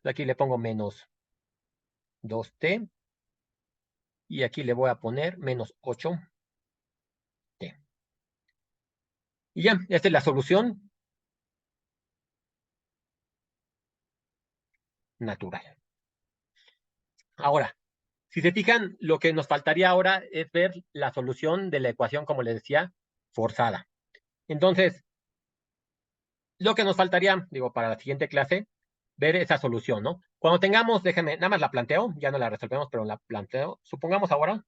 Aquí le pongo menos 2t y aquí le voy a poner menos 8t. Y ya, esta es la solución natural. Ahora, si se fijan, lo que nos faltaría ahora es ver la solución de la ecuación, como les decía, forzada. Entonces, lo que nos faltaría, digo, para la siguiente clase, ver esa solución, ¿no? Cuando tengamos, déjenme, nada más la planteo, ya no la resolvemos, pero la planteo. Supongamos ahora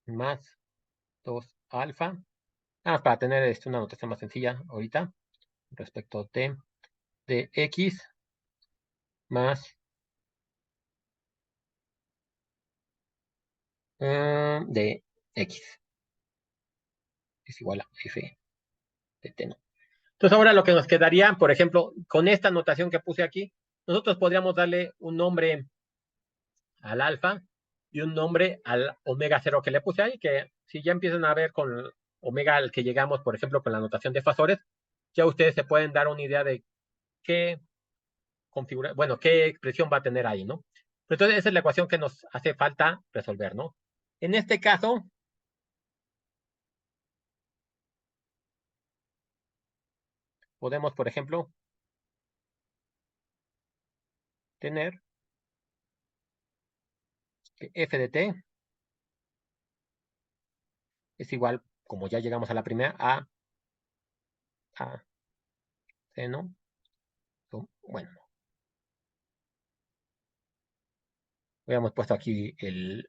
más 2 alfa. Nada más para tener una notación más sencilla ahorita, respecto a t de x más de x es igual a f de t, ¿no? Entonces ahora lo que nos quedaría, por ejemplo, con esta notación que puse aquí, nosotros podríamos darle un nombre al alfa y un nombre al omega 0 que le puse ahí, que si ya empiezan a ver con omega al que llegamos, por ejemplo, con la notación de fasores, ya ustedes se pueden dar una idea de qué qué expresión va a tener ahí, ¿no? Entonces, esa es la ecuación que nos hace falta resolver, ¿no? En este caso, podemos, por ejemplo, tener que f de t es igual, como ya llegamos a la primera, a seno. Bueno, habíamos puesto aquí el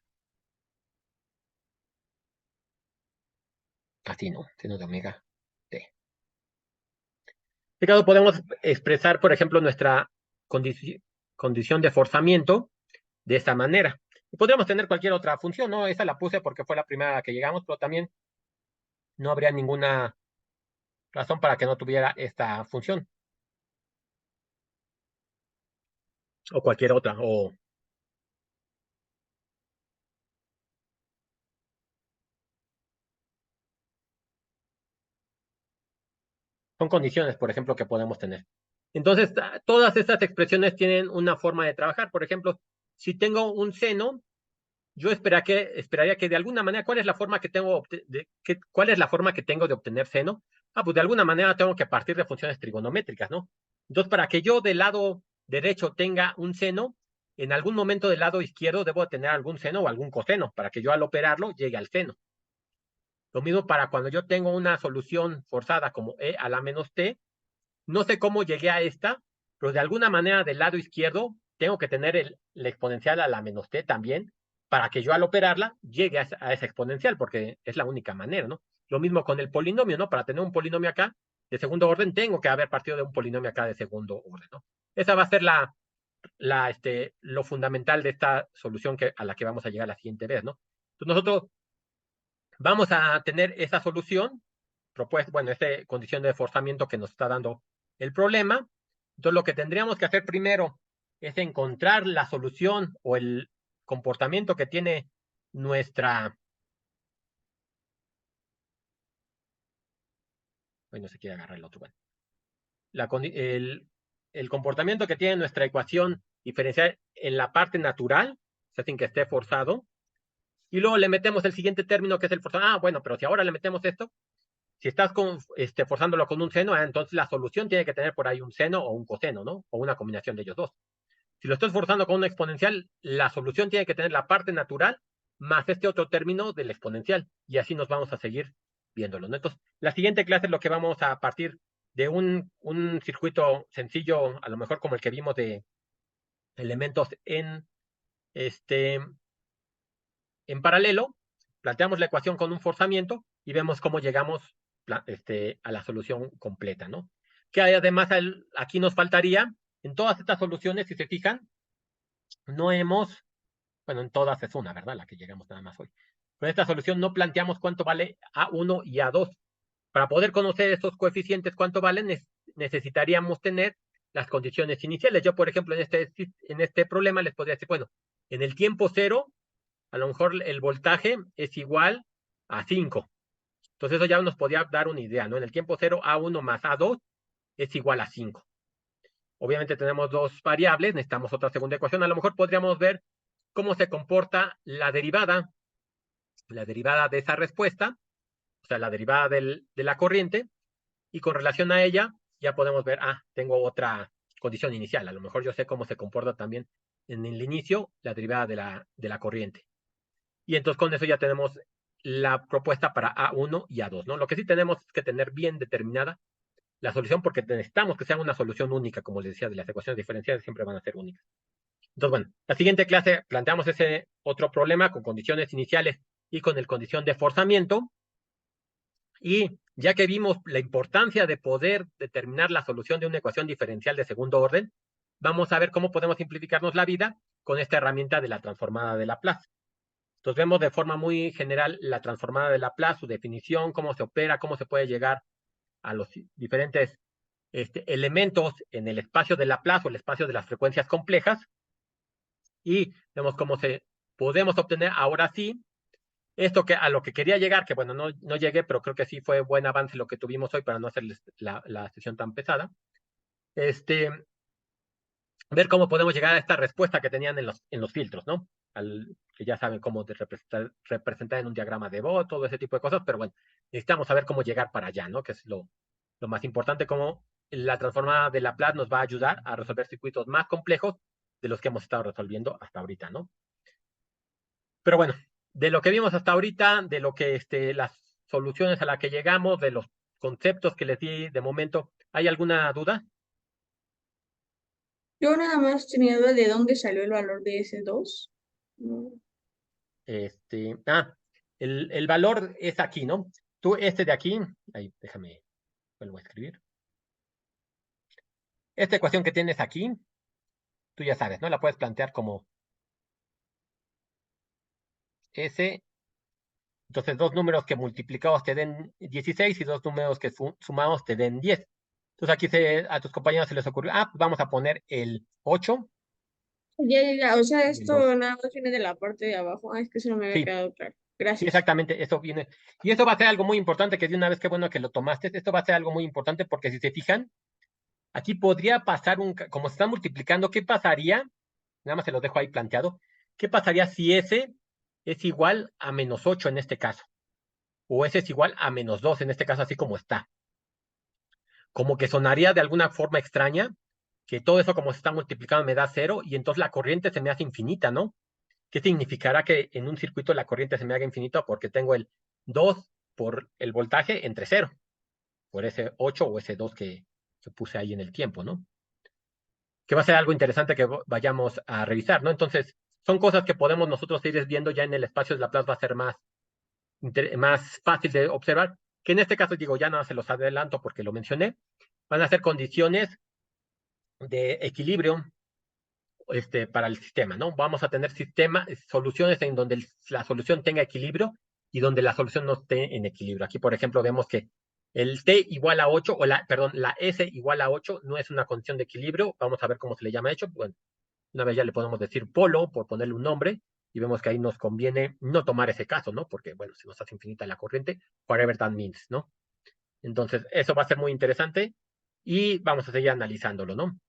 así, ¿no? Seno de omega t. En este caso podemos expresar, por ejemplo, nuestra condición de forzamiento de esta manera. Y podríamos tener cualquier otra función, ¿no? Esa la puse porque fue la primera a la que llegamos, pero también no habría ninguna razón para que no tuviera esta función. O cualquier otra, o son condiciones, por ejemplo, que podemos tener. Entonces, todas estas expresiones tienen una forma de trabajar. Por ejemplo, si tengo un seno, yo esperaría que de alguna manera, ¿cuál es la forma que tengo cuál es la forma que tengo de obtener seno? Pues de alguna manera tengo que partir de funciones trigonométricas, ¿no? Entonces, para que yo del lado derecho tenga un seno, en algún momento del lado izquierdo debo tener algún seno o algún coseno, para que yo al operarlo llegue al seno. Lo mismo para cuando yo tengo una solución forzada como e a la menos t, no sé cómo llegué a esta, pero de alguna manera del lado izquierdo tengo que tener la exponencial a la menos t también, para que yo al operarla llegue a esa exponencial, porque es la única manera, ¿no? Lo mismo con el polinomio, ¿no? Para tener un polinomio acá de segundo orden, tengo que haber partido de un polinomio acá de segundo orden, ¿no? Esa va a ser lo fundamental de esta solución a la que vamos a llegar la siguiente vez, ¿no? Entonces nosotros vamos a tener esa solución propuesta, bueno, esta condición de forzamiento que nos está dando el problema. Entonces, lo que tendríamos que hacer primero es encontrar la solución o el comportamiento que tiene nuestra... Ay, no se quiere agarrar el otro. Bueno. El comportamiento que tiene nuestra ecuación diferencial en la parte natural, o sea, sin que esté forzado, y luego le metemos el siguiente término que es el forzado. Bueno, pero si ahora le metemos esto, si estás forzándolo con un seno, entonces la solución tiene que tener por ahí un seno o un coseno, ¿no? O una combinación de ellos dos. Si lo estás forzando con una exponencial, la solución tiene que tener la parte natural más este otro término del exponencial. Y así nos vamos a seguir viéndolo, ¿no? Entonces, la siguiente clase es lo que vamos a partir de un circuito sencillo, a lo mejor como el que vimos de elementos en paralelo, planteamos la ecuación con un forzamiento y vemos cómo llegamos a la solución completa, ¿no? Que además aquí nos faltaría, en todas estas soluciones, si se fijan, no hemos, bueno, en todas es una, ¿verdad? La que llegamos nada más hoy. Pero en esta solución no planteamos cuánto vale A1 y A2. Para poder conocer estos coeficientes, cuánto valen, necesitaríamos tener las condiciones iniciales. Yo, por ejemplo, en este problema les podría decir, bueno, en el tiempo cero, a lo mejor el voltaje es igual a 5. Entonces eso ya nos podía dar una idea, ¿no? En el tiempo cero, A1 más A2 es igual a 5. Obviamente tenemos dos variables, necesitamos otra segunda ecuación. A lo mejor podríamos ver cómo se comporta la derivada de esa respuesta, o sea, la derivada de la corriente, y con relación a ella ya podemos ver, tengo otra condición inicial. A lo mejor yo sé cómo se comporta también en el inicio la derivada de la corriente. Y entonces con eso ya tenemos la propuesta para A1 y A2, ¿no? Lo que sí tenemos es que tener bien determinada la solución porque necesitamos que sea una solución única, como les decía, de las ecuaciones diferenciales siempre van a ser únicas. Entonces, bueno, la siguiente clase planteamos ese otro problema con condiciones iniciales y con el condición de forzamiento. Y ya que vimos la importancia de poder determinar la solución de una ecuación diferencial de segundo orden, vamos a ver cómo podemos simplificarnos la vida con esta herramienta de la transformada de Laplace. Entonces vemos de forma muy general la transformada de Laplace, su definición, cómo se opera, cómo se puede llegar a los diferentes elementos en el espacio de Laplace o el espacio de las frecuencias complejas. Y vemos cómo podemos obtener ahora sí esto a lo que quería llegar, que bueno, no llegué, pero creo que sí fue buen avance lo que tuvimos hoy para no hacer la sesión tan pesada. ver cómo podemos llegar a esta respuesta que tenían en los filtros, ¿no? Que ya saben cómo representar en un diagrama de Bott, todo ese tipo de cosas, pero bueno, necesitamos saber cómo llegar para allá, ¿no? Que es lo más importante, cómo la transformada de Laplace nos va a ayudar a resolver circuitos más complejos de los que hemos estado resolviendo hasta ahorita, ¿no? Pero bueno, de lo que vimos hasta ahorita, de lo que las soluciones a las que llegamos, de los conceptos que les di de momento, ¿hay alguna duda?
Yo nada más tenía duda de dónde salió el valor de ese 2. No.
El valor es aquí, ¿no? Tú, de aquí, ahí, déjame, vuelvo a escribir. Esta ecuación que tienes aquí, tú ya sabes, ¿no? La puedes plantear como S. Entonces, dos números que multiplicados te den 16 y dos números que sumados te den 10. Entonces, aquí a tus compañeros se les ocurrió, pues vamos a poner el 8.
Ya. O sea,
Y el
esto
2.
nada más viene de la parte de abajo. Es que eso no me había
Sí.
quedado claro.
Sí,
Gracias.
exactamente, eso viene. Y eso va a ser algo muy importante, que de una vez que bueno que lo tomaste, esto va a ser algo muy importante porque si se fijan, aquí podría pasar como se está multiplicando, ¿qué pasaría? Nada más se lo dejo ahí planteado. ¿Qué pasaría si S es igual a -8 en este caso? O S es igual a -2 en este caso, así como está. Como que sonaría de alguna forma extraña, que todo eso como se está multiplicando me da 0 y entonces la corriente se me hace infinita, ¿no? ¿Qué significará que en un circuito la corriente se me haga infinita? Porque tengo el 2 por el voltaje entre 0, por ese 8 o ese 2 que puse ahí en el tiempo, ¿no? Que va a ser algo interesante que vayamos a revisar, ¿no? Entonces, son cosas que podemos nosotros ir viendo ya en el espacio de Laplace, va a ser más fácil de observar, que en este caso, digo, ya no se los adelanto porque lo mencioné, van a ser condiciones de equilibrio para el sistema, ¿no? Vamos a tener soluciones en donde la solución tenga equilibrio y donde la solución no esté en equilibrio. Aquí, por ejemplo, vemos que el T igual a 8, la S igual a 8 no es una condición de equilibrio. Vamos a ver cómo se le llama hecho. Bueno, una vez ya le podemos decir polo, por ponerle un nombre, y vemos que ahí nos conviene no tomar ese caso, ¿no? Porque, bueno, se nos hace infinita la corriente, whatever that means, ¿no? Entonces, eso va a ser muy interesante y vamos a seguir analizándolo, ¿no?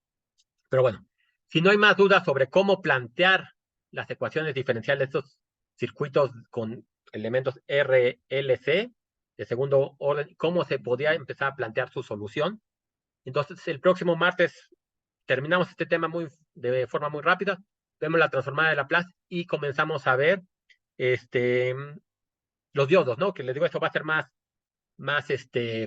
Pero bueno, si no hay más dudas sobre cómo plantear las ecuaciones diferenciales de estos circuitos con elementos RLC de segundo orden, cómo se podía empezar a plantear su solución. Entonces, el próximo martes terminamos este tema de forma muy rápida, vemos la transformada de Laplace y comenzamos a ver los diodos, ¿no? Que les digo, esto va a ser más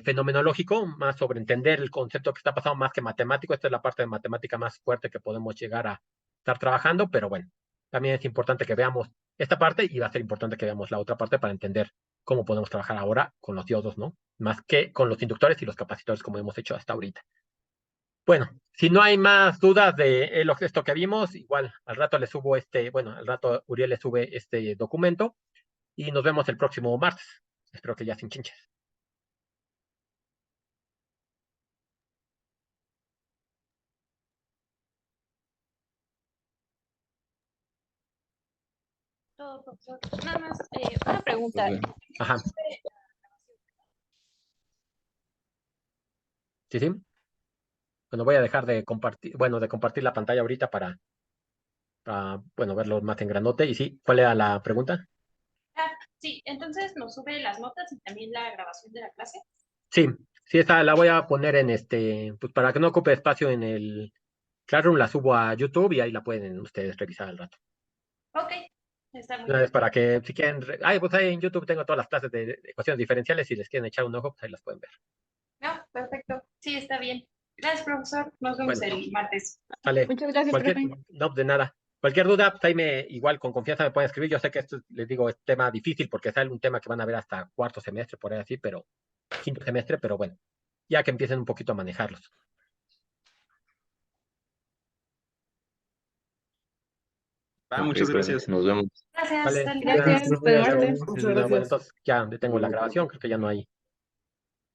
fenomenológico, más sobre entender el concepto que está pasando más que matemático. Esta es la parte de matemática más fuerte que podemos llegar a estar trabajando, pero bueno, también es importante que veamos esta parte y va a ser importante que veamos la otra parte para entender cómo podemos trabajar ahora con los diodos, ¿no? Más que con los inductores y los capacitores como hemos hecho hasta ahorita. Bueno, si no hay más dudas de esto que vimos, igual al rato le subo al rato Uriel le sube este documento y nos vemos el próximo martes. Espero que ya sin chinches.
Todo, profesor. Nada más una pregunta.
Ajá. Sí, sí. Bueno, voy a dejar de compartir, la pantalla ahorita para verlo más en granote. Y sí, ¿cuál era la pregunta?
Sí, entonces nos sube las notas y también la grabación de la clase.
Sí, esa la voy a poner en pues para que no ocupe espacio en el Classroom, la subo a YouTube y ahí la pueden ustedes revisar al rato.
Ok, está muy
Una
bien.
vez para que, si quieren, pues ahí en YouTube tengo todas las clases de ecuaciones diferenciales, si les quieren echar un ojo, pues ahí las pueden ver.
No, perfecto. Sí, está bien. Gracias, profesor. Nos vemos el martes.
Vale.
Muchas gracias, profe.
No, de nada. Cualquier duda, pues ahí igual con confianza me pueden escribir. Yo sé que esto, les digo, es tema difícil porque es un tema que van a ver hasta cuarto semestre, por ahí así, pero quinto semestre, pero bueno, ya que empiecen un poquito a manejarlos.
Muchas gracias. Nos vemos.
Gracias.
Vale,
Hasta luego.
Gracias.
Muchas
Buen
gracias.
martes.
Muchas
bueno,
gracias.
entonces ya detengo la grabación, creo que ya no hay